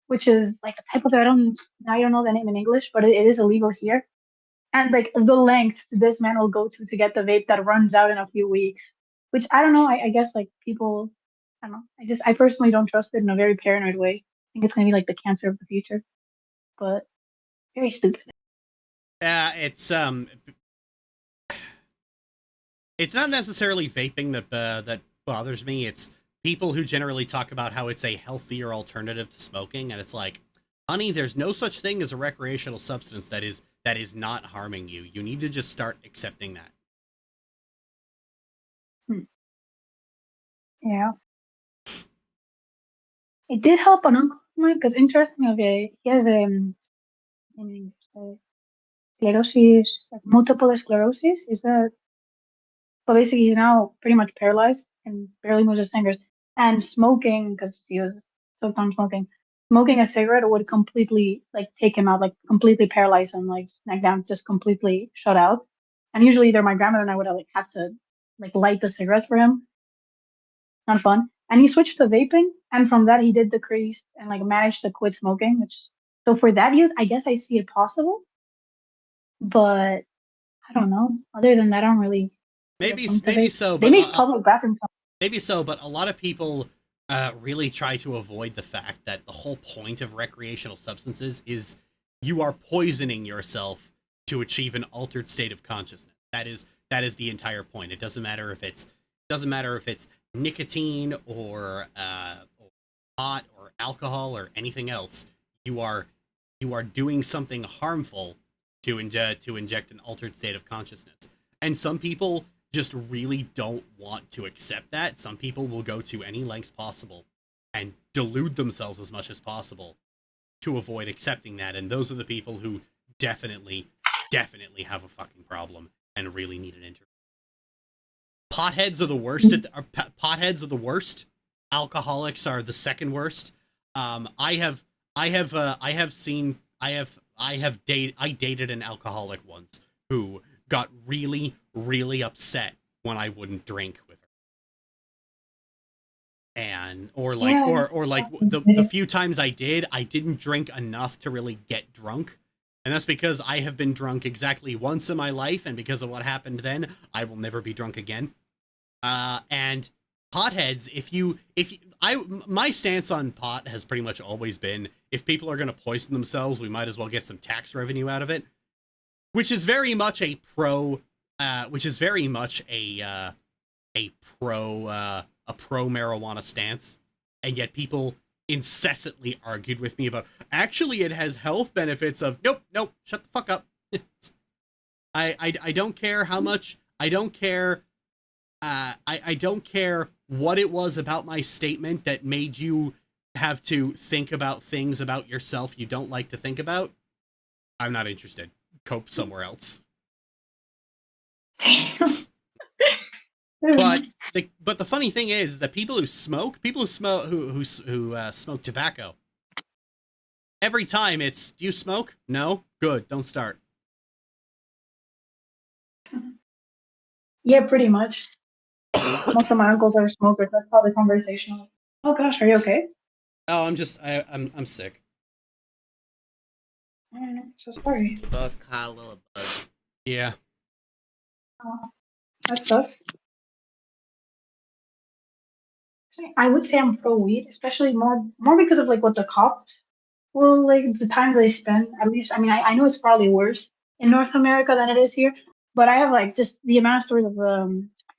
which is like a type of, I don't know the name in English, but it is illegal here. And like the lengths this man will go to get the vape that runs out in a few weeks, which I don't know. I guess like people, I don't know. I personally don't trust it in a very paranoid way. I think it's gonna be like the cancer of the future. but very stupid. It's not necessarily vaping that bothers me. It's people who generally talk about how it's a healthier alternative to smoking, and it's like, honey, there's no such thing as a recreational substance that is not harming you. You need to just start accepting that. Yeah. It did help an uncle of mine because interestingly, he has sclerosis, like multiple sclerosis. Is that? So basically, he's now pretty much paralyzed and barely moves his fingers. And smoking, because he was so on smoking a cigarette would completely like take him out, like completely paralyze him, like snack down, just completely shut out. And usually, either my grandmother and I would like have to like light the cigarettes for him. Not fun. And he switched to vaping, and from that he did decrease and like managed to quit smoking. Which so for that use, I guess I see it possible. But I don't know. Other than that, I don't really. Maybe They so, they but make public bathrooms. maybe so, but a lot of people really try to avoid the fact that the whole point of recreational substances is you are poisoning yourself to achieve an altered state of consciousness. That is the entire point. It doesn't matter if it's nicotine or pot or alcohol or anything else. You are doing something harmful to inject an altered state of consciousness. And some people just really don't want to accept that. Some people will go to any lengths possible and delude themselves as much as possible to avoid accepting that. And those are the people who definitely have a fucking problem and really need an intervention. Potheads are the worst. Potheads are the worst. Alcoholics are the second worst. I dated an alcoholic once who got really, really upset when I wouldn't drink with her. And the few times I did, I didn't drink enough to really get drunk. And that's because I have been drunk exactly once in my life, and because of what happened then, I will never be drunk again. And potheads, my stance on pot has pretty much always been, if people are going to poison themselves, we might as well get some tax revenue out of it, which is very much a pro marijuana stance. And yet people incessantly argued with me about, actually it has health benefits of, nope, shut the fuck up. I don't care how much, I don't care what it was about my statement that made you have to think about things about yourself you don't like to think about. I'm not interested. Cope somewhere else. But the funny thing is that people who smoke tobacco, every time it's, do you smoke? No? Good, don't start. Yeah, pretty much. Most of my uncles are smokers. That's how the conversation was. Oh gosh, are you okay? Oh, I'm sick. So sorry. Both caught a little bug. Yeah. That sucks. I would say I'm pro weed, especially more because of like what the cops will like the time they spend. At least, I mean, I know it's probably worse in North America than it is here, but I have like just the amount of stories of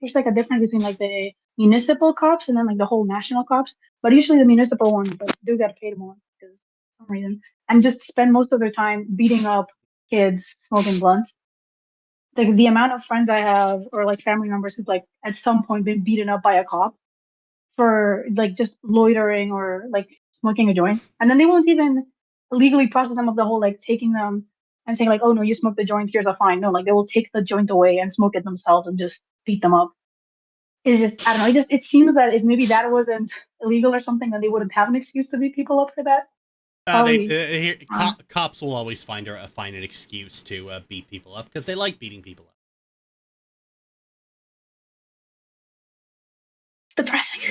there's like a difference between like the municipal cops and then like the whole national cops. But usually the municipal ones do get paid more because for some reason, and just spend most of their time beating up kids smoking blunts. Like the amount of friends I have or like family members who've like at some point been beaten up by a cop for like just loitering or like smoking a joint, and then they won't even legally process them of the whole like taking them and saying like, oh no, you smoked the joint, here's a fine. No, like they will take the joint away and smoke it themselves and just beat them up. It's just, I don't know, it seems that if maybe that wasn't illegal or something, then they wouldn't have an excuse to beat people up for that. Cops will always find an excuse to beat people up because they like beating people up. Depressing.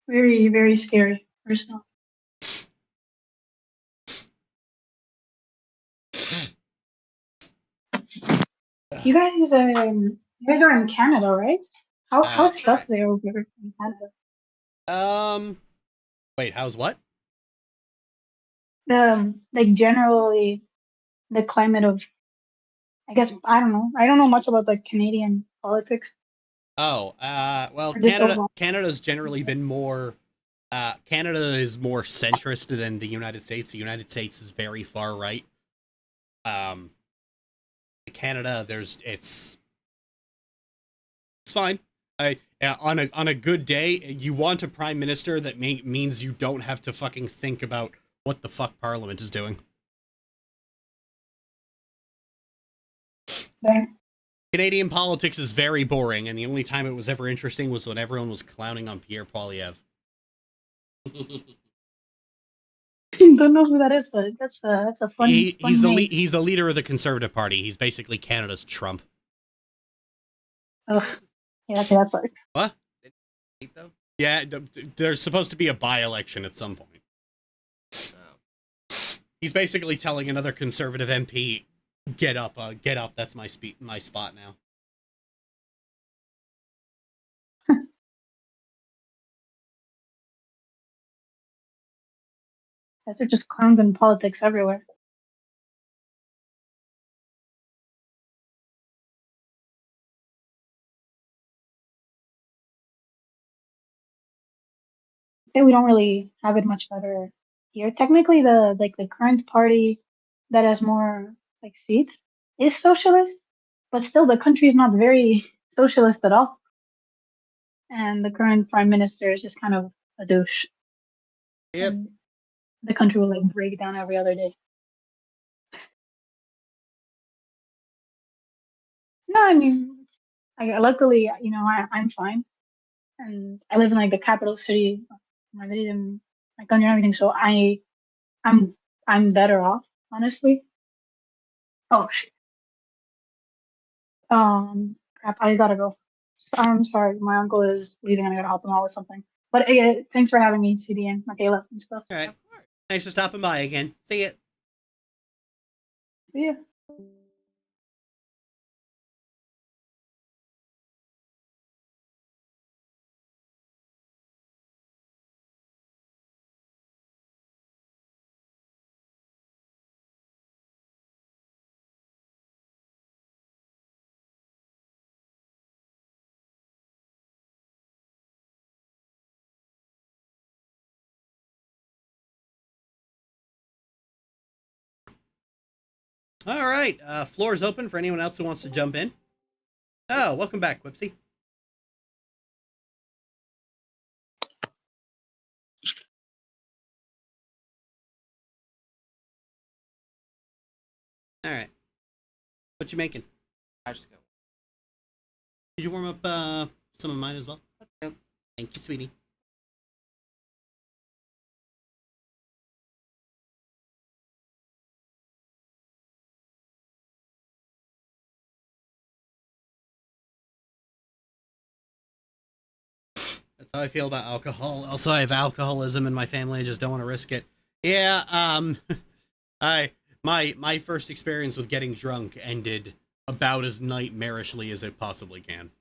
Very, very scary, personally. You guys are in Canada, right? How's stuff there over in Canada? Wait, how's what? the like generally the climate of, I guess, I don't know. I don't know much about the Canadian politics. Oh, well, Or just overall. Canada's generally been more. Canada is more centrist than the United States. The United States is very far right. Canada, it's fine. On a good day, you want a prime minister that means you don't have to fucking think about what the fuck Parliament is doing. There. Canadian politics is very boring, and the only time it was ever interesting was when everyone was clowning on Pierre Poilievre. Don't know who that is, but that's a funny. He's funny he's the leader of the Conservative Party. He's basically Canada's Trump. Ugh. Yeah, okay, that's nice. What? Yeah, there's supposed to be a by-election at some point. He's basically telling another Conservative MP, get up, that's my spot now. Guys are just clowns in politics everywhere. Say we don't really have it much better here. Technically, the current party that has more like seats is socialist, but still the country is not very socialist at all. And the current prime minister is just kind of a douche. Yep. And the country will like break down every other day. No, I mean, luckily, I'm fine, and I live in like the capital city of my country and everything. So I'm better off, honestly. Oh shit. Crap, I gotta go. I'm sorry, my uncle is leaving and I gotta help him out with something. But thanks for having me, CD and Michaela and stuff. All right. Thanks for stopping by again. See ya. See ya. All right, floor's open for anyone else who wants to jump in. Oh, welcome back, Quipsy. All right, what you making? I just go. Did you warm up some of mine as well? Yep. Thank you, sweetie. That's how I feel about alcohol. Also, I have alcoholism in my family. I just don't want to risk it. Yeah, my first experience with getting drunk ended about as nightmarishly as it possibly can.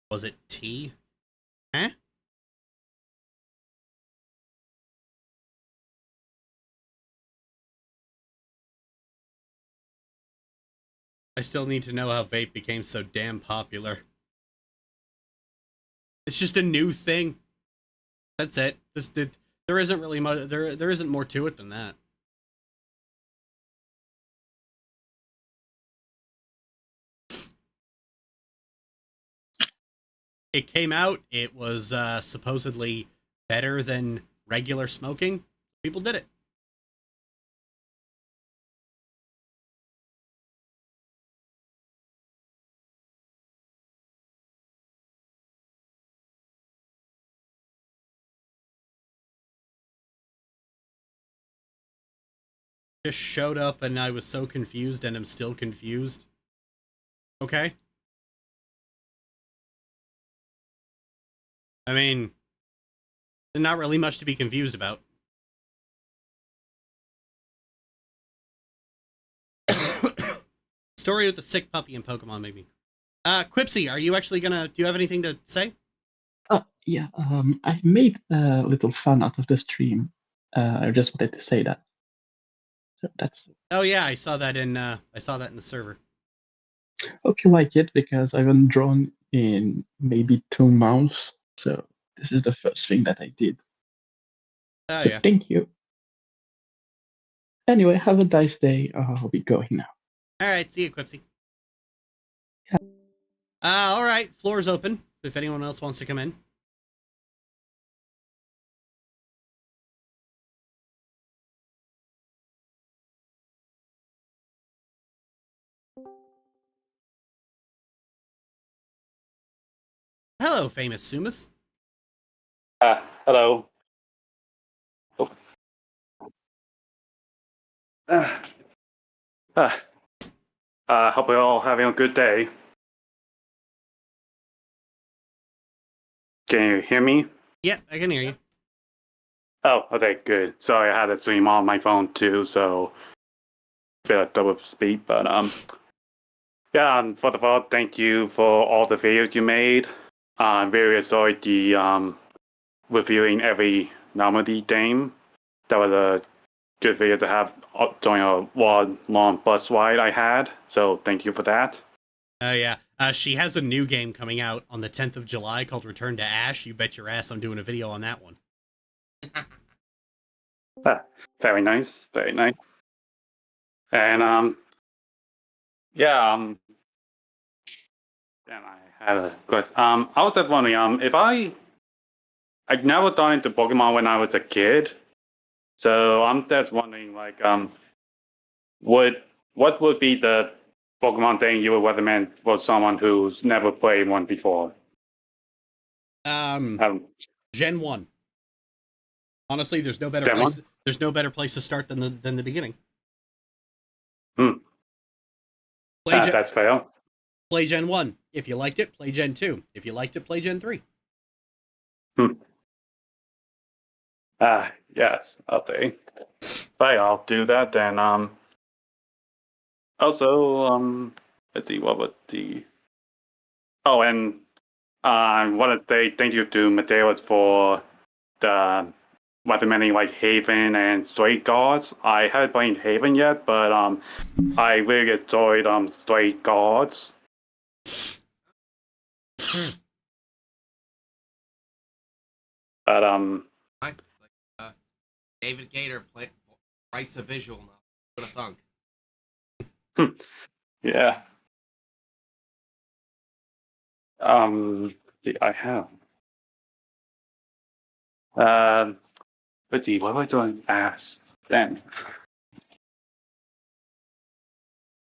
Was it tea? Huh? I still need to know how vape became so damn popular. It's just a new thing. That's it. There isn't really much. There isn't more to it than that. It came out. It was supposedly better than regular smoking. People did it. Just showed up and I was so confused and am still confused. Okay. I mean, there's not really much to be confused about. Story with the sick puppy in Pokemon, maybe. Quipsy, are you actually do you have anything to say? Oh, yeah. I made a little fun out of the stream. I just wanted to say that. So that's. Oh yeah, I saw that in the server. Hope you like it because I haven't drawn in maybe 2 months. So this is the first thing that I did. Oh so yeah. Thank you. Anyway, have a nice day. I'll be going now. All right, see you, Quipsy. All right, floor's open. If anyone else wants to come in. Hello, famous Sumas. Hello. Oh. Hope you're all having a good day. Can you hear me? Yep, I can hear you. Oh, okay, good. Sorry, I had to stream on my phone too, so a bit of double speed, but yeah. First of all, thank you for all the videos you made. I'm very enjoyed the reviewing every Normandy game. That was a good video to have during a long bus ride I had. So thank you for that. Oh yeah. She has a new game coming out on the 10th of July called Return to Ash. You bet your ass I'm doing a video on that one. Very nice, very nice. And yeah, damn, I had a question. I was just wondering, if I'd never done into Pokemon when I was a kid, so I'm just wondering, like, what would be the Pokemon thing you would recommend for someone who's never played one before? Gen 1. Honestly, there's no better Gen place. 1? There's no better place to start than the beginning. That's fair. Play Gen 1. If you liked it, play Gen 2. If you liked it, play Gen 3. Yes, okay. Right, I'll do that then. Also, let's see, what was the... Oh, and I want to say thank you to Mateus for the recommending like Haven and Stray Guards. I haven't played Haven yet, but I really enjoyed Stray Guards. But David Gator writes a visual novel. What a thunk. Yeah. I have. Let's see, what am I doing? Then.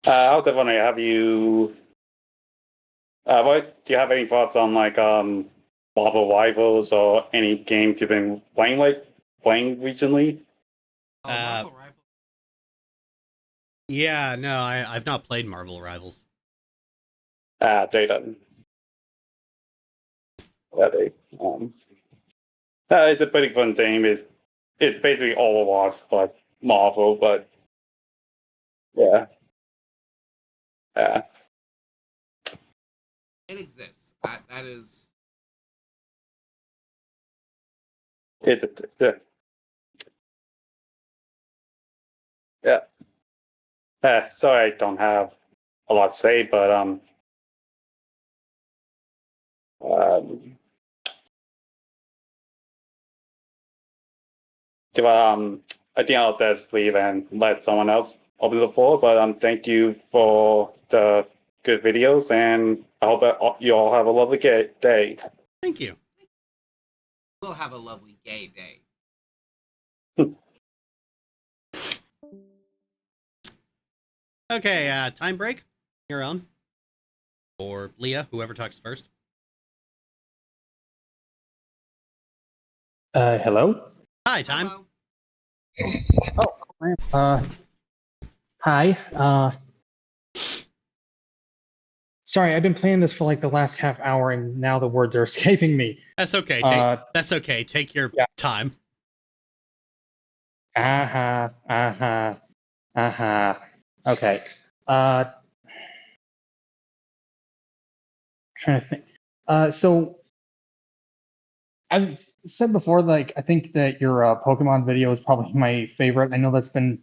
I was wondering, have you? Do you have any thoughts on like Marvel Rivals or any games you've been playing recently? Yeah, no, I've not played Marvel Rivals. Data. It's a pretty fun game. It's basically Overwatch, but Marvel, but yeah. It exists. That is. Yeah. Sorry, I don't have a lot to say, but I think I'll just leave and let someone else open the floor. But thank you for the good videos, and I hope that you all have a lovely day. Thank you. We'll have a lovely gay day. Okay, time break. You're on. Or Leah, whoever talks first. Hello? Hi, time. Hi. Sorry, I've been playing this for like the last half hour, and now the words are escaping me. That's okay. That's okay. Take your time. Okay. Trying to think. So I've said before, like, I think that your Pokemon video is probably my favorite. I know that's been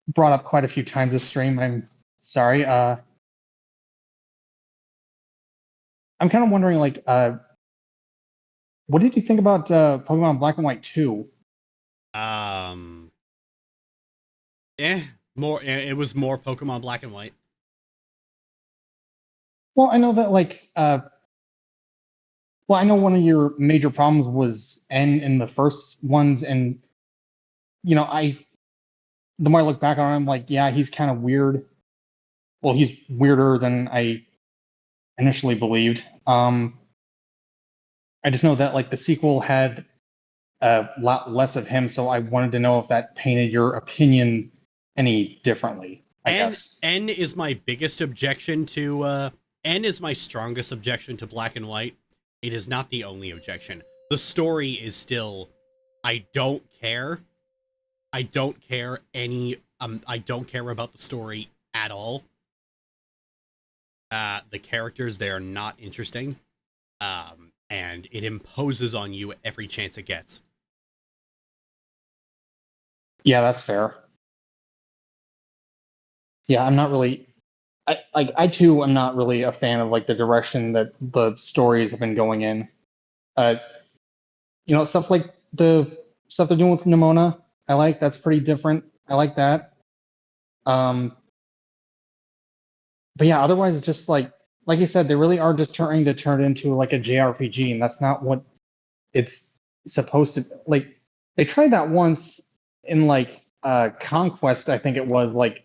brought up quite a few times this stream. I'm sorry. I'm kind of wondering, like, what did you think about Pokemon Black and White 2? It was more Pokemon Black and White. Well, I know that, like, I know one of your major problems was N in the first ones, and, you know, the more I look back on him, like, yeah, he's kind of weird. Well, he's weirder than I initially believed. I just know that, like, the sequel had a lot less of him, so I wanted to know if that painted your opinion any differently, I guess. N is my biggest objection to, N is my strongest objection to Black and White. It is not the only objection. The story is still, I don't care. I don't care I don't care about the story at all. The characters, they are not interesting. And it imposes on you every chance it gets. Yeah, that's fair. Yeah, I'm not really... I too am not really a fan of, like, the direction that the stories have been going in. You know, stuff like the stuff they're doing with Nimona, I like. That's pretty different. I like that. But yeah, otherwise it's just like you said, they really are just trying to turn it into like a JRPG, and that's not what it's supposed to. Like, they tried that once in like Conquest, I think it was like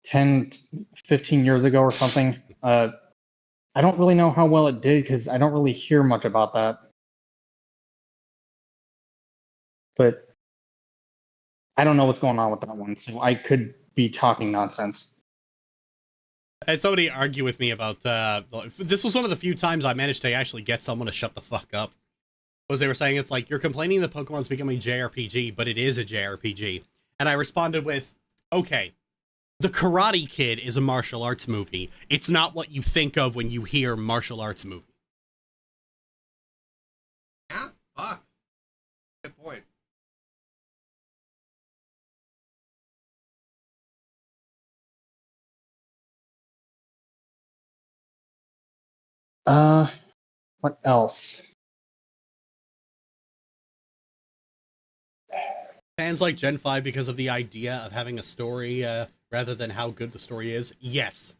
10, 15 years ago or something. I don't really know how well it did because I don't really hear much about that. But I don't know what's going on with that one, so I could be talking nonsense. I had somebody argue with me about, this was one of the few times I managed to actually get someone to shut the fuck up. Was they were saying, it's like, you're complaining that Pokemon's becoming JRPG, but it is a JRPG. And I responded with, okay, The Karate Kid is a martial arts movie. It's not what you think of when you hear martial arts movie. Yeah, fuck. Good point. What else? Fans like Gen 5 because of the idea of having a story rather than how good the story is. Yes.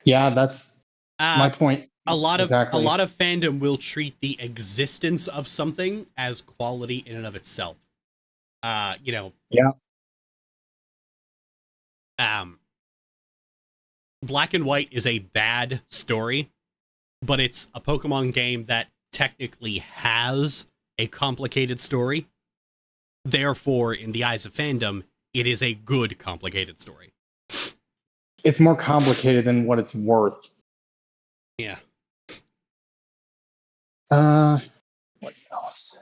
Yeah, that's my point. A lot of Exactly. fandom will treat the existence of something as quality in and of itself. You know. Yeah. Black and White is a bad story, but it's a Pokemon game that technically has a complicated story. Therefore, in the eyes of fandom, it is a good, complicated story. It's more complicated than what it's worth. Yeah. What else?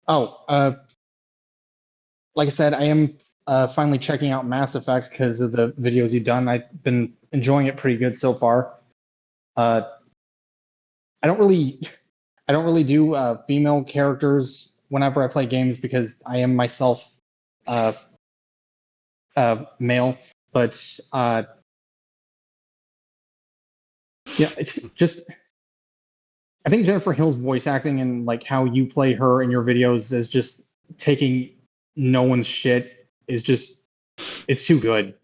Oh, like I said, I am finally checking out Mass Effect because of the videos you've done. I've been enjoying it pretty good so far. I don't really do female characters whenever I play games because I am myself male. But yeah, it's just I think Jennifer Hill's voice acting and like how you play her in your videos is just taking no one's shit. Is just it's too good.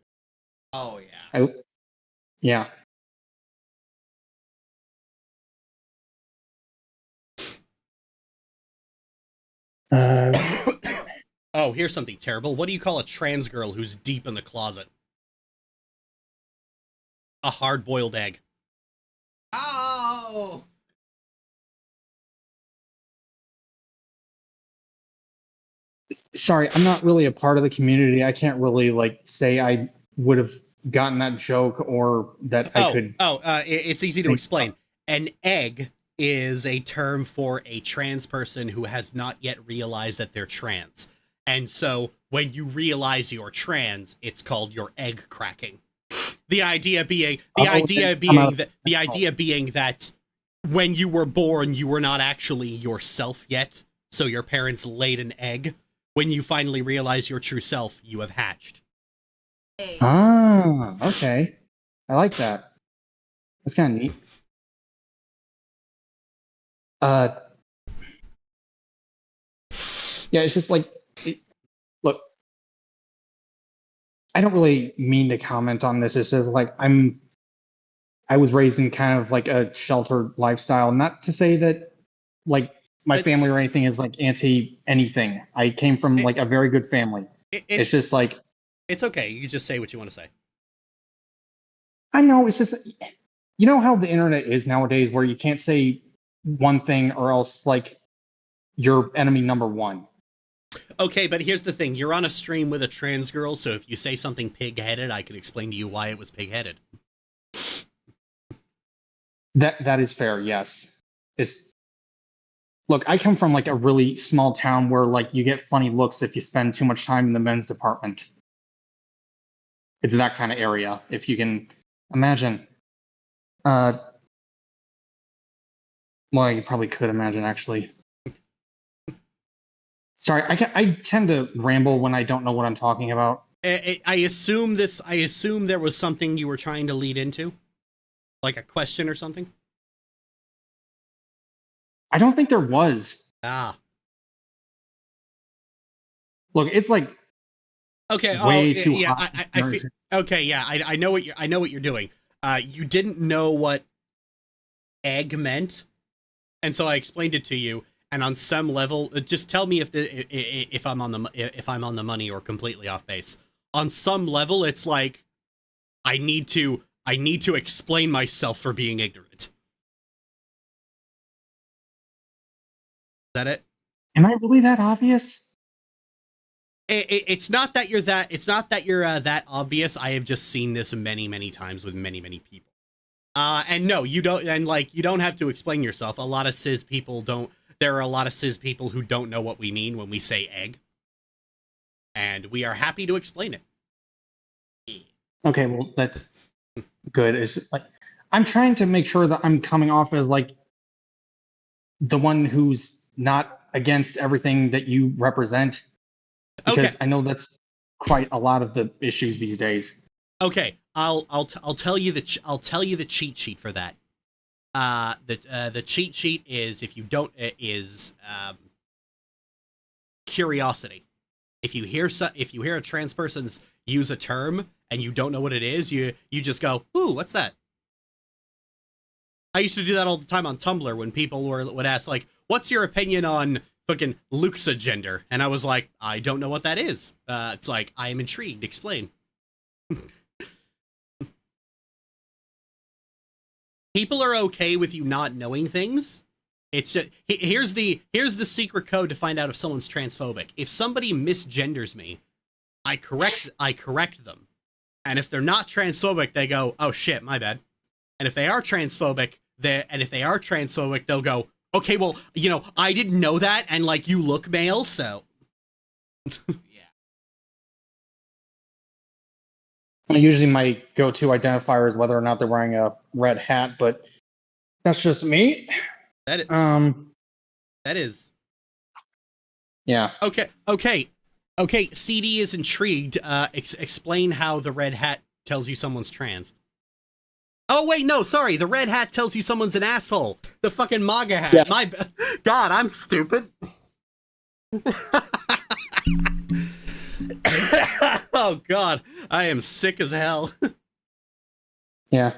Oh yeah. Yeah. Oh, here's something terrible. What do you call a trans girl who's deep in the closet? A hard-boiled egg. Oh! Sorry, I'm not really a part of the community. I can't really like say I would have gotten that joke or that I could. It's easy to explain. An egg is a term for a trans person who has not yet realized that they're trans. And so when you realize you're trans, it's called your egg cracking. The idea being that when you were born, you were not actually yourself yet. So your parents laid an egg. When you finally realize your true self, you have hatched. Ah, okay. I like that. That's kind of neat. Yeah, it's just like, look, I don't really mean to comment on this. It's just like I was raised in kind of like a sheltered lifestyle. Not to say that like my family or anything is like anti anything. I came from like a very good family. It's just like, it's okay. You can just say what you want to say. I know, it's just, you know how the internet is nowadays where you can't say one thing or else like you're enemy number one. Okay, but here's the thing. You're on a stream with a trans girl, so if you say something pig-headed, I can explain to you why it was pig-headed. That is fair, yes. Look, I come from like a really small town where like you get funny looks if you spend too much time in the men's department. It's that kind of area, if you can imagine. Well, you probably could imagine, actually. Sorry, I tend to ramble when I don't know what I'm talking about. I assume there was something you were trying to lead into? Like a question or something? I don't think there was. Ah. Look, it's like okay. Way too yeah. hot. Okay, yeah. I know what you're doing. You didn't know what egg meant, and so I explained it to you. And on some level, just tell me if I'm on the money or completely off base. On some level, it's like I need to explain myself for being ignorant. Is that it? Am I really that obvious? It's not that you're that. It's not that you're that obvious. I have just seen this many times with many people. And no, you don't. And like, you don't have to explain yourself. A lot of cis people don't. There are a lot of cis people who don't know what we mean when we say egg. And we are happy to explain it. Okay, well, that's good. It's just like, I'm trying to make sure that I'm coming off as like the one who's not against everything that you represent. Because I know that's quite a lot of the issues these days. Okay, I'll tell you the cheat sheet for that. The cheat sheet is curiosity. If you hear a trans person's use a term and you don't know what it is, you just go, "Ooh, what's that?" I used to do that all the time on Tumblr when people would ask like, "What's your opinion on fucking Luke's gender?" And I was like, "I don't know what that is." It's like, I am intrigued. Explain. People are okay with you not knowing things. It's just, here's the secret code to find out if someone's transphobic. If somebody misgenders me, I correct them. And if they're not transphobic, they go, "Oh shit, my bad." And if they are transphobic, they'll go, "Okay, well, you know, I didn't know that, and like, you look male, so." Usually my go-to identifier is whether or not they're wearing a red hat, but that's just me. That is. Yeah. Okay. CD is intrigued. Explain how the red hat tells you someone's trans. Oh wait, no, sorry. The red hat tells you someone's an asshole. The fucking MAGA hat. Yeah. My God, I'm stupid. Oh God, I am sick as hell. Yeah.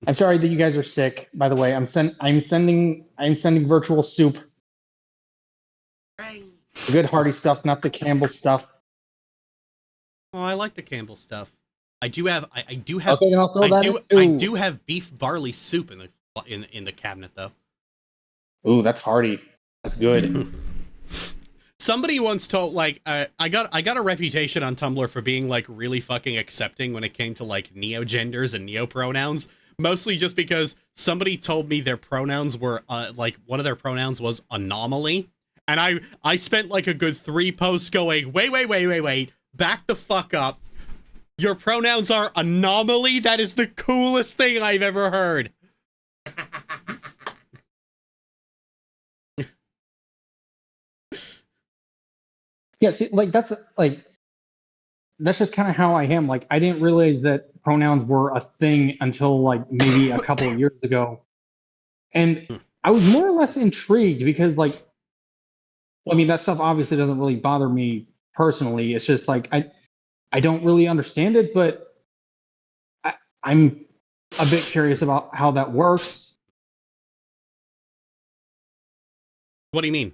I'm sorry that you guys are sick. By the way, I'm sending virtual soup. The good hearty stuff, not the Campbell stuff. Oh, I like the Campbell stuff. I do have beef barley soup in the cabinet though. Ooh, that's hearty. That's good. Somebody once told, like, I got a reputation on Tumblr for being, like, really fucking accepting when it came to, like, neo-genders and neo-pronouns. Mostly just because somebody told me their pronouns were, like, one of their pronouns was anomaly. And I spent, like, a good 3 posts going, wait, back the fuck up. Your pronouns are anomaly? That is the coolest thing I've ever heard. Yeah, see, like that's just kind of how I am. Like, I didn't realize that pronouns were a thing until like maybe a couple of years ago, and I was more or less intrigued because, like, well, I mean, that stuff obviously doesn't really bother me personally. It's just like I don't really understand it, but I'm a bit curious about how that works. What do you mean?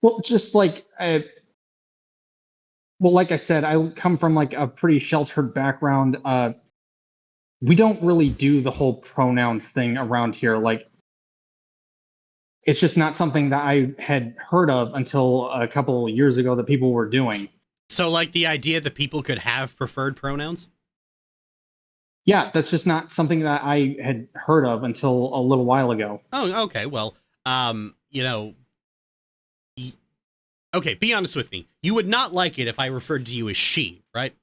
Well, just like, well, like I said, I come from like a pretty sheltered background. We don't really do the whole pronouns thing around here. Like, it's just not something that I had heard of until a couple of years ago that people were doing. So, like, the idea that people could have preferred pronouns? Yeah, that's just not something that I had heard of until a little while ago. Oh, okay. Well, you know, okay, be honest with me. You would not like it if I referred to you as she, right?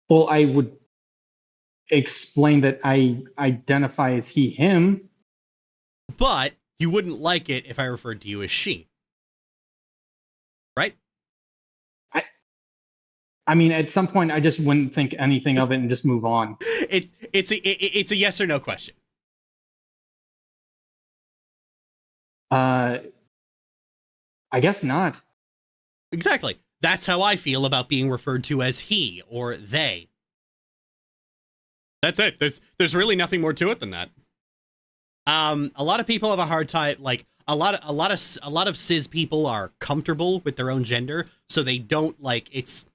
Well, I would explain that I identify as he, him. But you wouldn't like it if I referred to you as she. Right? I mean, at some point, I just wouldn't think anything of it and just move on. It's a yes or no question. I guess not. Exactly. That's how I feel about being referred to as he or they. That's it. There's really nothing more to it than that. A lot of people have a hard time, like a lot of cis people are comfortable with their own gender, so they don't like it's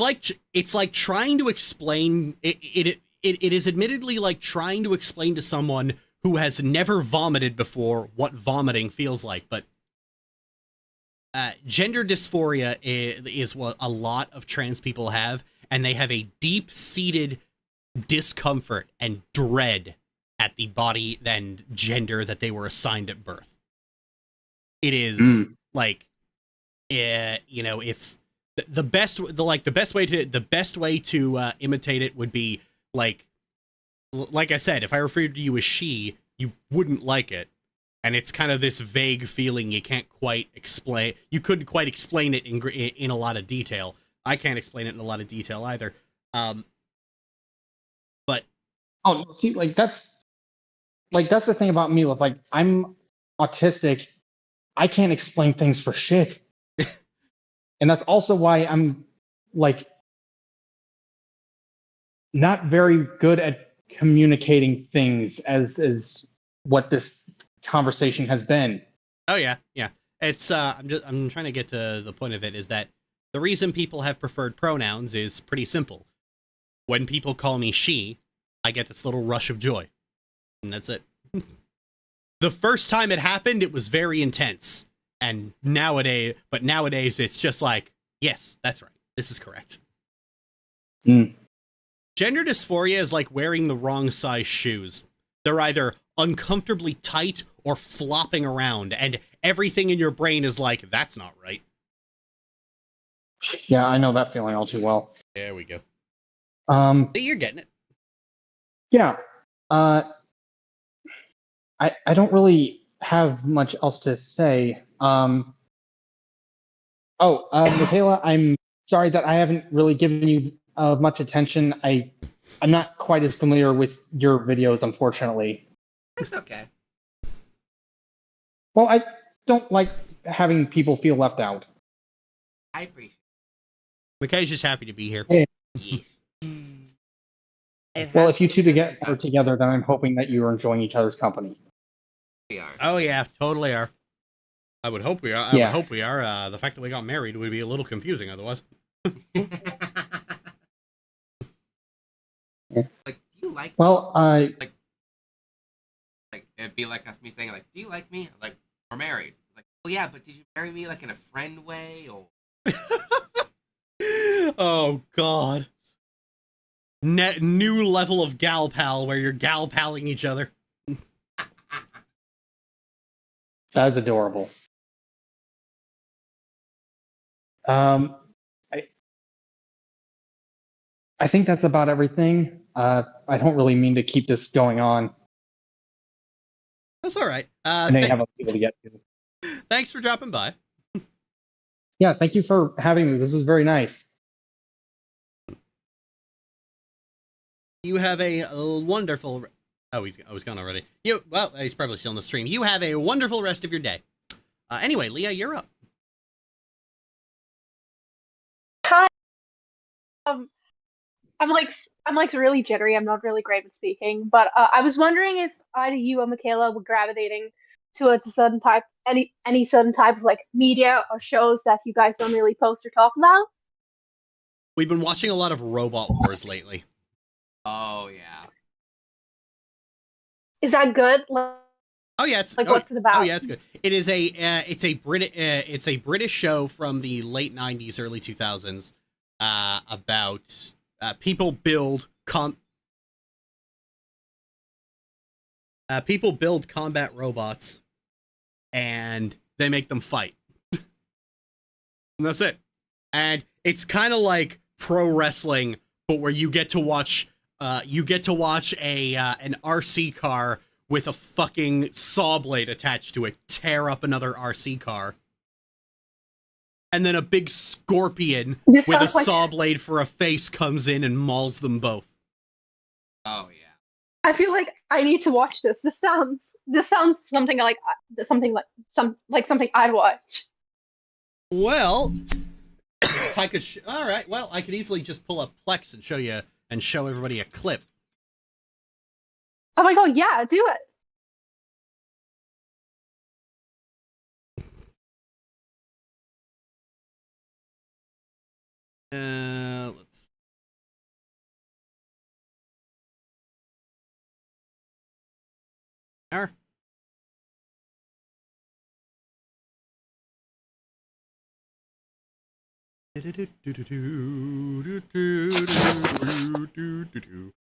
like trying to explain it is admittedly like trying to explain to someone who has never vomited before what vomiting feels like, but gender dysphoria is what a lot of trans people have, and they have a deep-seated discomfort and dread at the body and gender that they were assigned at birth. It is like, you know, if the best way to imitate it would be like I said, if I referred to you as she, you wouldn't like it. And it's kind of this vague feeling you can't quite explain. You couldn't quite explain it in a lot of detail. I can't explain it in a lot of detail either. But oh, see, that's the thing about me. Like, I'm autistic. I can't explain things for shit. And that's also why I'm like not very good at communicating things as what this conversation has been. Oh yeah. It's I'm trying to get to the point of it is that the reason people have preferred pronouns is pretty simple. When people call me she, I get this little rush of joy. And that's it. The first time it happened, it was very intense. And nowadays it's just like, yes, that's right. This is correct. Gender dysphoria is like wearing the wrong size shoes. They're either uncomfortably tight or flopping around, and everything in your brain is like, that's not right. Yeah, I know that feeling all too well. There we go. You're getting it. Yeah. I don't really have much else to say. Michaela, I'm sorry that I haven't really given you much attention. I'm not quite as familiar with your videos, unfortunately. It's okay. Well, I don't like having people feel left out. I appreciate it. McKay's just happy to be here. Yeah. Yes. Well, if you two are together, then I'm hoping that you are enjoying each other's company. We are. Oh yeah, totally are. I would hope we are. I would hope we are. The fact that we got married would be a little confusing otherwise. Like, do you like? Well, like if it'd be like me saying like, "Do you like me?" I'm like, "We're married." It's like, "Oh yeah, but did you marry me like in a friend way or?" Oh God. New level of gal pal where you're gal palling each other. That's adorable. I think that's about everything. I don't really mean to keep this going on. That's all right. I know you have other people to get to. Thanks for dropping by. Yeah, thank you for having me. This is very nice. You have a wonderful. Oh, he's gone already. Well, he's probably still in the stream. You have a wonderful rest of your day. Anyway, Leah, you're up. Hi. I'm like really jittery. I'm not really great at speaking, but I was wondering if either you or Michaela were gravitating towards a certain type, any certain type of like media or shows that you guys don't really post or talk about. We've been watching a lot of Robot Wars lately. Oh yeah. Is that good? Oh yeah, it's like what's it about? Oh yeah, it's good. It is a it's a British show from the late 90s, early 2000s about people build combat robots and they make them fight. And that's it. And it's kind of like pro wrestling, but where you get to watch an RC car with a fucking saw blade attached to it tear up another RC car. And then a big scorpion with a saw blade for a face comes in and mauls them both. Oh yeah. I feel like I need to watch this. This sounds something like something I'd watch. Well, I could. All right. Well, I could easily just pull up Plex and show everybody a clip. Oh my god! Yeah, do it. Let's. There.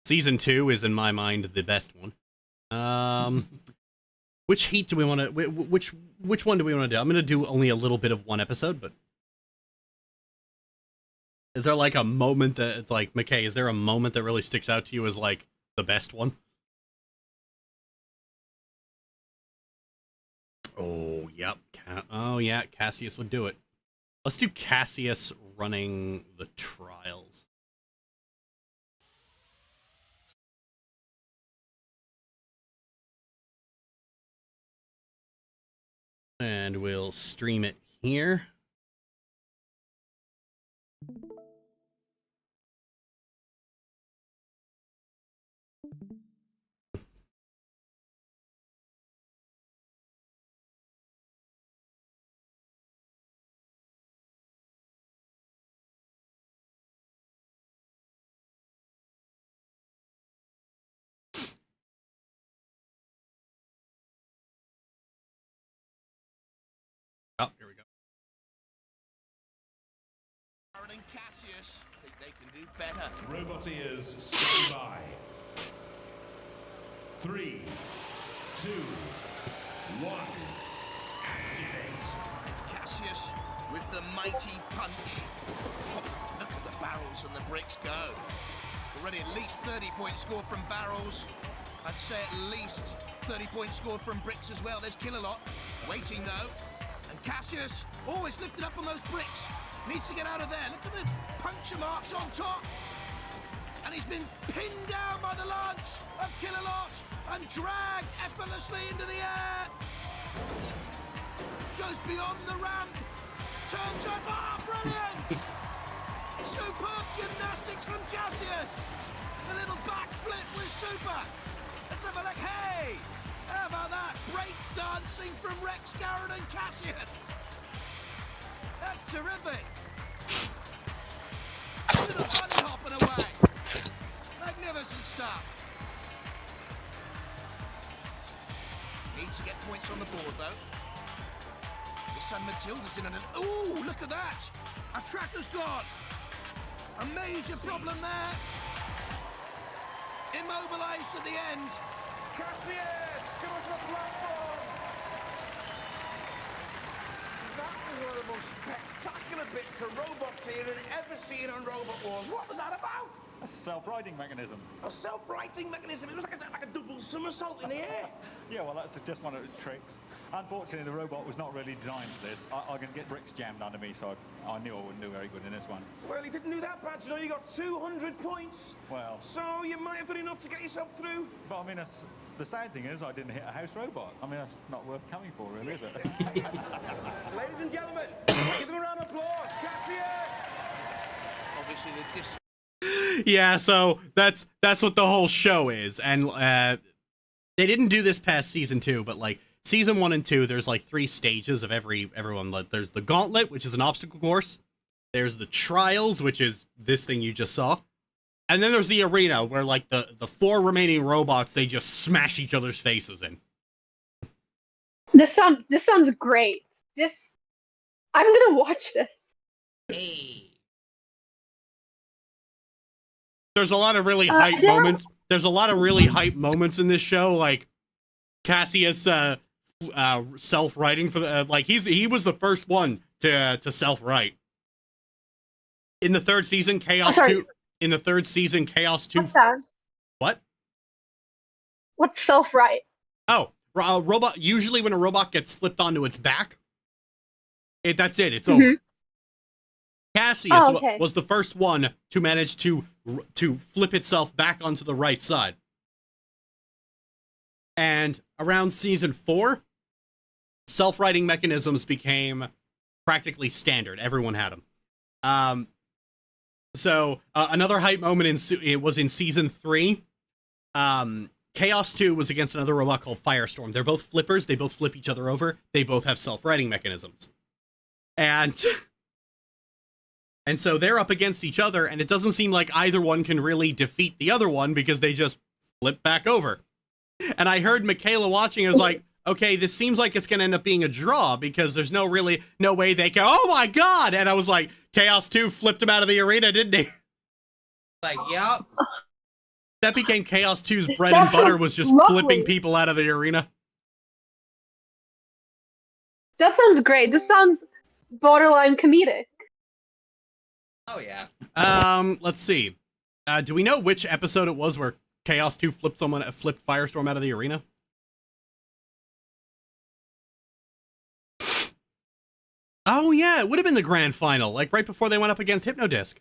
Season 2 is in my mind the best one. Which heat do we want to? Which one do we want to do? I'm gonna do only a little bit of one episode, but is there like a moment that it's like, McKay? Is there a moment that really sticks out to you as like the best one? Oh yep. Oh yeah, Cassius would do it. Let's do Cassius running the trials. And we'll stream it here. Oh, here we go. And Cassius think they can do better. Roboteers, stand by. 3, 2, 1, activate. Cassius with the mighty punch. Look at the barrels and the bricks go. Already at least 30 points scored from barrels. I'd say at least 30 points scored from bricks as well. There's Killalot waiting though. And Cassius always lifted up on those bricks. Needs to get out of there. Look at the puncture marks on top. And he's been pinned down by the lance of Killalot and dragged effortlessly into the air. Goes beyond the ramp. Turns up. Ah, brilliant! Superb gymnastics from Cassius. The little backflip was super. Let's have a look. Hey! How about that? Break dancing from Rex Garrett and Cassius. That's terrific. Little bunny hopping away. Magnificent stuff. on the board, though. This time Matilda's in and... Ooh, look at that! Our tracker's gone! A major problem there! Immobilised at the end. Cassius, come onto the platform! That was one of the most spectacular bits of robots here I've ever seen on Robot Wars. What was that about? A self-riding mechanism. A self-righting mechanism. It was like a double somersault in the air. Yeah, well, that's just one of its tricks. Unfortunately, the robot was not really designed for this. I can get bricks jammed under me, so I knew I wouldn't do very good in this one. Well, he didn't do that bad, you know. You got 200 points. Well, So you might have done enough to get yourself through. but I mean, the sad thing is I didn't hit a house robot. I mean, that's not worth coming for, really, is it? Ladies and gentlemen, give them a round of applause. Cassius! Obviously, the Yeah, so that's what the whole show is, and they didn't do this past season 2, but like season 1 and 2, there's like 3 stages of everyone. There's the gauntlet, which is an obstacle course. There's the trials, which is this thing you just saw, and then there's the arena, where like the 4 remaining robots, they just smash each other's faces in. This sounds great. I'm gonna watch this. Hey. There's a lot of really hype moments. There's a lot of really hype moments in this show, like Cassius self-writing for the like he was the first one to self-write. In the 3rd season, Chaos 2. In the 3rd season, Chaos 2. What's that? What? What's self-right? Oh, robot. Usually, when a robot gets flipped onto its back, that's it. It's over. Cassius was the first one to manage to flip itself back onto the right side. And around season 4, self-righting mechanisms became practically standard. Everyone had them. So another hype moment it was in season 3. Chaos 2 was against another robot called Firestorm. They're both flippers. They both flip each other over. They both have self-righting mechanisms. And so they're up against each other, and it doesn't seem like either one can really defeat the other one because they just flip back over. And I heard Michaela watching, I was like, okay, this seems like it's going to end up being a draw because there's no way they can, oh my god! And I was like, Chaos 2 flipped him out of the arena, didn't he? Like, yep. That became Chaos 2's bread and butter, was just flipping people out of the arena. That sounds great. This sounds borderline comedic. Oh yeah. Let's see. Do we know which episode it was where Chaos 2 flipped Firestorm out of the arena? Oh yeah, it would have been the grand final, like right before they went up against Hypnodisc.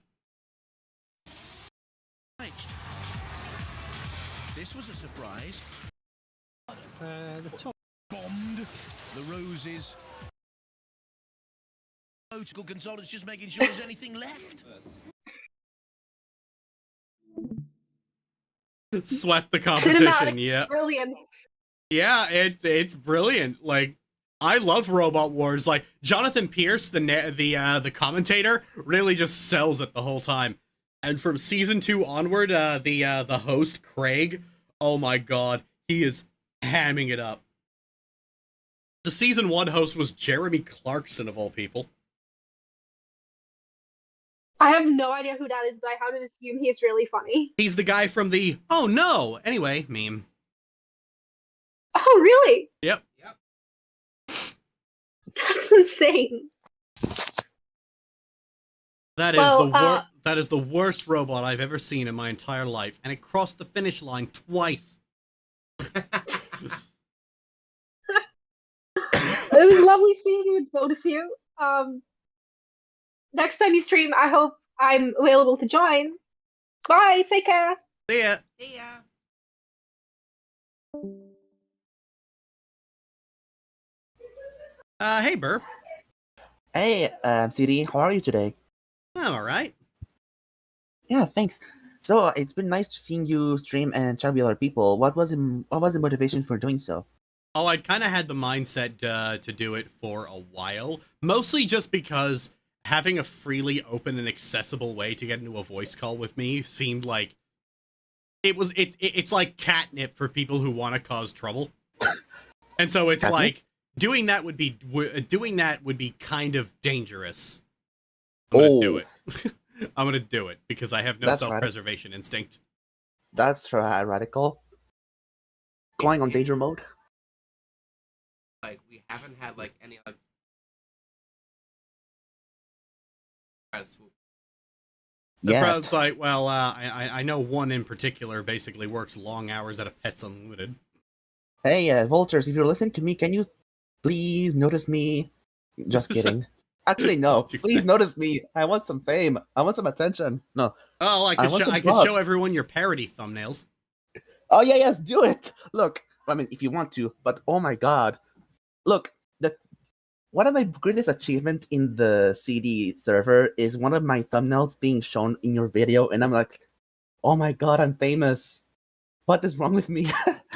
This was a surprise. The top bombed. The roses. Protocol consultants just making sure there's anything left. Swept the competition, Cinematic yeah. brilliance. Yeah, it's brilliant. Like, I love Robot Wars. Like, Jonathan Pierce, the commentator, really just sells it the whole time. And from season 2 onward, the host Craig, oh my god, he is hamming it up. The season 1 host was Jeremy Clarkson, of all people. I have no idea who that is, but I have to assume he's really funny. He's the guy from the "oh no" anyway meme. Oh, really? Yep. That's insane. That is that is the worst robot I've ever seen in my entire life, and it crossed the finish line twice. It was lovely speaking with both of you. Next time you stream, I hope I'm available to join. Bye. Take care. See ya. See ya. Hey, Burr. Hey, CD, how are you today? I'm alright. Yeah, thanks. So, it's been nice seeing you stream and chat with other people. What was the motivation for doing so? Oh, I'd kind of had the mindset to do it for a while. Mostly just because having a freely open and accessible way to get into a voice call with me seemed like it's like catnip for people who want to cause trouble. And so it's Catholic? like doing that would be kind of dangerous. I'm gonna do it. I'm gonna do it because I have no That's right. self-preservation instinct. That's radical. Going on danger mode. Like we haven't had like any like kind of swoop. The Yeah. crowd's like, well, I know one in particular basically works long hours at a Pets Unlimited. Hey, vultures, if you're listening to me, can you please notice me? Just kidding. Actually, no. Please notice me. I want some fame. I want some attention. No. Oh, I want some could love. show everyone your parody thumbnails. Oh yeah, yes, do it. Look, I mean, if you want to, but oh my god, look, one of my greatest achievement in the CD server is one of my thumbnails being shown in your video, and I'm like, oh my god, I'm famous. What is wrong with me?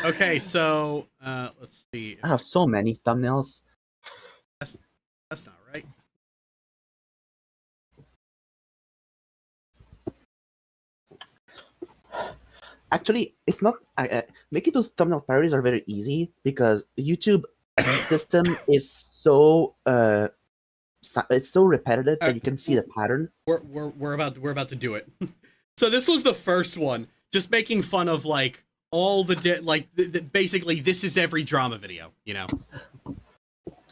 Okay, so let's see. I have so many thumbnails. That's not right. Actually, it's not. Making those thumbnail parodies are very easy because YouTube system is so it's so repetitive that you can see the pattern. We're about to do it. So this was the first one, just making fun of like all the basically this is every drama video, you know.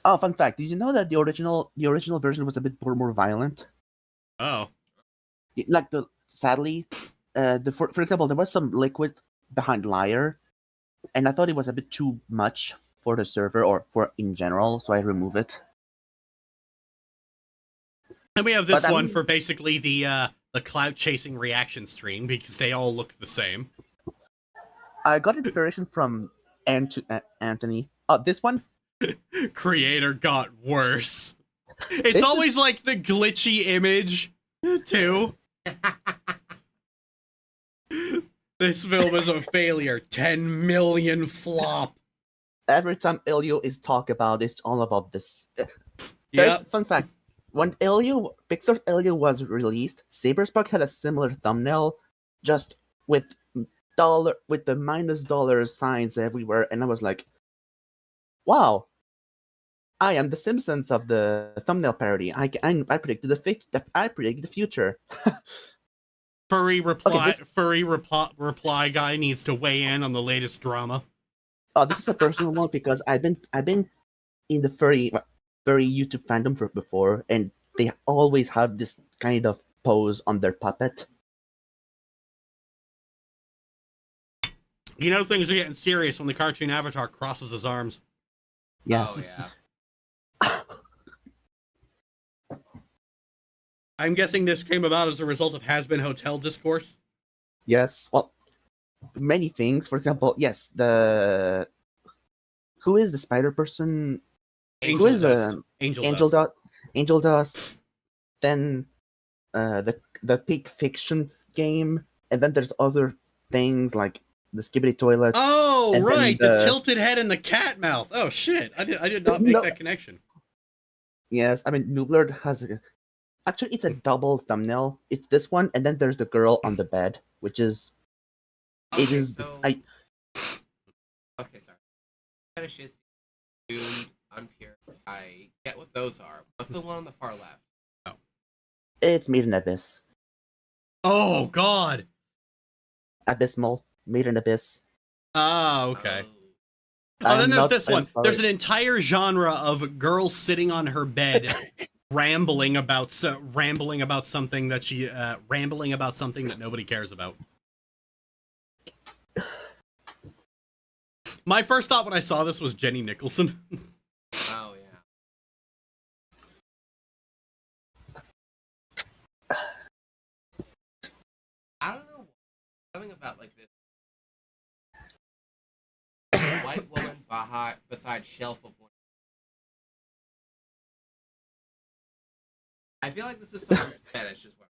Oh, fun fact! Did you know that the original version was a bit more violent? Oh. Like sadly, for example, there was some liquid behind Liar, and I thought it was a bit too much for the server or for in general, so I remove it. And we have this But, one for basically the clout chasing reaction stream because they all look the same. I got inspiration from Anthony. Oh, this one. Creator got worse. It's This always like the glitchy image, too. This film is a failure. 10 million flop. Every time Elio is talked about, it's all about this. There's fun fact. When Pixar's Elio was released, Saberspark had a similar thumbnail, just with the minus dollar signs everywhere, and I was like, "Wow, I am the Simpsons of the thumbnail parody. I predicted I predicted the future." Furry reply guy needs to weigh in on the latest drama. Oh, this is a personal one because I've been in the furry YouTube fandom for before, and they always have this kind of pose on their puppet. You know things are getting serious when the cartoon avatar crosses his arms. Yes. Oh, yeah. I'm guessing this came about as a result of Has Been Hotel discourse. Yes. Well, many things. For example, yes, who is the spider person? Angel Who is Dust. Angel Dust. Then the Peak Fiction game, and then there's other things like the Skibidi Toilet. Oh, and then right, the tilted head and the cat mouth. Oh shit, I did not make that connection. Yes, I mean Nooblerd has actually it's a double thumbnail. It's this one, and then there's the girl on the bed, which is Okay, sorry. Fetishes, doomed, unpure. I get what those are. What's the one on the far left? It's Made in Abyss. Oh god. Abysmal. Made in Abyss. Oh, okay. Oh, then there's this one. There's an entire genre of girl sitting on her bed rambling about something that she rambling about something that nobody cares about. My first thought when I saw this was Jenny Nicholson. Oh yeah. I don't know something about like this white woman beside shelf of one. I feel like this is someone's fetish as well.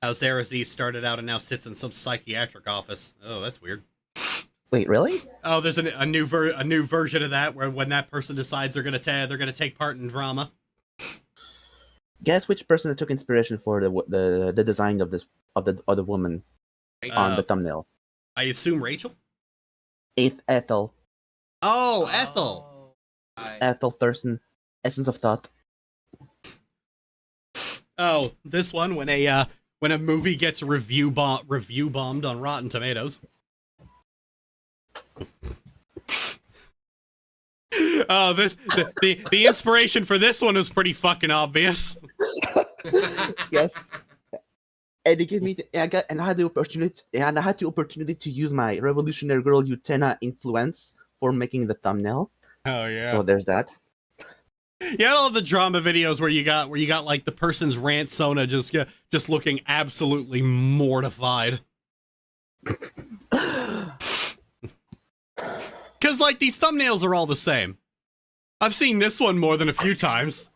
How Sarah Z started out and now sits in some psychiatric office. Oh, that's weird. Wait, really? Oh, there's a new version of that where when that person decides they're gonna take part in drama. Guess which person took inspiration for the design of the woman on the thumbnail? I assume Rachel. Ethel. Oh, Ethel. Ethel Thurston, Essence of Thought. Oh, this one when a movie gets review bombed on Rotten Tomatoes. Oh, the inspiration for this one is pretty fucking obvious. Yes. And they gave me I had the opportunity to use my Revolutionary Girl Utena influence for making the thumbnail. Oh yeah. So there's that. Yeah, I love the drama videos where you got like the person's rant Sona just looking absolutely mortified. Cause like these thumbnails are all the same. I've seen this one more than a few times.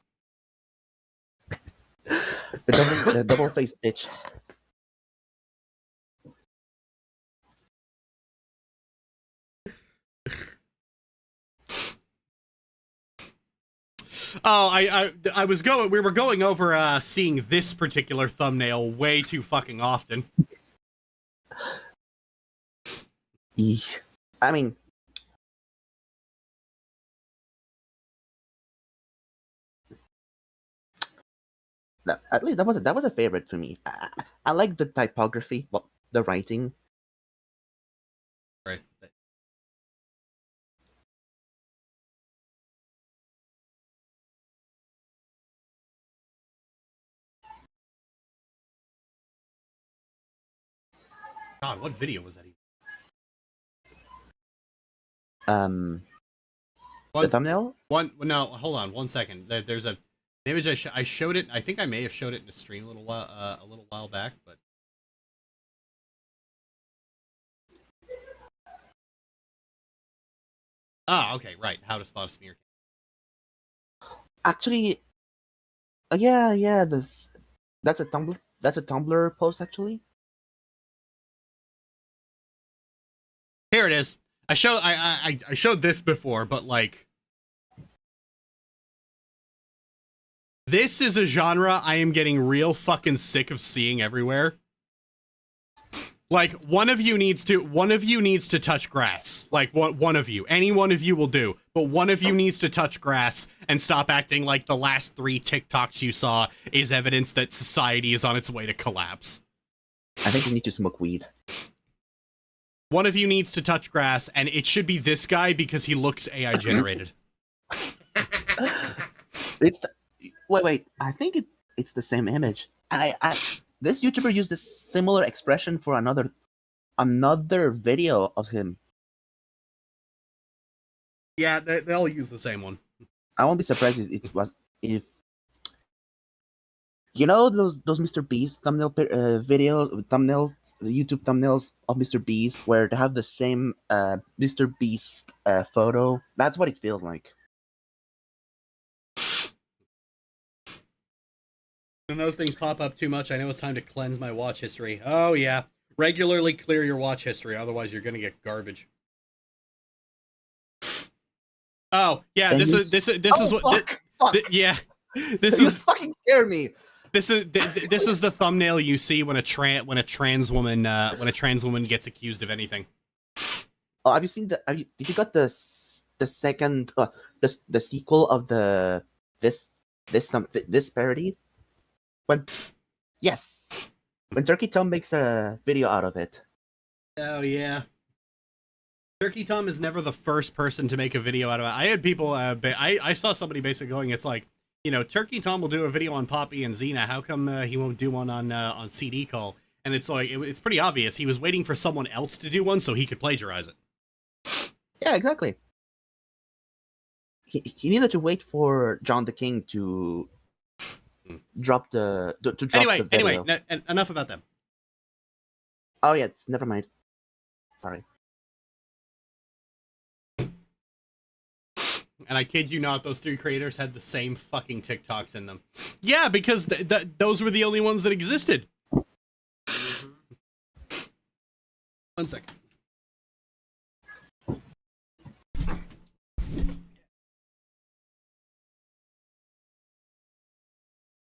The double-faced bitch. Oh, we were going over seeing this particular thumbnail way too fucking often. I mean, at least that was a favorite for me. I like the typography, well, the writing. Right. God, what video was that even? The thumbnail? No, hold on 1 second. There's an image I showed it. I think I may have showed it in a stream a little while back, but okay, right. How to spot a smear. Actually, yeah. That's a Tumblr post actually. Here it is. I showed this before, but like this is a genre I am getting real fucking sick of seeing everywhere. Like one of you needs to touch grass. Like one of you. Any one of you will do. But one of you needs to touch grass and stop acting like the last 3 TikToks you saw is evidence that society is on its way to collapse. I think you need to smoke weed. One of you needs to touch grass, and it should be this guy because he looks AI generated. Wait. I think it's the same image. This YouTuber used a similar expression for another video of him. Yeah, they all use the same one. I won't be surprised if you know those Mr. Beast thumbnails, YouTube thumbnails of Mr. Beast, where they have the same Mr. Beast photo. That's what it feels like. When those things pop up too much, I know it's time to cleanse my watch history. Oh yeah, regularly clear your watch history, otherwise you're gonna get garbage. Oh yeah, this is fucking scare me. This is the thumbnail you see when a trans woman gets accused of anything. Oh, have you seen did you got the second the sequel of this parody? When Turkey Tom makes a video out of it. Oh yeah. Turkey Tom is never the first person to make a video out of it. I had people I saw somebody basically going, it's like, you know, Turkey Tom will do a video on Poppy and Xena. How come he won't do one on CD Call? And it's like it's pretty obvious. He was waiting for someone else to do one so he could plagiarize it. Yeah, exactly. He needed to wait for John the King to drop the video. Anyway, enough about them. Oh yeah, never mind. Sorry. And I kid you not, those 3 creators had the same fucking TikToks in them. Yeah, because those were the only ones that existed. 1 second.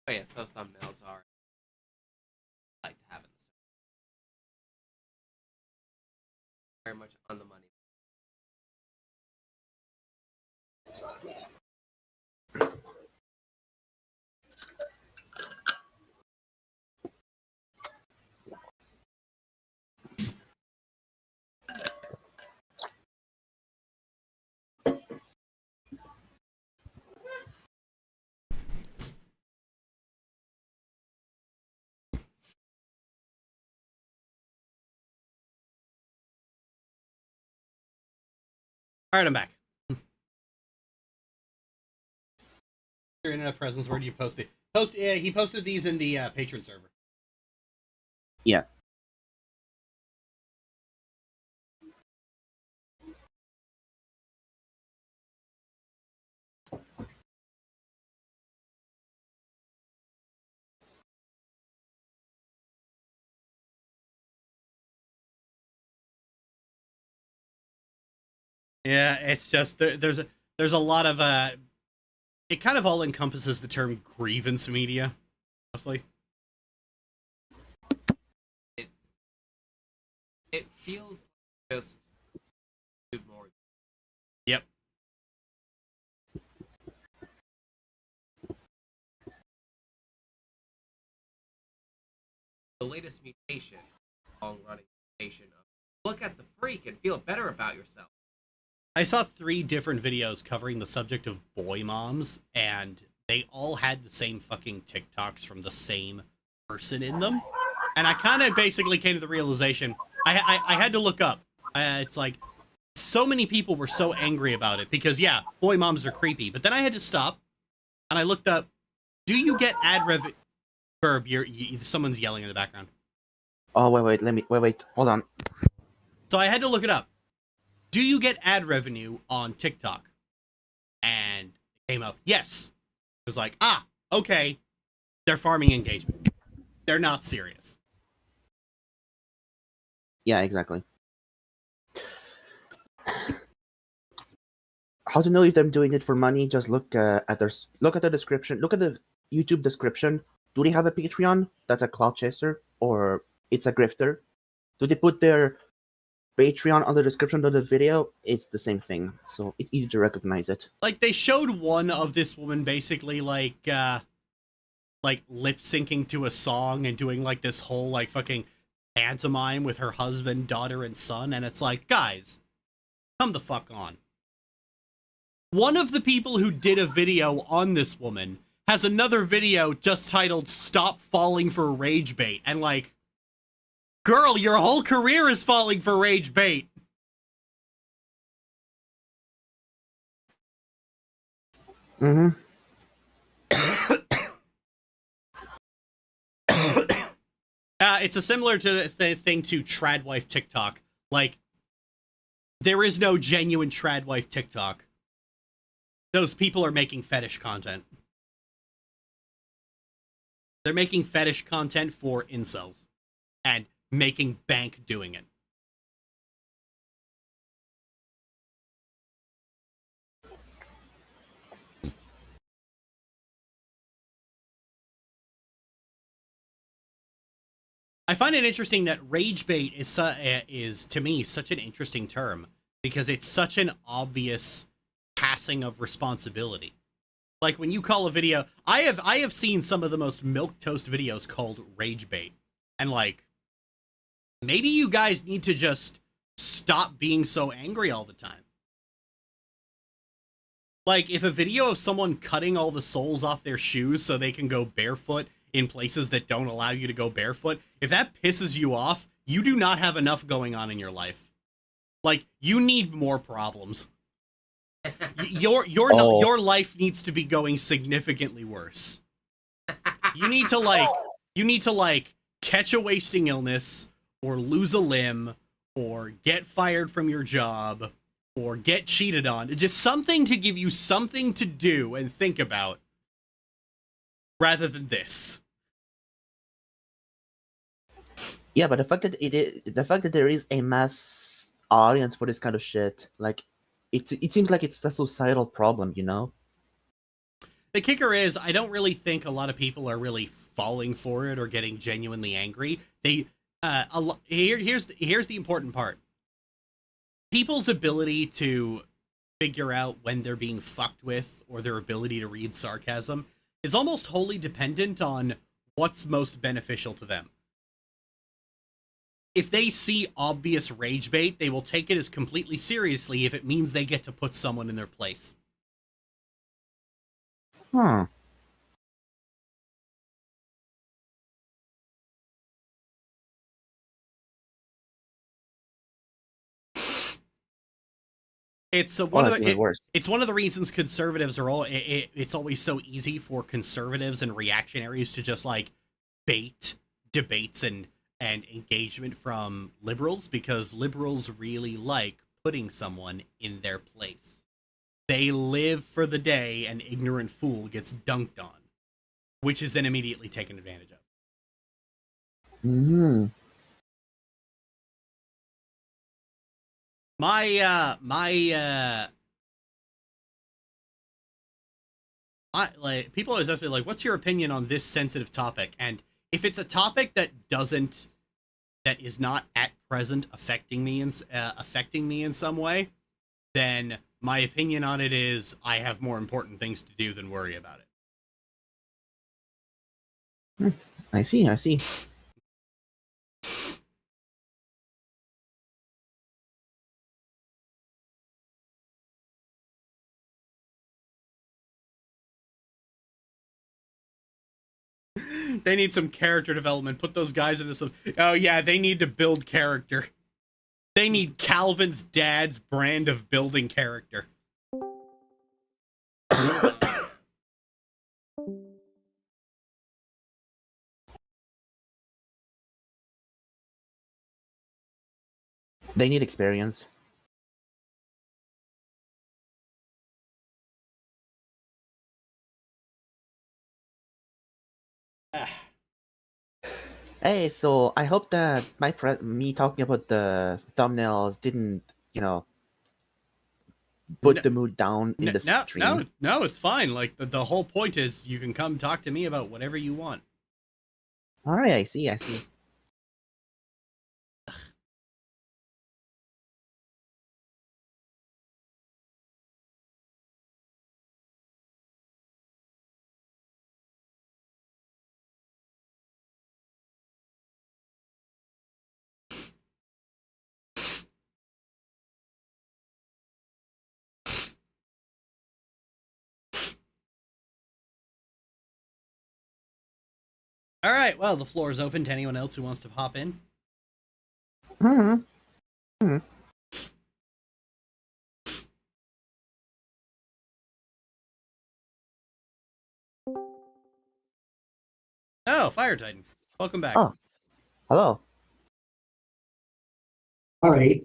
Oh yes, those thumbnails are I like to have in this. Very much on the money. All right, I'm back. Your internet presence. Where do you post it? He posted these in the patron server. Yeah. Yeah, it's just there's a lot of it kind of all encompasses the term grievance media, mostly. It feels just more. Yep. The latest mutation, long-running mutation of look at the freak and feel better about yourself. I saw 3 different videos covering the subject of boy moms, and they all had the same fucking TikToks from the same person in them. And I kind of basically came to the realization, I had to look up. It's like, so many people were so angry about it, because yeah, boy moms are creepy. But then I had to stop, and I looked up, do you get ad revenue? Burb, someone's yelling in the background. Oh, wait, hold on. So I had to look it up. Do you get ad revenue on TikTok? And it came up, yes. It was like, okay. They're farming engagement. They're not serious. Yeah, exactly. How to know if they're doing it for money? Just look at the description. Look at the YouTube description. Do they have a Patreon that's a cloud chaser, or it's a grifter? Do they put their Patreon on the description of the video? It's the same thing, so it's easy to recognize it. Like, they showed one of this woman basically like lip syncing to a song and doing like this whole like fucking pantomime with her husband, daughter, and son, and it's like, guys, come the fuck on. One of the people who did a video on this woman has another video just titled "Stop Falling for Rage Bait," and like, girl, your whole career is falling for rage bait. Mm-hmm. It's a similar to the thing to Tradwife TikTok. Like, there is no genuine Tradwife TikTok. Those people are making fetish content. They're making fetish content for incels. And making bank doing it. I find it interesting that rage bait is to me such an interesting term, because it's such an obvious passing of responsibility. Like, when you call a video, I have seen some of the most milquetoast videos called rage bait, and like, maybe you guys need to just stop being so angry all the time. Like, if a video of someone cutting all the soles off their shoes so they can go barefoot in places that don't allow you to go barefoot, if that pisses you off, you do not have enough going on in your life. Like, you need more problems. Your life needs to be going significantly worse. You need to like catch a wasting illness, or lose a limb, or get fired from your job, or get cheated on. Just something to give you something to do and think about, rather than this. Yeah, but the fact that there is a mass audience for this kind of shit, like, it seems like it's a societal problem, you know? The kicker is, I don't really think a lot of people are really falling for it or getting genuinely angry. Here's the important part. People's ability to figure out when they're being fucked with or their ability to read sarcasm is almost wholly dependent on what's most beneficial to them. If they see obvious rage bait, they will take it as completely seriously if it means they get to put someone in their place. Huh. It's it's one of the reasons conservatives are all. It's always so easy for conservatives and reactionaries to just like bait debates and engagement from liberals, because liberals really like putting someone in their place. They live for the day an ignorant fool gets dunked on, which is then immediately taken advantage of. Mm-hmm. Like, people always ask me, like, what's your opinion on this sensitive topic? And if it's a topic that is not at present affecting me in some way, then my opinion on it is I have more important things to do than worry about it. I see. They need some character development. Put those guys into some... Oh, yeah, they need to build character. They need Calvin's dad's brand of building character. They need experience. Hey, so I hope that me talking about the thumbnails didn't, put the mood down in the stream. No, it's fine. Like, the whole point is you can come talk to me about whatever you want. All right, I see. All right, well, the floor is open to anyone else who wants to hop in. Oh, Fire Titan. Welcome back. Oh, hello. All right.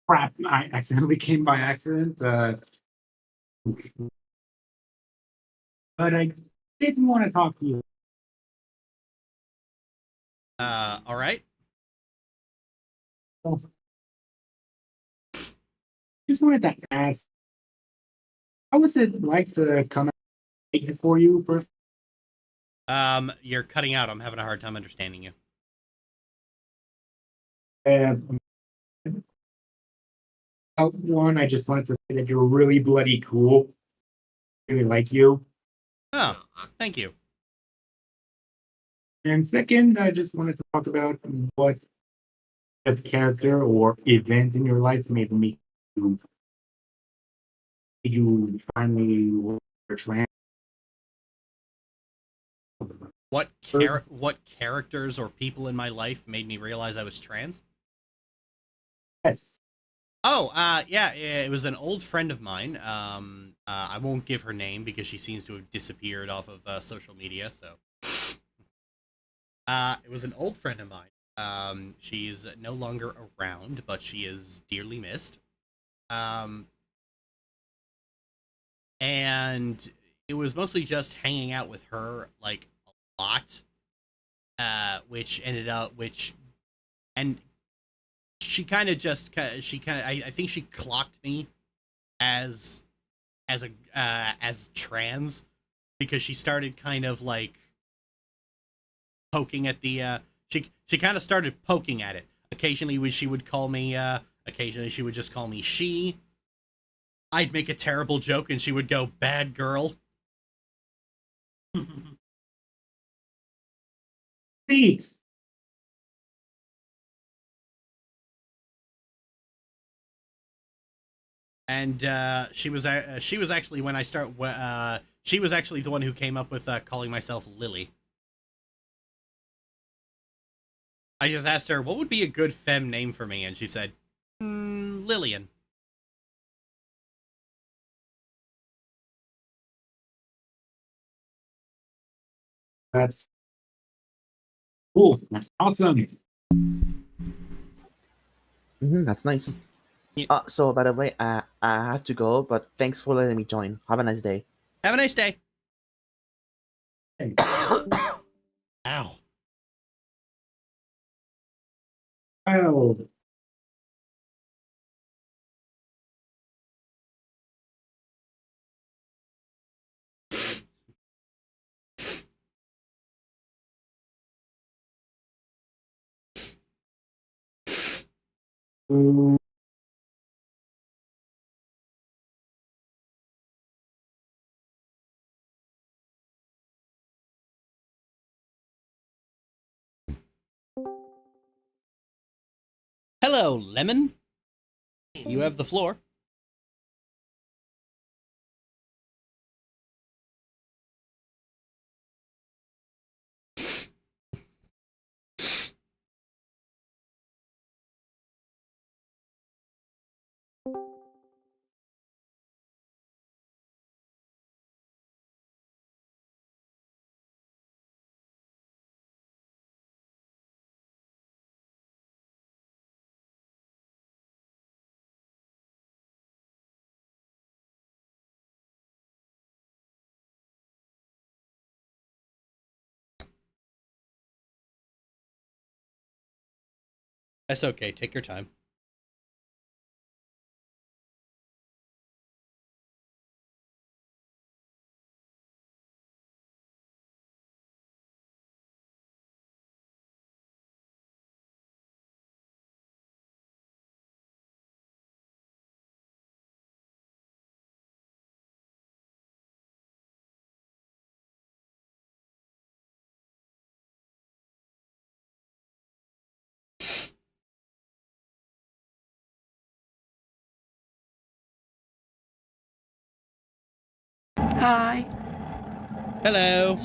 Crap, I accidentally came by accident. But I didn't want to talk to you. All right. Just wanted to ask, how was it like to come out for you first? You're cutting out. I'm having a hard time understanding you. One, I just wanted to say that you're really bloody cool. Really like you. Oh, thank you. And second, I just wanted to talk about what a character or event in your life made you finally were trans. What characters or people in my life made me realize I was trans? Yes. Oh, yeah, it was an old friend of mine. I won't give her name because she seems to have disappeared off of social media, so. It was an old friend of mine. She's no longer around, but she is dearly missed. And it was mostly just hanging out with her, like, a lot, and she kind of just, I think she clocked me as trans, because she started kind of like poking at the, she kind of started poking at it. Occasionally she would call me Occasionally she would just call me she. I'd make a terrible joke and she would go, bad girl. Please. And she was actually when I start she was actually the one who came up with calling myself Lily. I just asked her what would be a good femme name for me, and she said, Lillian. That's cool. That's awesome. That's nice. So by the way, I have to go, but thanks for letting me join. Have a nice day. Have a nice day. Ow. Oh. Hello, Lemon. You have the floor. That's okay. Take your time. Hi. Hello.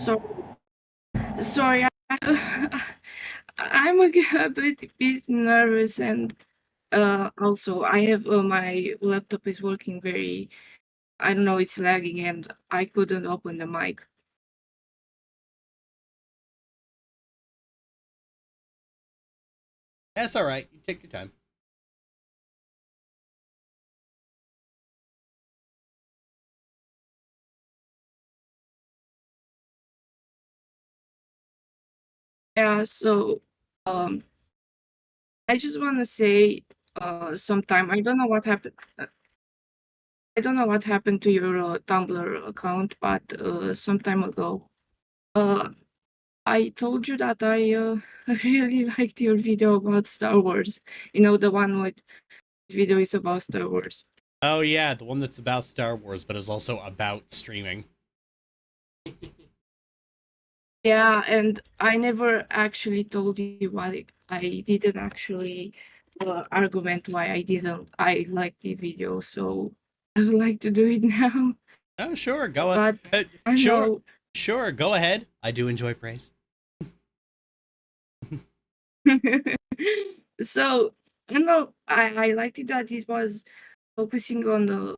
Sorry, I'm a bit nervous, and also I have my laptop is working very. I don't know, it's lagging, and I couldn't open the mic. That's all right. You take your time. Yeah, so I just want to say sometime I don't know what happened. I don't know what happened to your Tumblr account, but some time ago, I told you that I really liked your video about Star Wars. You know, the one with video is about Star Wars. Oh yeah, the one that's about Star Wars, but is also about streaming. Yeah, and I never actually told you why I didn't actually argument why I liked the video, so I would like to do it now. Oh sure, go But ahead. I know Sure, go ahead. I do enjoy praise. so I know I liked it that it was focusing on a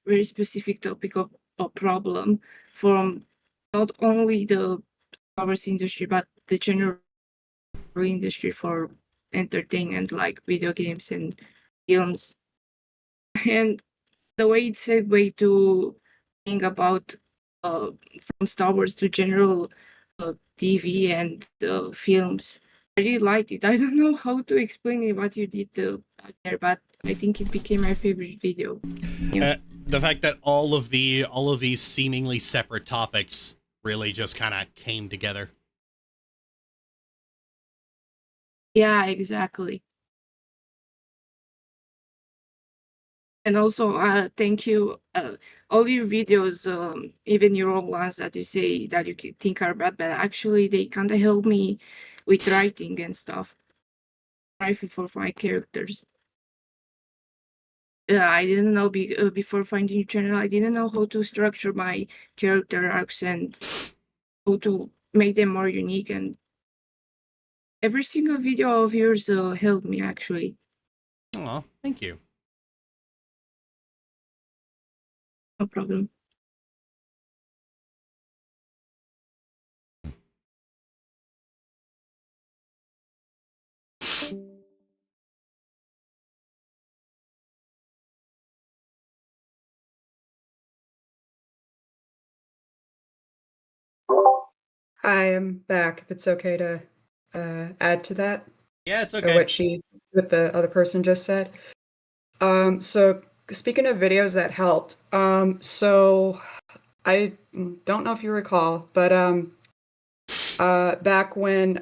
very specific topic of a problem from not only the covers industry but the general industry for entertainment like video games and films. And the way it segued to think about from Star Wars to general TV and films. I really liked it. I don't know how to explain it what you did back there, but I think it became my favorite video. The fact that all of these seemingly separate topics really just kind of came together. Yeah, exactly. And also, thank you. All your videos, even your old ones that you say that you think are bad, but actually they kind of help me with writing and stuff. Writing for my characters. I didn't know before finding your channel. I didn't know how to structure my character arcs and how to make them more unique. And every single video of yours helped me actually. Oh, thank you. No problem. Hi, I'm back. If it's okay to add to that. Yeah, it's Or okay. what the other person just said. So speaking of videos that helped, so I don't know if you recall, but back when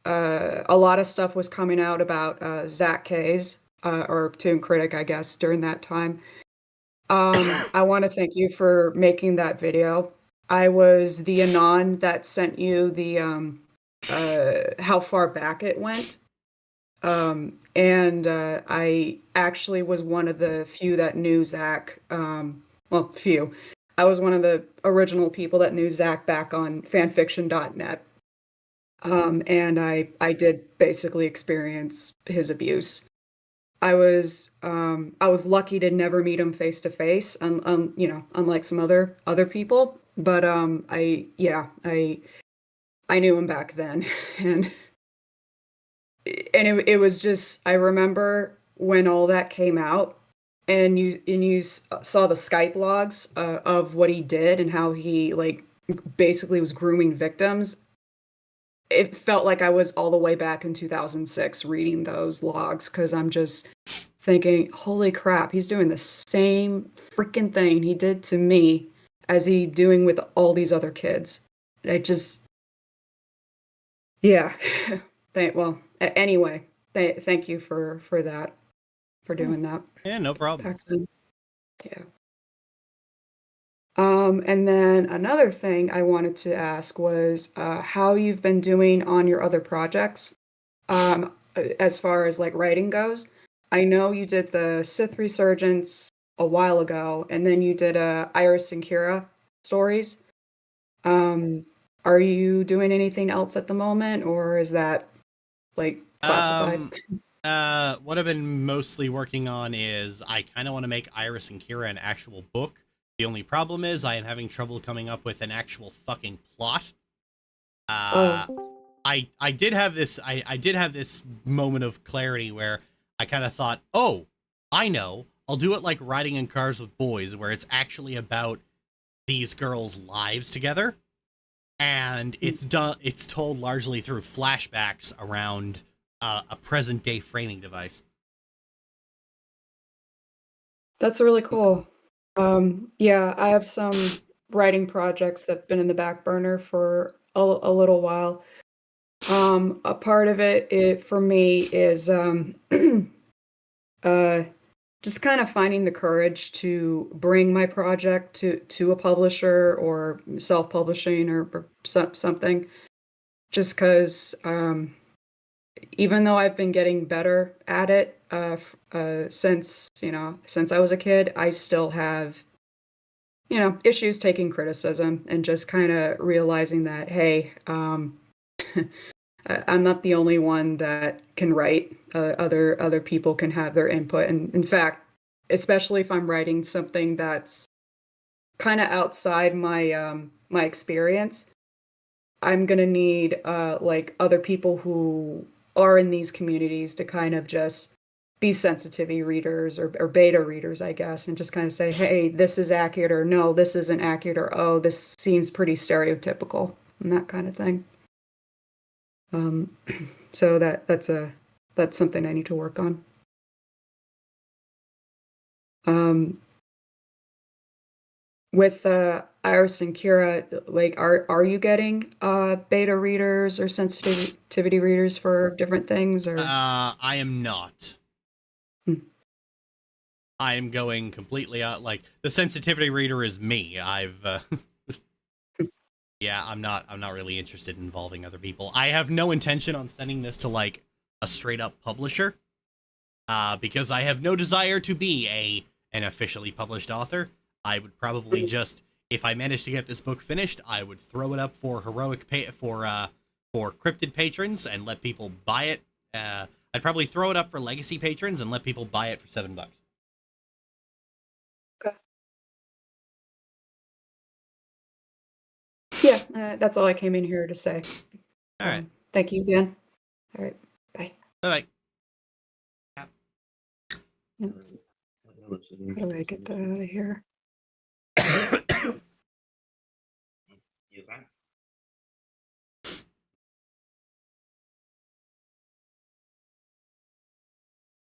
a lot of stuff was coming out about Zach Kays, or Toon Critic, I guess, during that time. I want to thank you for making that video. I was the anon that sent you the how far back it went. And I actually was one of the few that knew Zach. Well, few. I was one of the original people that knew Zach back on fanfiction.net. And I did basically experience his abuse. I was lucky to never meet him face to face, you know, unlike some other people. But I knew him back then, and it was just, I remember when all that came out, and you saw the Skype logs of what he did and how he like basically was grooming victims. It felt like I was all the way back in 2006 reading those logs, because I'm just thinking, holy crap, he's doing the same freaking thing he did to me as he doing with all these other kids. I just, yeah. Anyway, thank you for that, for doing that. Yeah, no problem. Back then. Yeah. And then another thing I wanted to ask was how you've been doing on your other projects, as far as like writing goes. I know you did the Sith Resurgence a while ago, and then you did Iris and Kira stories. Are you doing anything else at the moment, or is that like classified? What I've been mostly working on is I kind of want to make Iris and Kira an actual book. The only problem is I am having trouble coming up with an actual fucking plot. I did have this I did have this moment of clarity where I kind of thought, oh, I know, I'll do it like Riding in Cars with Boys, where it's actually about these girls' lives together, and it's told largely through flashbacks around a present day framing device. That's really cool. Yeah, I have some writing projects that've been in the back burner for a little while. A part of it for me is just kind of finding the courage to bring my project to a publisher or self-publishing or something. Just because even though I've been getting better at it since I was a kid, I still have issues taking criticism and just kind of realizing that, hey, I'm not the only one that can write. Other people can have their input, and in fact, especially if I'm writing something that's kind of outside my my experience, I'm gonna need like other people who are in these communities to kind of just be sensitivity readers or beta readers, I guess, and just kind of say, hey, this is accurate, or no, this isn't accurate, or oh, this seems pretty stereotypical, and that kind of thing. So that's something I need to work on. With Iris and Kira, like, are you getting beta readers or sensitivity readers for different things, or? I am not. I am going completely out. Like the sensitivity reader is me. Yeah, I'm not really interested in involving other people. I have no intention on sending this to like a straight up publisher, because I have no desire to be an officially published author. I would probably just, if I managed to get this book finished, I would throw it up for for Cryptid patrons and let people buy it. I'd probably throw it up for Legacy patrons and let people buy it for $7. Yeah, that's all I came in here to say. All right. Thank you again. All right. Bye. Bye. How do I get that out of here?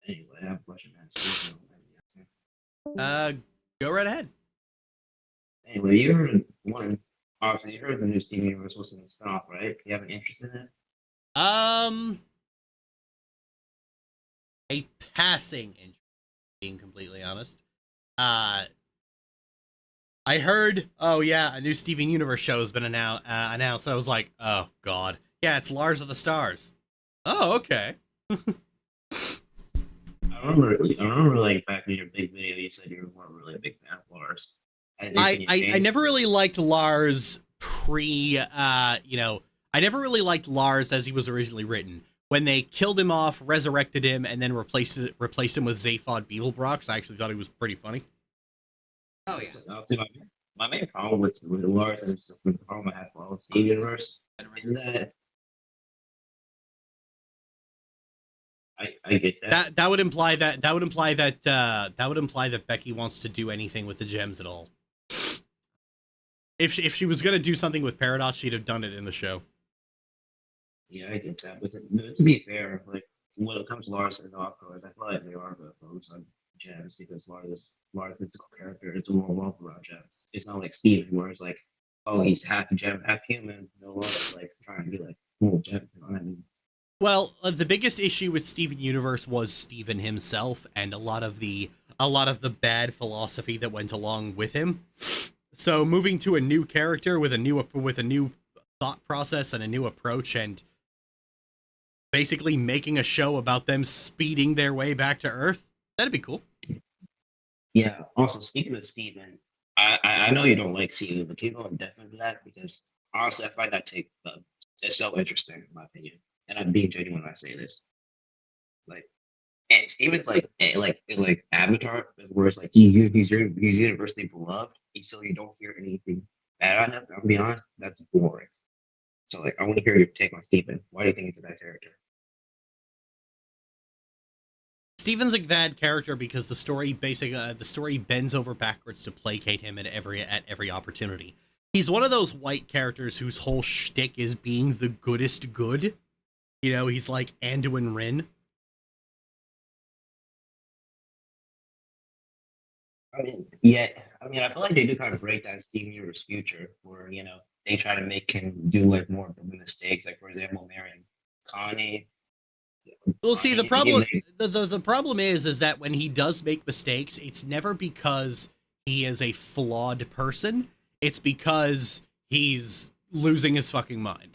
Anyway, I have a question to ask. Go right ahead. Anyway, you heard obviously you heard the new Steven Universe was in the spinoff, right? Do you have an interest in it? A passing interest, being completely honest. I heard, oh yeah, a new Steven Universe show has been announced. And I was like, oh god, yeah, it's Lars of the Stars. Oh, okay. I remember like back in your big video, you said you weren't really a big fan of Lars. I never really liked Lars I never really liked Lars as he was originally written. When they killed him off, resurrected him, and then replaced him with Zaphod Beetlebrox, I actually thought he was pretty funny. Oh yeah. See, my main problem with Lars and the problem I have with Steven Universe is that I get that. That would imply that Becky wants to do anything with the gems at all. If she was gonna do something with Paradox, she'd have done it in the show. Yeah, I get that. But to be fair, like when it comes to Lars and Darkroids, I feel like they are the focus on gems because Lars is a character. It's a more well around gems. It's not like Steven, where it's like, oh, he's half gem, half human. No longer like trying to be like full gem. You know what I mean? Well, the biggest issue with Steven Universe was Steven himself and a lot of the bad philosophy that went along with him. So moving to a new character with a new thought process and a new approach, and basically making a show about them speeding their way back to Earth, that'd be cool. Yeah. Also, speaking of Steven, I know you don't like Steven, but keep going definitely that because honestly, I find that take it's so interesting in my opinion, and I'm being genuine when I say this. Like, and Steven's like Avatar, where it's like he's universally beloved, so you don't hear anything bad on him. I'll be honest, that's boring. So like, I want to hear your take on Steven. Why do you think he's a bad character? Steven's a bad character because the story bends over backwards to placate him at every opportunity. He's one of those white characters whose whole shtick is being the goodest good. You know, he's like Anduin Wrynn. I feel like they do kind of break that Steven Universe future, where they try to make him do like more mistakes, like for example, marrying Connie. Well, see, the problem is that when he does make mistakes, it's never because he is a flawed person. It's because he's losing his fucking mind.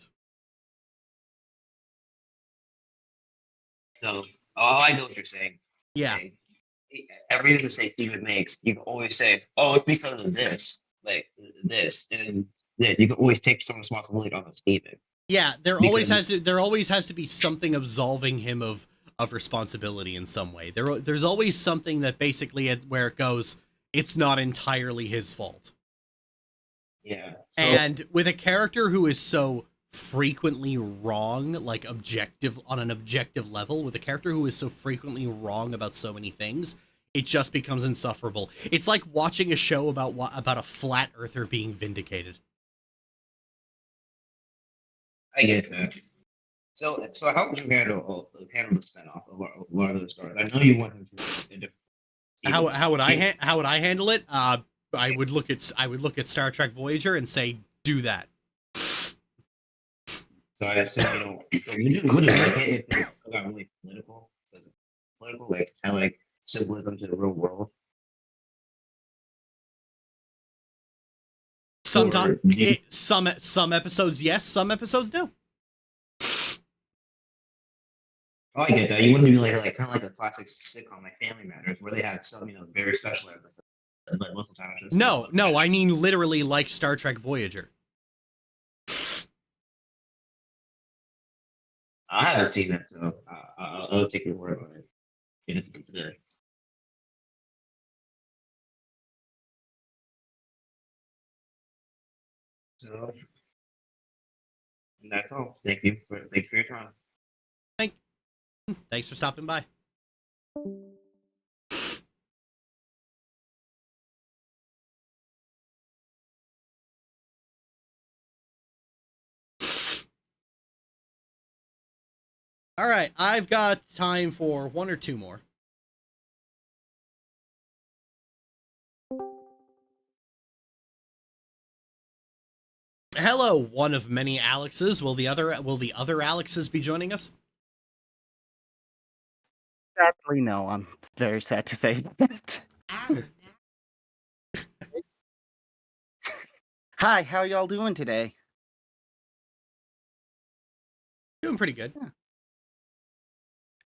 So, I know what you're saying. Yeah. Every mistake Steven makes, you can always say, "Oh, it's because of this, like this, and this." You can always take some responsibility on Steven. Yeah, there always has to be something absolving him of responsibility in some way. There's always something that basically where it goes, it's not entirely his fault. Yeah. And with a character who is so frequently wrong, like on an objective level, with a character who is so frequently wrong about so many things, it just becomes insufferable. It's like watching a show about a flat earther being vindicated. I get that. So how would you handle the spinoff of Lord of the Stars? I know you want him to. How would I handle it? I would look at Star Trek Voyager and say, do that. So I assume you do like it if it got really political. Political, like symbolism to the real world. Sometimes some episodes yes, some episodes no. Oh, I get that. You wouldn't be like kind of like a classic sitcom like Family Matters, where they have some very special episodes. But most of the time, it's just No, I mean literally like Star Trek Voyager. I haven't seen that, so I'll take your word on it. It's there. So that's all. Thank you for your time. Thanks for stopping by. All right, I've got time for one or two more. Hello, one of many Alexes. Will the other Alexes be joining us? Sadly, no. I'm very sad to say that. Hi, how y'all doing today? Doing pretty good.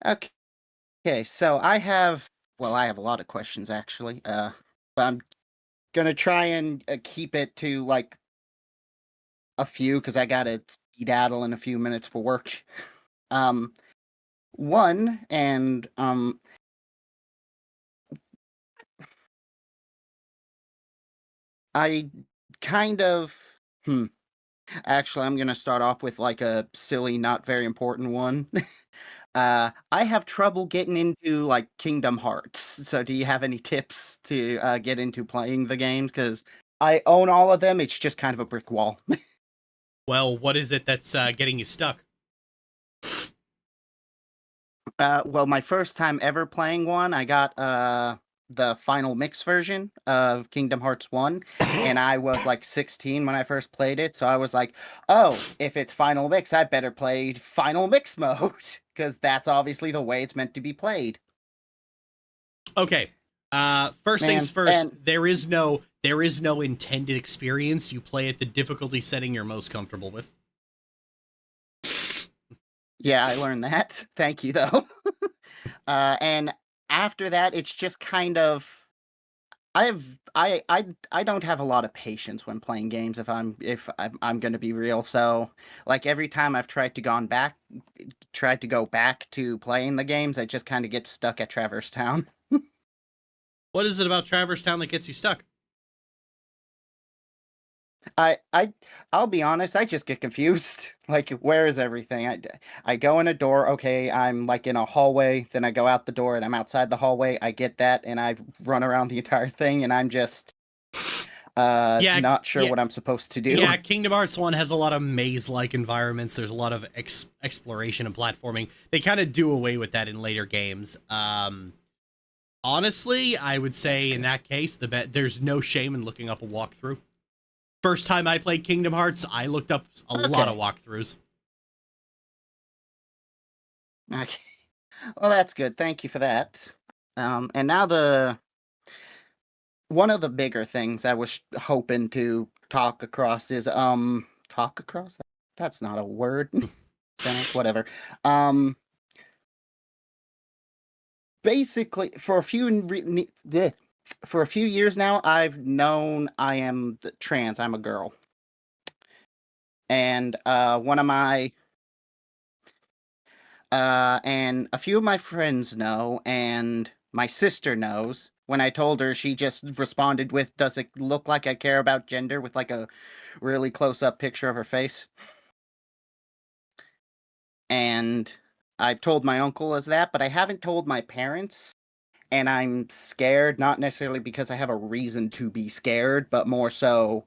Okay. Okay, so I have a lot of questions actually. But I'm gonna try and keep it to like a few because I gotta skedaddle in a few minutes for work. One and I kind of actually I'm gonna start off with like a silly, not very important one. I have trouble getting into like Kingdom Hearts. So do you have any tips to get into playing the games? Because I own all of them. It's just kind of a brick wall. Well, what is it that's getting you stuck? Well, my first time ever playing one, I got the final mix version of Kingdom Hearts 1, and I was like 16 when I first played it, so I was like, oh, if it's final mix, I better play final mix mode, because that's obviously the way it's meant to be played. Okay. First things first, there is no intended experience. You play at the difficulty setting you're most comfortable with. Yeah, I learned that. Thank you, though. And after that, it's just kind of I don't have a lot of patience when playing games if I'm going to be real. So, like every time I've tried to go back to playing the games, I just kind of get stuck at Traverse Town. What is it about Traverse Town that gets you stuck? I'll be honest, I just get confused. Like, where is everything? I go in a door, okay, I'm like in a hallway, then I go out the door and I'm outside the hallway. I get that, and I've run around the entire thing, and I'm just not sure what I'm supposed to do. Yeah, Kingdom Hearts 1 has a lot of maze-like environments. There's a lot of exploration and platforming. They kind of do away with that in later games. Honestly, I would say in that case, there's no shame in looking up a walkthrough. First time I played Kingdom Hearts, I looked up a lot of walkthroughs. Okay. Well, that's good. Thank you for that. And now one of the bigger things I was hoping to talk across is talk across? That's not a word. Sentence, whatever. Basically, for a few years now, I've known I am trans. I'm a girl. And one of my and a few of my friends know, and my sister knows. When I told her, she just responded with, "Does it look like I care about gender?" with like a really close-up picture of her face. And I've told my uncle as that, but I haven't told my parents. And I'm scared, not necessarily because I have a reason to be scared, but more so.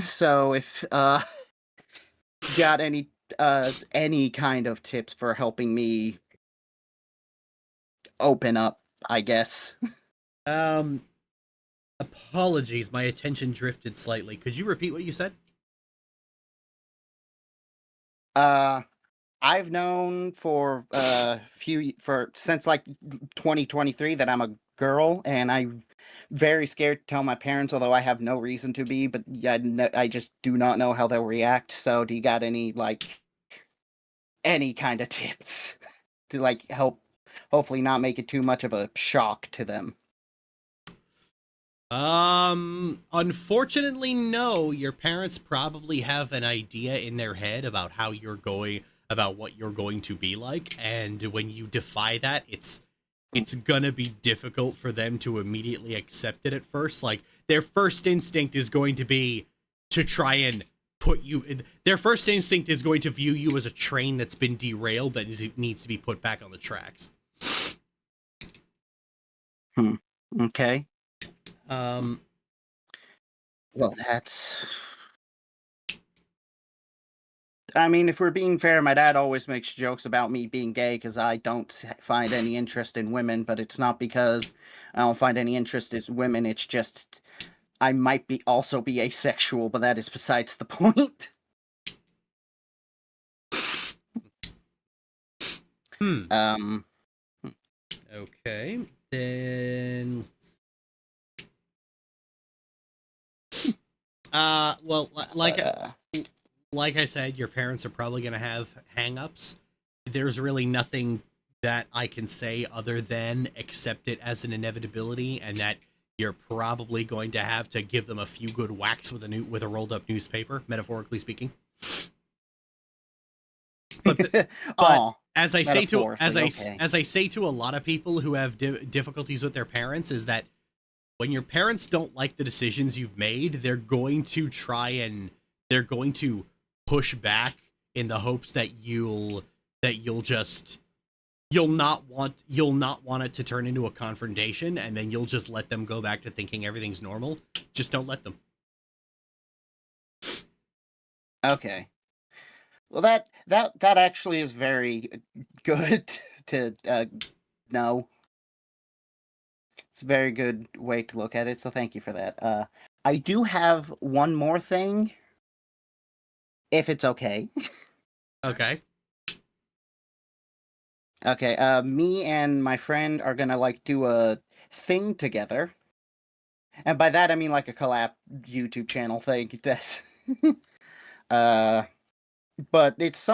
So if got any kind of tips for helping me open up, I guess. Apologies, my attention drifted slightly. Could you repeat what you said? I've known for since like 2023 that I'm a girl, and I'm very scared to tell my parents, although I have no reason to be. But yeah, I just do not know how they'll react. So, do you got any kind of tips to help, hopefully not make it too much of a shock to them? Unfortunately, no. Your parents probably have an idea in their head about what you're going to be like, and when you defy that, it's gonna be difficult for them to immediately accept it at first. Like, their first instinct is going to be to try and their first instinct is going to view you as a train that's been derailed that needs to be put back on the tracks. Okay. Well, I mean, if we're being fair, my dad always makes jokes about me being gay because I don't find any interest in women, but it's not because I don't find any interest in women, it's just I might also be asexual, but that is besides the point. Okay, then. Well, like I said, your parents are probably going to have hang-ups. There's really nothing that I can say other than accept it as an inevitability, and that you're probably going to have to give them a few good whacks with a rolled-up newspaper, metaphorically speaking. But as I say to a lot of people who have difficulties with their parents, is that when your parents don't like the decisions you've made, they're going to push back in the hopes that you'll not want it to turn into a confrontation, and then you'll just let them go back to thinking everything's normal. Just don't let them. Okay. Well, that actually is very good to know. It's a very good way to look at it, so thank you for that. I do have one more thing, if it's okay. Okay. Okay, me and my friend are gonna do a thing together. And by that I mean like a collab YouTube channel thing. That's but it's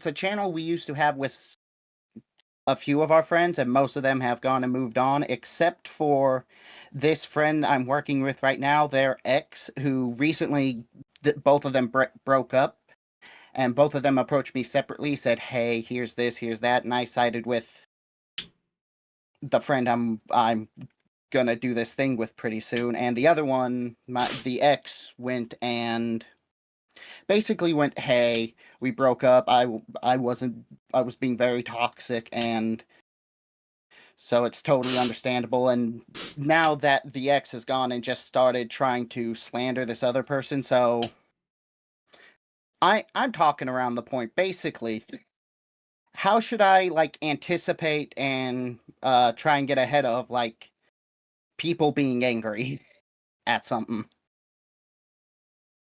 a channel we used to have with a few of our friends, and most of them have gone and moved on, except for this friend I'm working with right now, their ex, who recently both of them broke up, and both of them approached me separately, said, hey, here's this, here's that, and I sided with the friend I'm gonna do this thing with pretty soon, and the other one, the ex, went, hey, we broke up, I was being very toxic, and so it's totally understandable, and now that the ex has gone and just started trying to slander this other person, so I'm talking around the point. Basically, how should I anticipate and try and get ahead of people being angry at something?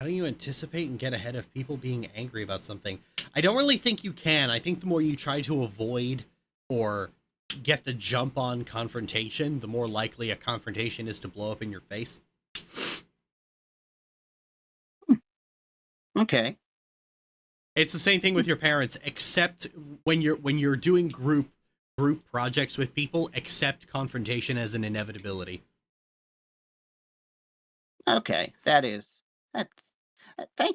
How do you anticipate and get ahead of people being angry about something? I don't really think you can. I think the more you try to avoid or get the jump on confrontation, the more likely a confrontation is to blow up in your face. Okay. It's the same thing with your parents, except when you're doing group projects with people, accept confrontation as an inevitability. Okay, thank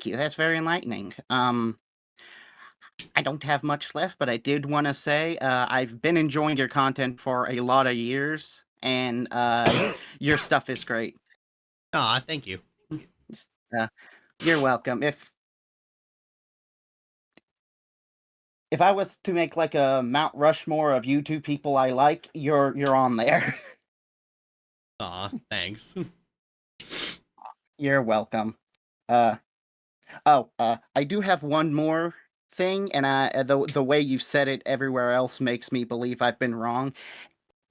you. That's very enlightening. I don't have much left, but I did want to say I've been enjoying your content for a lot of years, and your stuff is great. Ah, thank you. You're welcome. If I was to make a Mount Rushmore of YouTube people I like, you're on there. Aw, thanks. You're welcome. I do have one more thing, and the way you said it everywhere else makes me believe I've been wrong.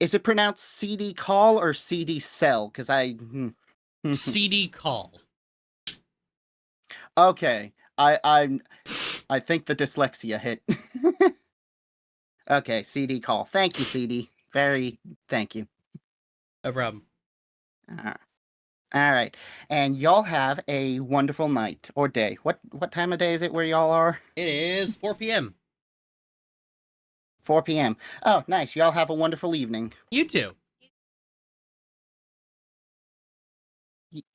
Is it pronounced CD call or CD cell? Because CD call. Okay, I'm I think the dyslexia hit. Okay, CD call. Thank you, CD. Thank you. No problem. All right, and y'all have a wonderful night or day. What time of day is it where y'all are? It is 4 p.m. 4 p.m. Oh, nice. Y'all have a wonderful evening. You too.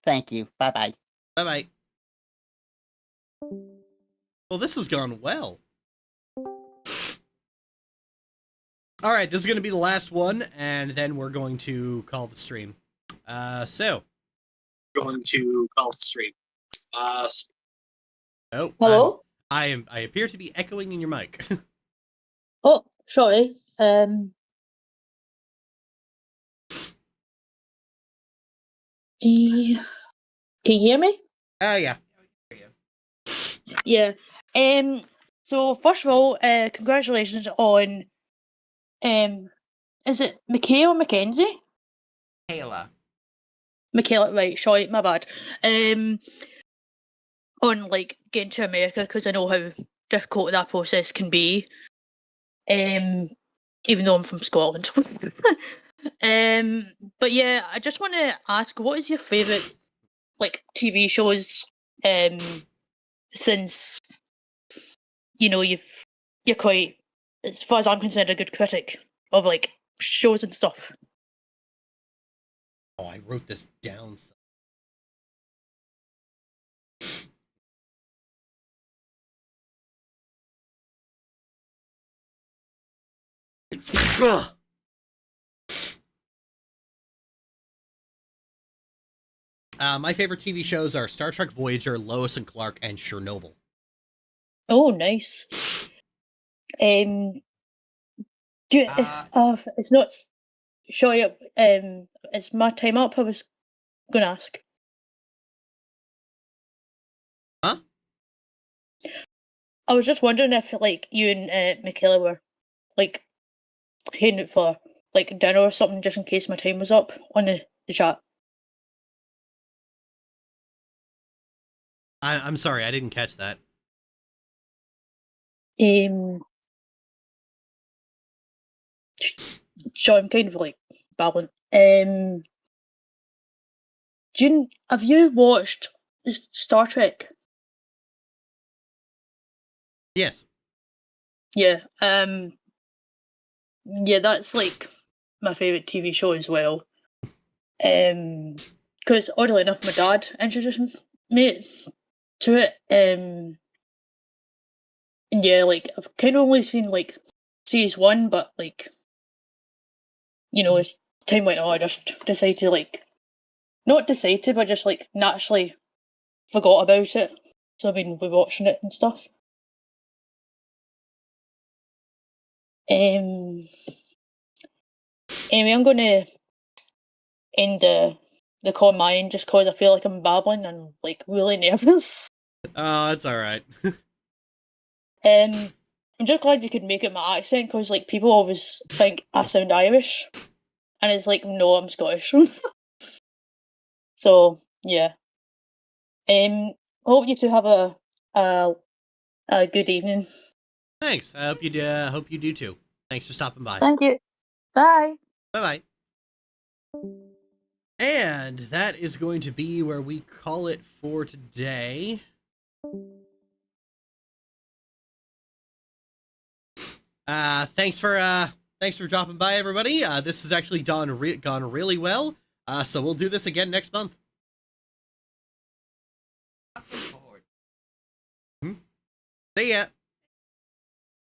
Thank you. Bye-bye. Bye-bye. Well, this has gone well. All right, this is going to be the last one, and then we're going to call the stream. Going to call the stream. Oh, Hello? I appear to be echoing in your mic. Oh, sorry. Can you hear me? Oh, yeah. Yeah. So first of all, congratulations on is it Michaela Mackenzie? Kayla. Michaela, right, sorry, my bad. On like getting to America, because I know how difficult that process can be. Even though I'm from Scotland. But yeah, I just want to ask, what is your favourite like TV shows? Since you know you're quite, as far as I'm concerned, a good critic of like shows and stuff. Oh, I wrote this down. My favorite TV shows are Star Trek Voyager, Lois and Clark, and Chernobyl. Oh, nice. Do you, it's not. Sorry, it's my time up. I was gonna ask. Huh? I was just wondering if like you and Michaela were like heading out for like dinner or something, just in case my time was up on the chat. I'm sorry, I didn't catch that. So I'm kind of like babbling. Have you watched Star Trek? Yes. Yeah. Yeah, that's like my favorite TV show as well. Because oddly enough, my dad introduced me to it. And yeah, like I've kind of only seen like series 1, but like, you know, as time went on, I just decided to like, not decided, but just like naturally forgot about it. So I've been rewatching it and stuff. Anyway, I'm gonna end the call on my end just because I feel like I'm babbling and like really nervous. Oh, that's all right. I'm just glad you could make it my accent because like people always think I sound Irish, and it's like no, I'm Scottish. So yeah. Hope you two have a good evening. Thanks. I hope you do too. Thanks for stopping by. Thank you. Bye. Bye-bye. And that is going to be where we call it for today. Thanks for dropping by, everybody. This has actually gone really well. So we'll do this again next month. See ya.